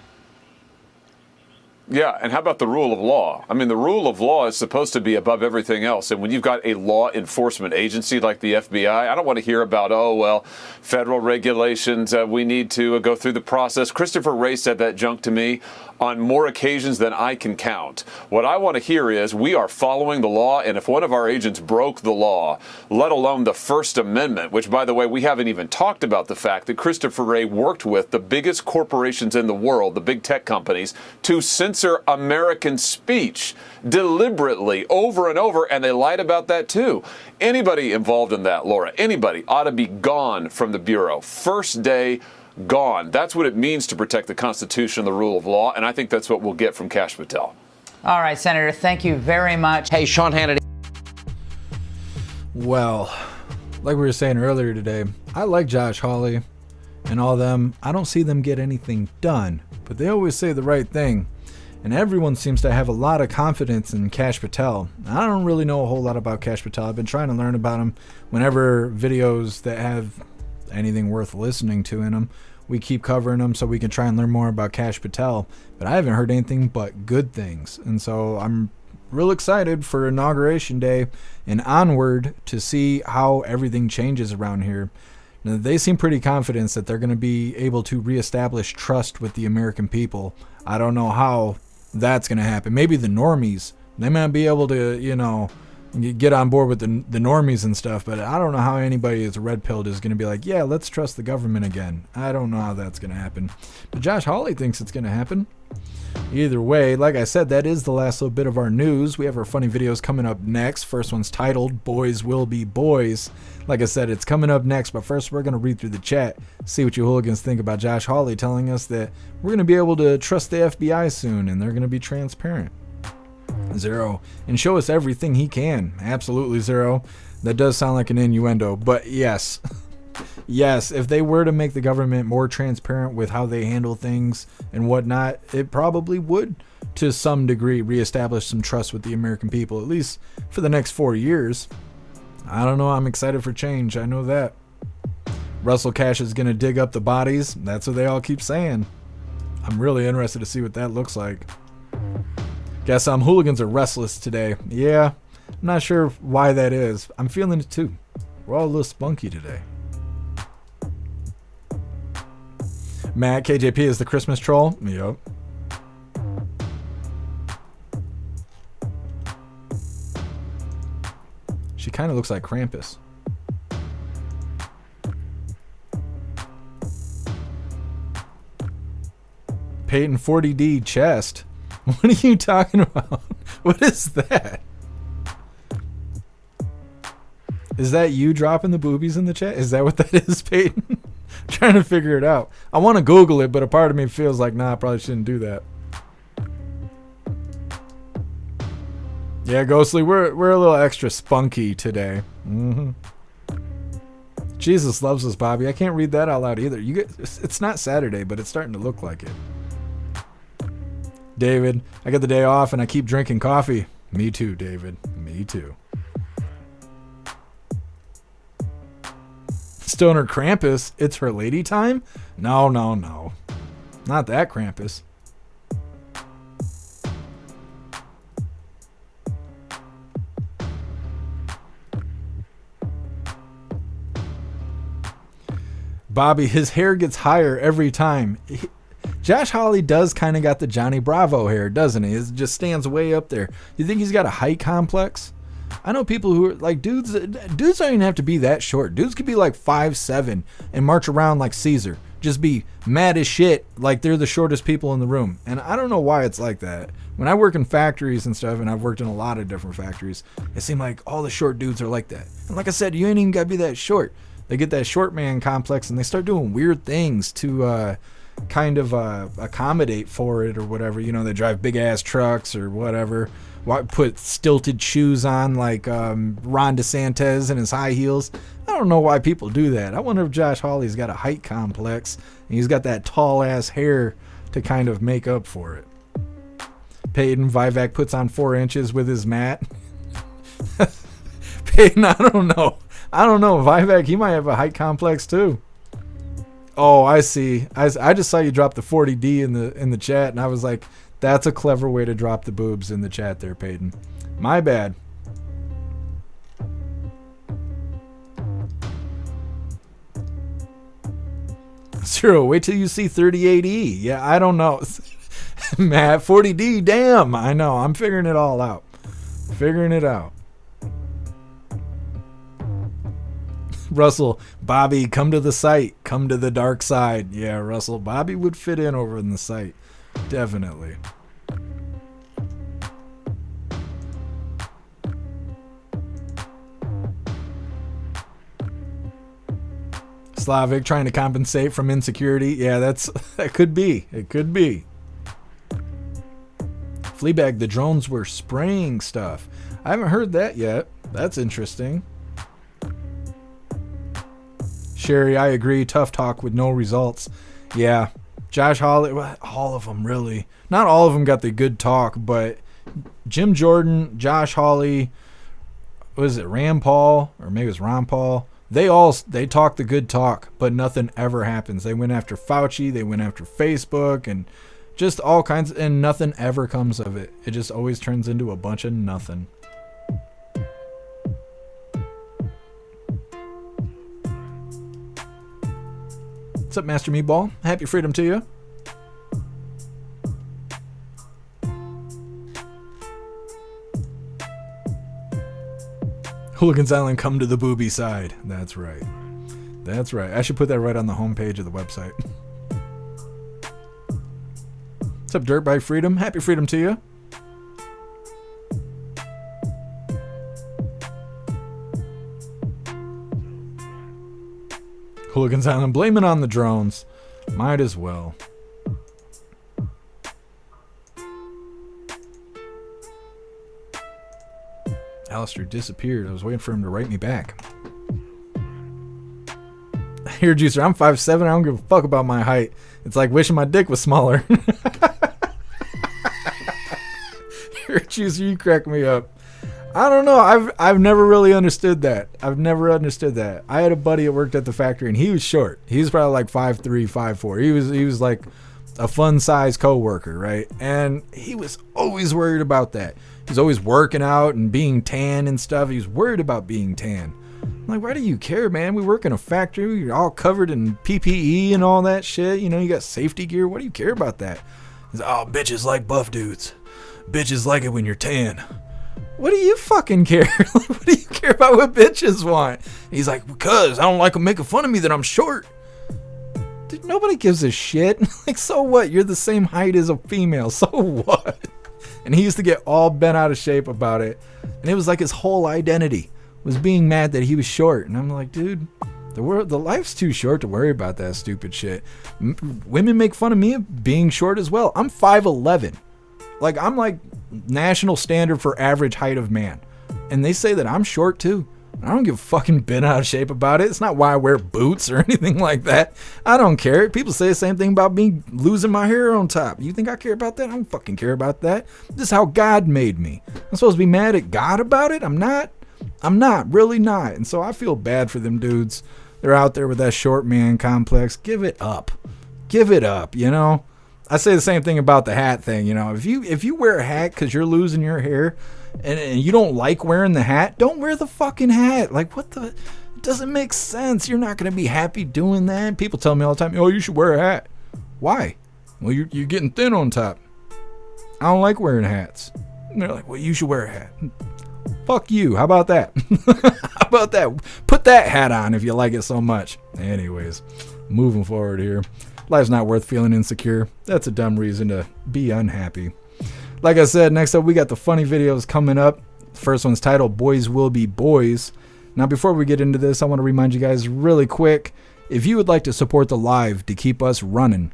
Yeah, and how about the rule of law? I mean, the rule of law is supposed to be above everything else. And when you've got a law enforcement agency like the FBI, I don't want to hear about, federal regulations, we need to go through the process. Christopher Wray said that junk to me on more occasions than I can count. What I want to hear is we are following the law, and if one of our agents broke the law, let alone the First Amendment, which, by the way, we haven't even talked about the fact that Christopher Wray worked with the biggest corporations in the world, the big tech companies, to censor American speech deliberately over and over, and they lied about that too. Anybody involved in that, Laura, anybody ought to be gone from the Bureau. First day, gone. That's what it means to protect the Constitution and the rule of law, and I think that's what we'll get from Kash Patel. All right, Senator, thank you very much. Hey, Sean Hannity. Well, like we were saying earlier today, I like Josh Hawley and all them. I don't see them get anything done, but they always say the right thing. And everyone seems to have a lot of confidence in Kash Patel. I don't really know a whole lot about Kash Patel. I've been trying to learn about him whenever videos that have anything worth listening to in them, we keep covering them so we can try and learn more about Kash Patel. But I haven't heard anything but good things. And so I'm real excited for Inauguration Day and onward to see how everything changes around here. Now, they seem pretty confident that they're going to be able to reestablish trust with the American people. I don't know how that's going to happen. Maybe the normies, they might be able to, get on board with the normies and stuff, but I don't know how anybody that's red-pilled is going to be like, yeah, let's trust the government again. I don't know how that's going to happen. But Josh Hawley thinks it's going to happen. Either way, like I said, that is the last little bit of our news. We have our funny videos coming up next. First one's titled, Boys Will Be Boys. Like I said, it's coming up next, but first we're going to read through the chat, see what you hooligans think about Josh Hawley telling us that we're going to be able to trust the FBI soon, and they're going to be transparent. Zero. And show us everything he can. Absolutely, Zero. That does sound like an innuendo, but yes. Yes, if they were to make the government more transparent with how they handle things and whatnot, it probably would, to some degree, reestablish some trust with the American people, at least for the next 4 years. I don't know. I'm excited for change. I know that. Russell Cash is going to dig up the bodies. That's what they all keep saying. I'm really interested to see what that looks like. Guess hooligans are restless today. Yeah, I'm not sure why that is. I'm feeling it too. We're all a little spunky today. Matt, KJP is the Christmas troll. Yep. She kind of looks like Krampus. Peyton 40D chest. What are you talking about? What is that? Is that you dropping the boobies in the chat? Is that what that is, Peyton? Trying to figure it out. I want to Google it, but a part of me feels like, nah, I probably shouldn't do that. Yeah, Ghostly, we're a little extra spunky today. Jesus loves us, Bobby. I can't read that out loud either. It's not Saturday, but it's starting to look like it. David, I got the day off and I keep drinking coffee. Me too, David. Me too. Stoner Krampus, it's her lady time? No. Not that Krampus. Bobby, his hair gets higher every time. Josh Hawley does kind of got the Johnny Bravo hair, doesn't he? It just stands way up there. You think he's got a height complex? I know people who are like dudes don't even have to be that short. Dudes could be like 5'7" and march around like Caesar. Just be mad as shit like they're the shortest people in the room. And I don't know why it's like that. When I work in factories and stuff, and I've worked in a lot of different factories, it seems like all the short dudes are like that. And like I said, you ain't even got to be that short. They get that short man complex and they start doing weird things to kind of accommodate for it or whatever. You know, they drive big ass trucks or whatever. Put stilted shoes on like Ron DeSantis and his high heels. I don't know why people do that. I wonder if Josh Hawley's got a height complex and he's got that tall ass hair to kind of make up for it. Peyton Vivek puts on 4 inches with his mat. Peyton, I don't know. Vivek, he might have a height complex too. Oh, I see. I just saw you drop the 40D in the chat, and I was like, that's a clever way to drop the boobs in the chat there, Peyton. My bad. Zero, wait till you see 38E. Yeah, I don't know. Matt, 40D, damn. I know. I'm figuring it all out. Russell, Bobby, come to the site. Come to the dark side. Yeah, Russell, Bobby would fit in over in the site. Definitely. Slavic trying to compensate from insecurity. Yeah, that could be. It could be. Fleabag, the drones were spraying stuff. I haven't heard that yet. That's interesting. Sherry, I agree. Tough talk with no results. Yeah. Josh Hawley, all of them really. Not all of them got the good talk, but Jim Jordan, Josh Hawley, was it Rand Paul, or maybe it was Ron Paul? They talk the good talk, but nothing ever happens. They went after Fauci, they went after Facebook, and just all kinds, and nothing ever comes of it. It just always turns into a bunch of nothing. What's up, Master Meatball? Happy freedom to you. Hooligans Island, come to the booby side. That's right. I should put that right on the homepage of the website. What's up, Dirt Bike Freedom? Happy freedom to you. Hooligans Island, blame it on the drones. Might as well. Alistair disappeared. I was waiting for him to write me back. Here, Juicer, I'm 5'7". I don't give a fuck about my height. It's like wishing my dick was smaller. Here, Juicer, you crack me up. I don't know. I've never really understood that. I had a buddy that worked at the factory, and he was short. He was probably like 5'3", 5'4". He was like a fun size coworker, right? And he was always worried about that. He's always working out and being tan and stuff. He was worried about being tan. I'm like, why do you care, man? We work in a factory. You're all covered in PPE and all that shit. You know, you got safety gear. What do you care about that? He's like, oh, bitches like buff dudes. Bitches like it when you're tan. What do you fucking care? Like, what do you care about what bitches want? He's like, because I don't like them making fun of me that I'm short. Dude, nobody gives a shit. Like, so what? You're the same height as a female. So what? And he used to get all bent out of shape about it. And it was like his whole identity was being mad that he was short. And I'm like, dude, the life's too short to worry about that stupid shit. Women make fun of me of being short as well. I'm 5'11". Like, I'm like national standard for average height of man. And they say that I'm short too. I don't give a fucking bent out of shape about it. It's not why I wear boots or anything like that. I don't care. People say the same thing about me losing my hair on top. You think I care about that? I don't fucking care about that. This is how God made me. I'm supposed to be mad at God about it? I'm not. Really not. And so I feel bad for them dudes. They're out there with that short man complex. Give it up. Give it up, you know? I say the same thing about the hat thing, you know? If you wear a hat because you're losing your hair and you don't like wearing the hat, don't wear the fucking hat. Like, what the... It doesn't make sense. You're not going to be happy doing that. People tell me all the time, oh, you should wear a hat. Why? Well, you're getting thin on top. I don't like wearing hats. And they're like, well, you should wear a hat. Fuck you. How about that? How about that? Put that hat on if you like it so much. Anyways, moving forward here. Life's not worth feeling insecure. That's a dumb reason to be unhappy. Like I said, next up we got the funny videos coming up. The first one's titled Boys Will Be Boys. Now before we get into this, I want to remind you guys really quick, if you would like to support the live to keep us running,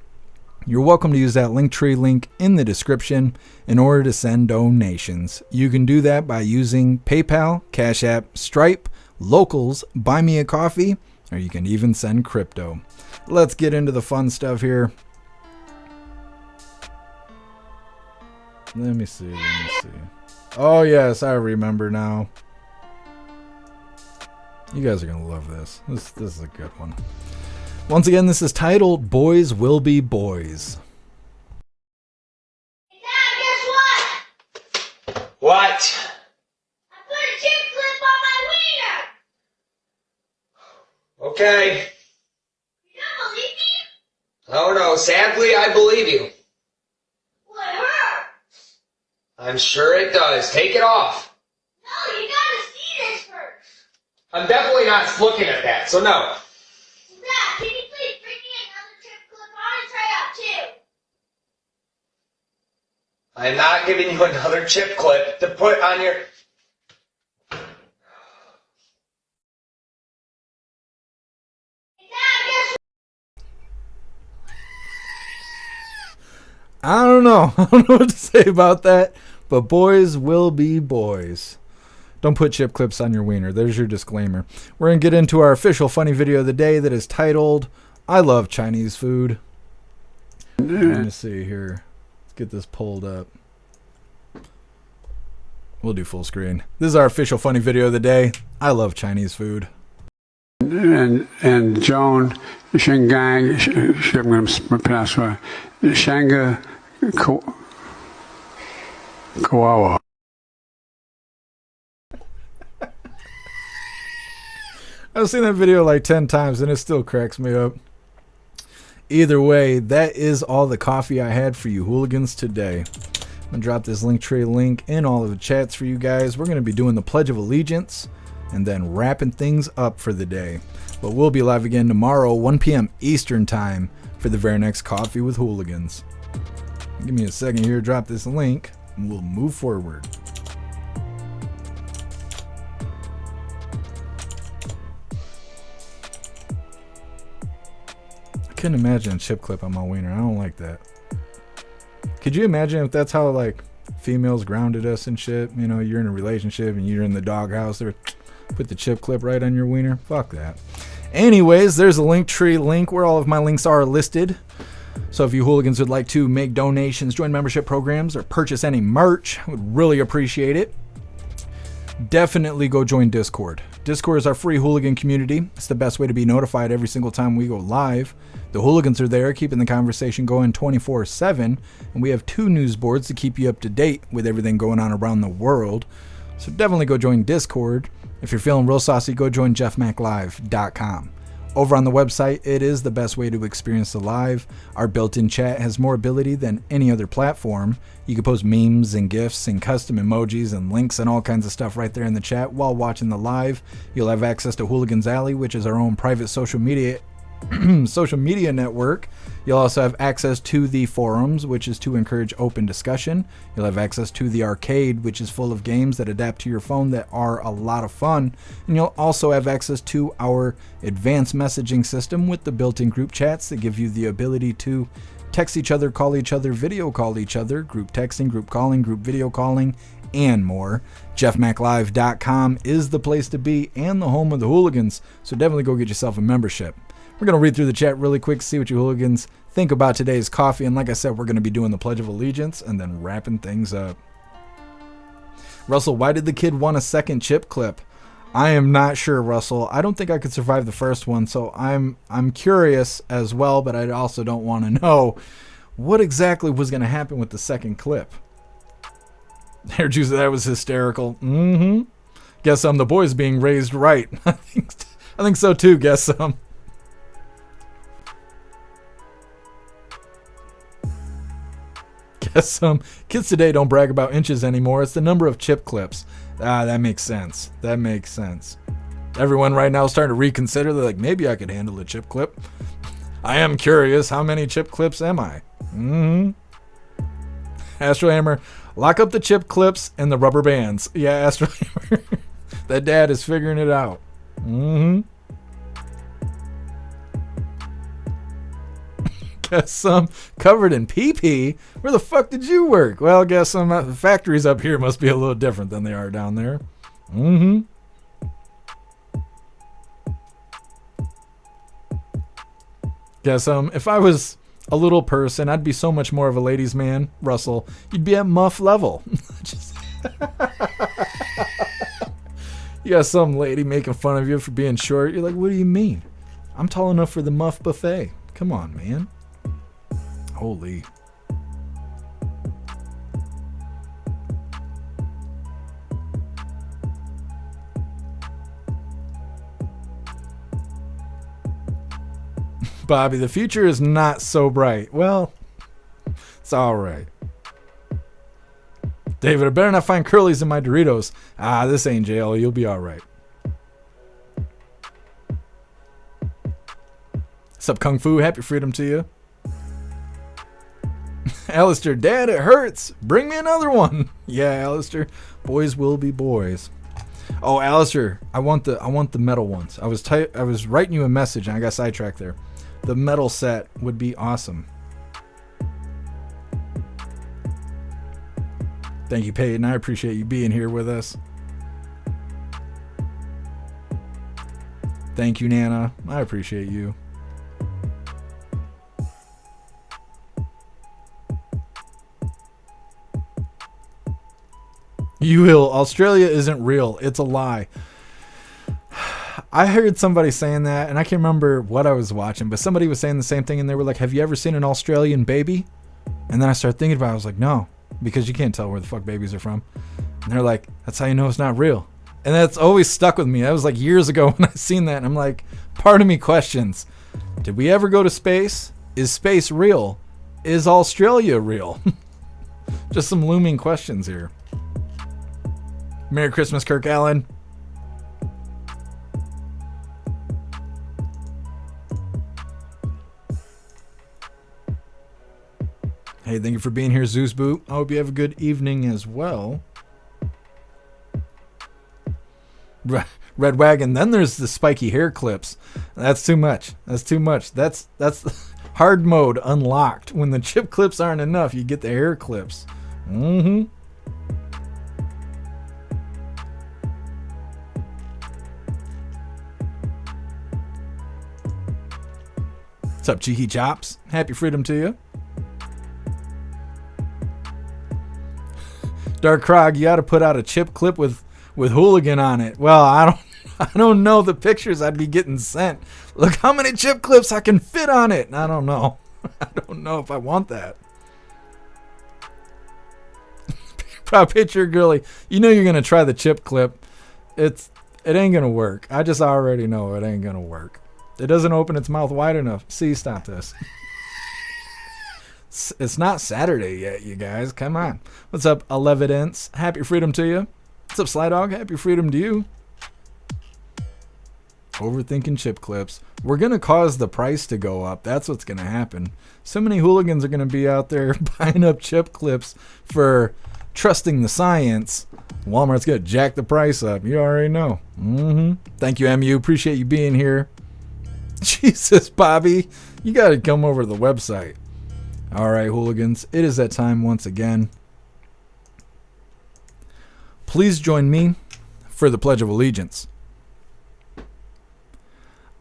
you're welcome to use that Linktree link in the description in order to send donations. You can do that by using PayPal, Cash App, Stripe, Locals, Buy Me a Coffee, or you can even send crypto. Let's get into the fun stuff here. Let me see. Oh yes, I remember now. You guys are going to love this. This is a good one. Once again, this is titled Boys Will Be Boys. Dad, guess what? What? I put a chip clip on my wiener. Okay. You don't believe me? Oh no, sadly I believe you. Well, it hurt. I'm sure it does. Take it off. No, you gotta see this first. I'm definitely not looking at that, so no. Dad, can you please bring me another chip clip? I want to try out too. I'm not giving you another chip clip to put on your... I don't know. I don't know what to say about that, but boys will be boys. Don't put chip clips on your wiener. There's your disclaimer. We're going to get into our official funny video of the day that is titled, I Love Chinese Food. Let me see here. Let's get this pulled up. We'll do full screen. This is our official funny video of the day. I love Chinese food. And Joan Shengang, I'm going to pronounce it, Shanga Kawawa. I've seen that video like 10 times and it still cracks me up. Either way, that is all the coffee I had for you hooligans today. I'm going to drop this Linktree link in all of the chats for you guys. We're going to be doing the Pledge of Allegiance and then wrapping things up for the day. But we'll be live again tomorrow, 1 p.m. Eastern time for the very next Coffee with Hooligans. Give me a second here, drop this link, and we'll move forward. I couldn't imagine a chip clip on my wiener. I don't like that. Could you imagine if that's how like females grounded us and shit? You know, you're in a relationship and you're in the doghouse. They're put the chip clip right on your wiener. Fuck that. Anyways, there's a Linktree link where all of my links are listed. So if you hooligans would like to make donations, join membership programs, or purchase any merch, I would really appreciate it. Definitely go join Discord. Discord is our free hooligan community. It's the best way to be notified every single time we go live. The hooligans are there keeping the conversation going 24/7, and we have 2 news boards to keep you up to date with everything going on around the world. So definitely go join Discord. If you're feeling real saucy, go join jeffmaclive.com. Over on the website, it is the best way to experience the live. Our built-in chat has more ability than any other platform. You can post memes and GIFs and custom emojis and links and all kinds of stuff right there in the chat while watching the live. You'll have access to Hooligans Alley, which is our own private social media network. You'll also have access to the forums, which is to encourage open discussion. You'll have access to the arcade, which is full of games that adapt to your phone that are a lot of fun. And you'll also have access to our advanced messaging system with the built-in group chats that give you the ability to text each other, call each other, video call each other, group texting, group calling, group video calling, and more. jeffmaclive.com is the place to be and the home of the Hooligans, so definitely go get yourself a membership. We're going to read through the chat really quick, see what you Hooligans think about today's coffee. And like I said, we're going to be doing the Pledge of Allegiance and then wrapping things up. Russell, why did the kid want a second chip clip? I am not sure, Russell. I don't think I could survive the first one, so I'm curious as well, but I also don't want to know what exactly was going to happen with the second clip. There, Juice, that was hysterical. Guess the boys being raised right. I think so too. Guess kids today don't brag about inches anymore. It's the number of chip clips. That makes sense. That makes sense. Everyone right now is starting to reconsider. They're like, maybe I could handle a chip clip. I am curious. How many chip clips am I? Astro Hammer, lock up the chip clips and the rubber bands. Yeah, Astro Hammer. That dad is figuring it out. Guess some covered in pee-pee. Where the fuck did you work? Well, guess some the factories up here must be a little different than they are down there. Guess if I was a little person, I'd be so much more of a ladies' man, Russell. You'd be at muff level. You got some lady making fun of you for being short. You're like, what do you mean? I'm tall enough for the muff buffet. Come on, man. Holy. Bobby, the future is not so bright. Well, it's all right. David, I better not find curlies in my Doritos. This ain't jail. You'll be all right. What's up, Kung Fu? Happy freedom to you. Alistair, Dad, it hurts. Bring me another one. Yeah, Alistair. Boys will be boys. Oh, Alistair, I want the metal ones. I was writing you a message and I got sidetracked there. The metal set would be awesome. Thank you, Peyton. I appreciate you being here with us. Thank you, Nana. I appreciate you. You will. Australia isn't real. It's a lie. I heard somebody saying that, and I can't remember what I was watching, but somebody was saying the same thing, and they were like, have you ever seen an Australian baby? And then I started thinking about it. I was like, no, because you can't tell where the fuck babies are from. And they're like, that's how you know it's not real. And that's always stuck with me. That was like years ago when I seen that, and I'm like, part of me questions, did we ever go to space? Is space real? Is Australia real? Just some looming questions here. Merry Christmas, Kirk Allen. Hey, thank you for being here, Zeus Boot. I hope you have a good evening as well. Red Wagon. Then there's the spiky hair clips. That's too much. That's too much. That's hard mode unlocked. When the chip clips aren't enough, you get the hair clips. What's up, Cheeky Chops? Happy freedom to you. Dark Krog, you got to put out a chip clip with Hooligan on it. Well, I don't know the pictures I'd be getting sent. Look how many chip clips I can fit on it. I don't know. I don't know if I want that. Proud picture, girly. You know you're gonna try the chip clip. It's It ain't gonna work. I just already know it ain't gonna work. It doesn't open its mouth wide enough. See, stop this. It's not Saturday yet, you guys. Come on. What's up, Elevidence? Happy freedom to you. What's up, Sly Dog? Happy freedom to you. Overthinking chip clips. We're going to cause the price to go up. That's what's going to happen. So many hooligans are going to be out there buying up chip clips for trusting the science. Walmart's going to jack the price up. You already know. Thank you, MU. Appreciate you being here. Jesus, Bobby. You got to come over to the website. All right, hooligans. It is that time once again. Please join me for the Pledge of Allegiance.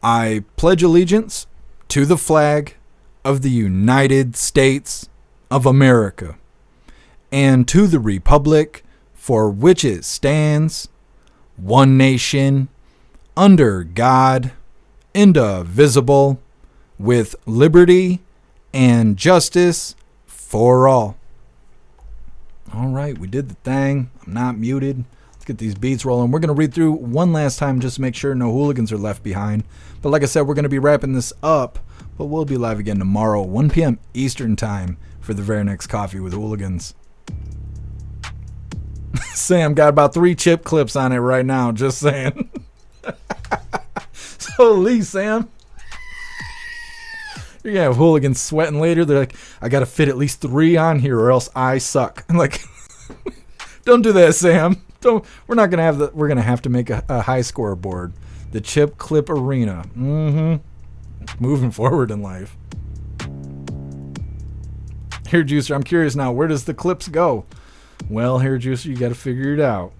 I pledge allegiance to the flag of the United States of America and to the republic for which it stands, one nation, under God, indivisible, with liberty and justice for all. All right, we did the thing. I'm not muted. Let's get these beats rolling. We're going to read through one last time just to make sure no hooligans are left behind. But like I said, we're going to be wrapping this up. But we'll be live again tomorrow, 1 p.m. Eastern time for the very next Coffee with Hooligans. Sam got about 3 chip clips on it right now, just saying. So Lee, Sam. You're going to have hooligans sweating later. They're like, I got to fit at least 3 on here or else I suck. I'm like, don't do that, Sam. We're not going to have we're going to have to make a high scoreboard. The chip clip arena. Moving forward in life. Hair Juicer, I'm curious now, where does the clips go? Well, Hair Juicer, you got to figure it out.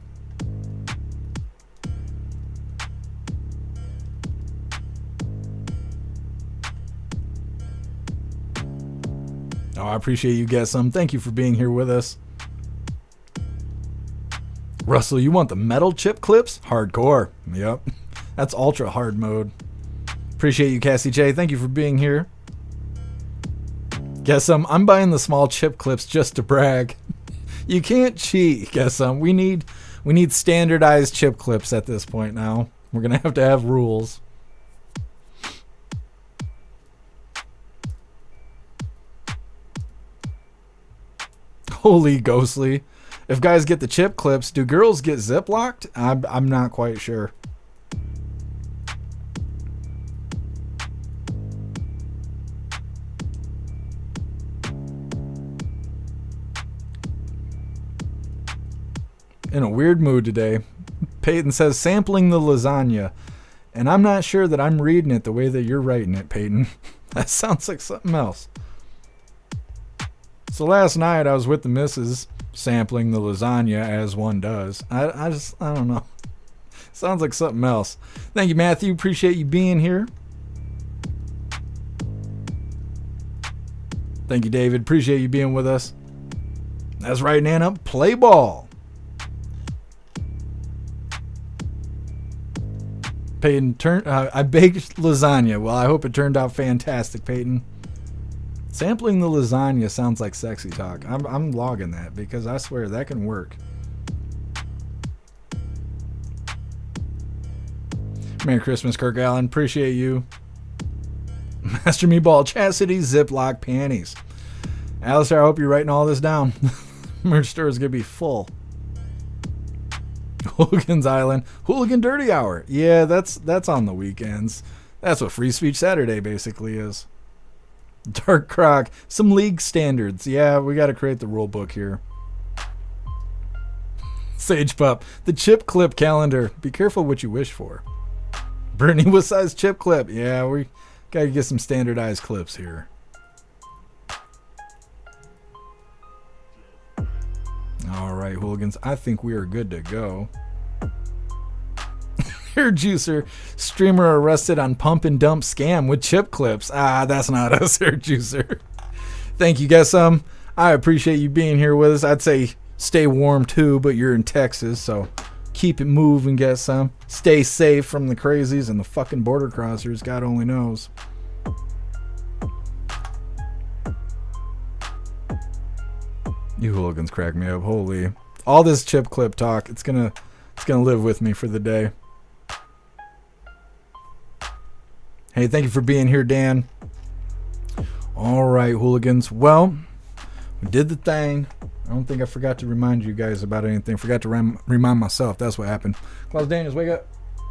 Oh, I appreciate you guys some. Thank you for being here with us. Russell, you want the metal chip clips? Hardcore. Yep. That's ultra hard mode. Appreciate you, Cassie J. Thank you for being here. Guess I'm buying the small chip clips just to brag. You can't cheat. Guess we need standardized chip clips at this point now. We're gonna have to have rules. Holy ghostly. If guys get the chip clips, do girls get ziplocked? I'm not quite sure. In a weird mood today. Peyton says sampling the lasagna. And I'm not sure that I'm reading it the way that you're writing it, Peyton. That sounds like something else. So last night I was with the missus sampling the lasagna as one does. I don't know. Sounds like something else. Thank you, Matthew. Appreciate you being here. Thank you, David. Appreciate you being with us. That's right, Nana. Play ball. Peyton, I baked lasagna. Well, I hope it turned out fantastic, Peyton. Sampling the lasagna sounds like sexy talk. I'm logging that because I swear that can work. Merry Christmas, Kirk Allen. Appreciate you. Master Meatball, Chastity, Ziploc panties. Alistair, I hope you're writing all this down. Merch store is going to be full. Hooligans Island. Hooligan Dirty Hour. Yeah, that's on the weekends. That's what Free Speech Saturday basically is. Dark Croc. Some league standards. Yeah, we got to create the rule book here. Sage Pup. The chip clip calendar. Be careful what you wish for. Bernie, what size chip clip? Yeah, we got to get some standardized clips here. All right, hooligans. I think we are good to go. Hair Juicer. Streamer arrested on pump and dump scam with chip clips. That's not us, Hair Juicer. Thank you, guys. I appreciate you being here with us. I'd say stay warm too, but you're in Texas, so keep it moving, get some. Stay safe from the crazies and the fucking border crossers. God only knows. You hooligans crack me up. Holy. All this chip clip talk, it's gonna live with me for the day. Hey, thank you for being here, Dan. All right, hooligans. Well, we did the thing. I don't think I forgot to remind you guys about anything. Forgot to remind myself. That's what happened. Klaus Daniels, wake up.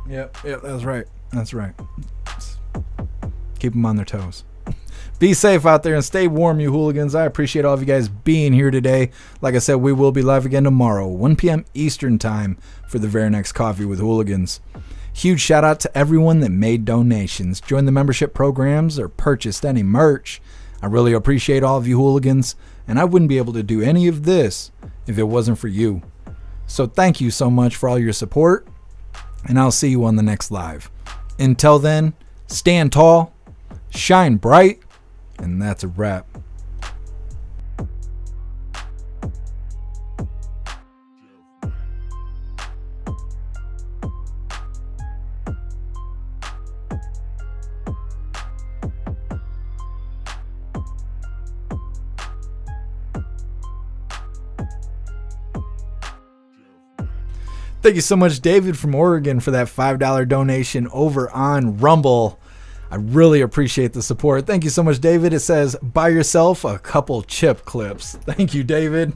Yep, that's right. That's right. Keep them on their toes. Be safe out there and stay warm, you hooligans. I appreciate all of you guys being here today. Like I said, we will be live again tomorrow, 1 p.m. Eastern time for the very next Coffee with Hooligans. Huge shout out to everyone that made donations, joined the membership programs, or purchased any merch. I really appreciate all of you hooligans, and I wouldn't be able to do any of this if it wasn't for you. So thank you so much for all your support, and I'll see you on the next live. Until then, stand tall, shine bright, and that's a wrap. Thank you so much, David from Oregon, for that $5 donation over on Rumble. I really appreciate the support. Thank you so much, David. It says, buy yourself a couple chip clips. Thank you, David.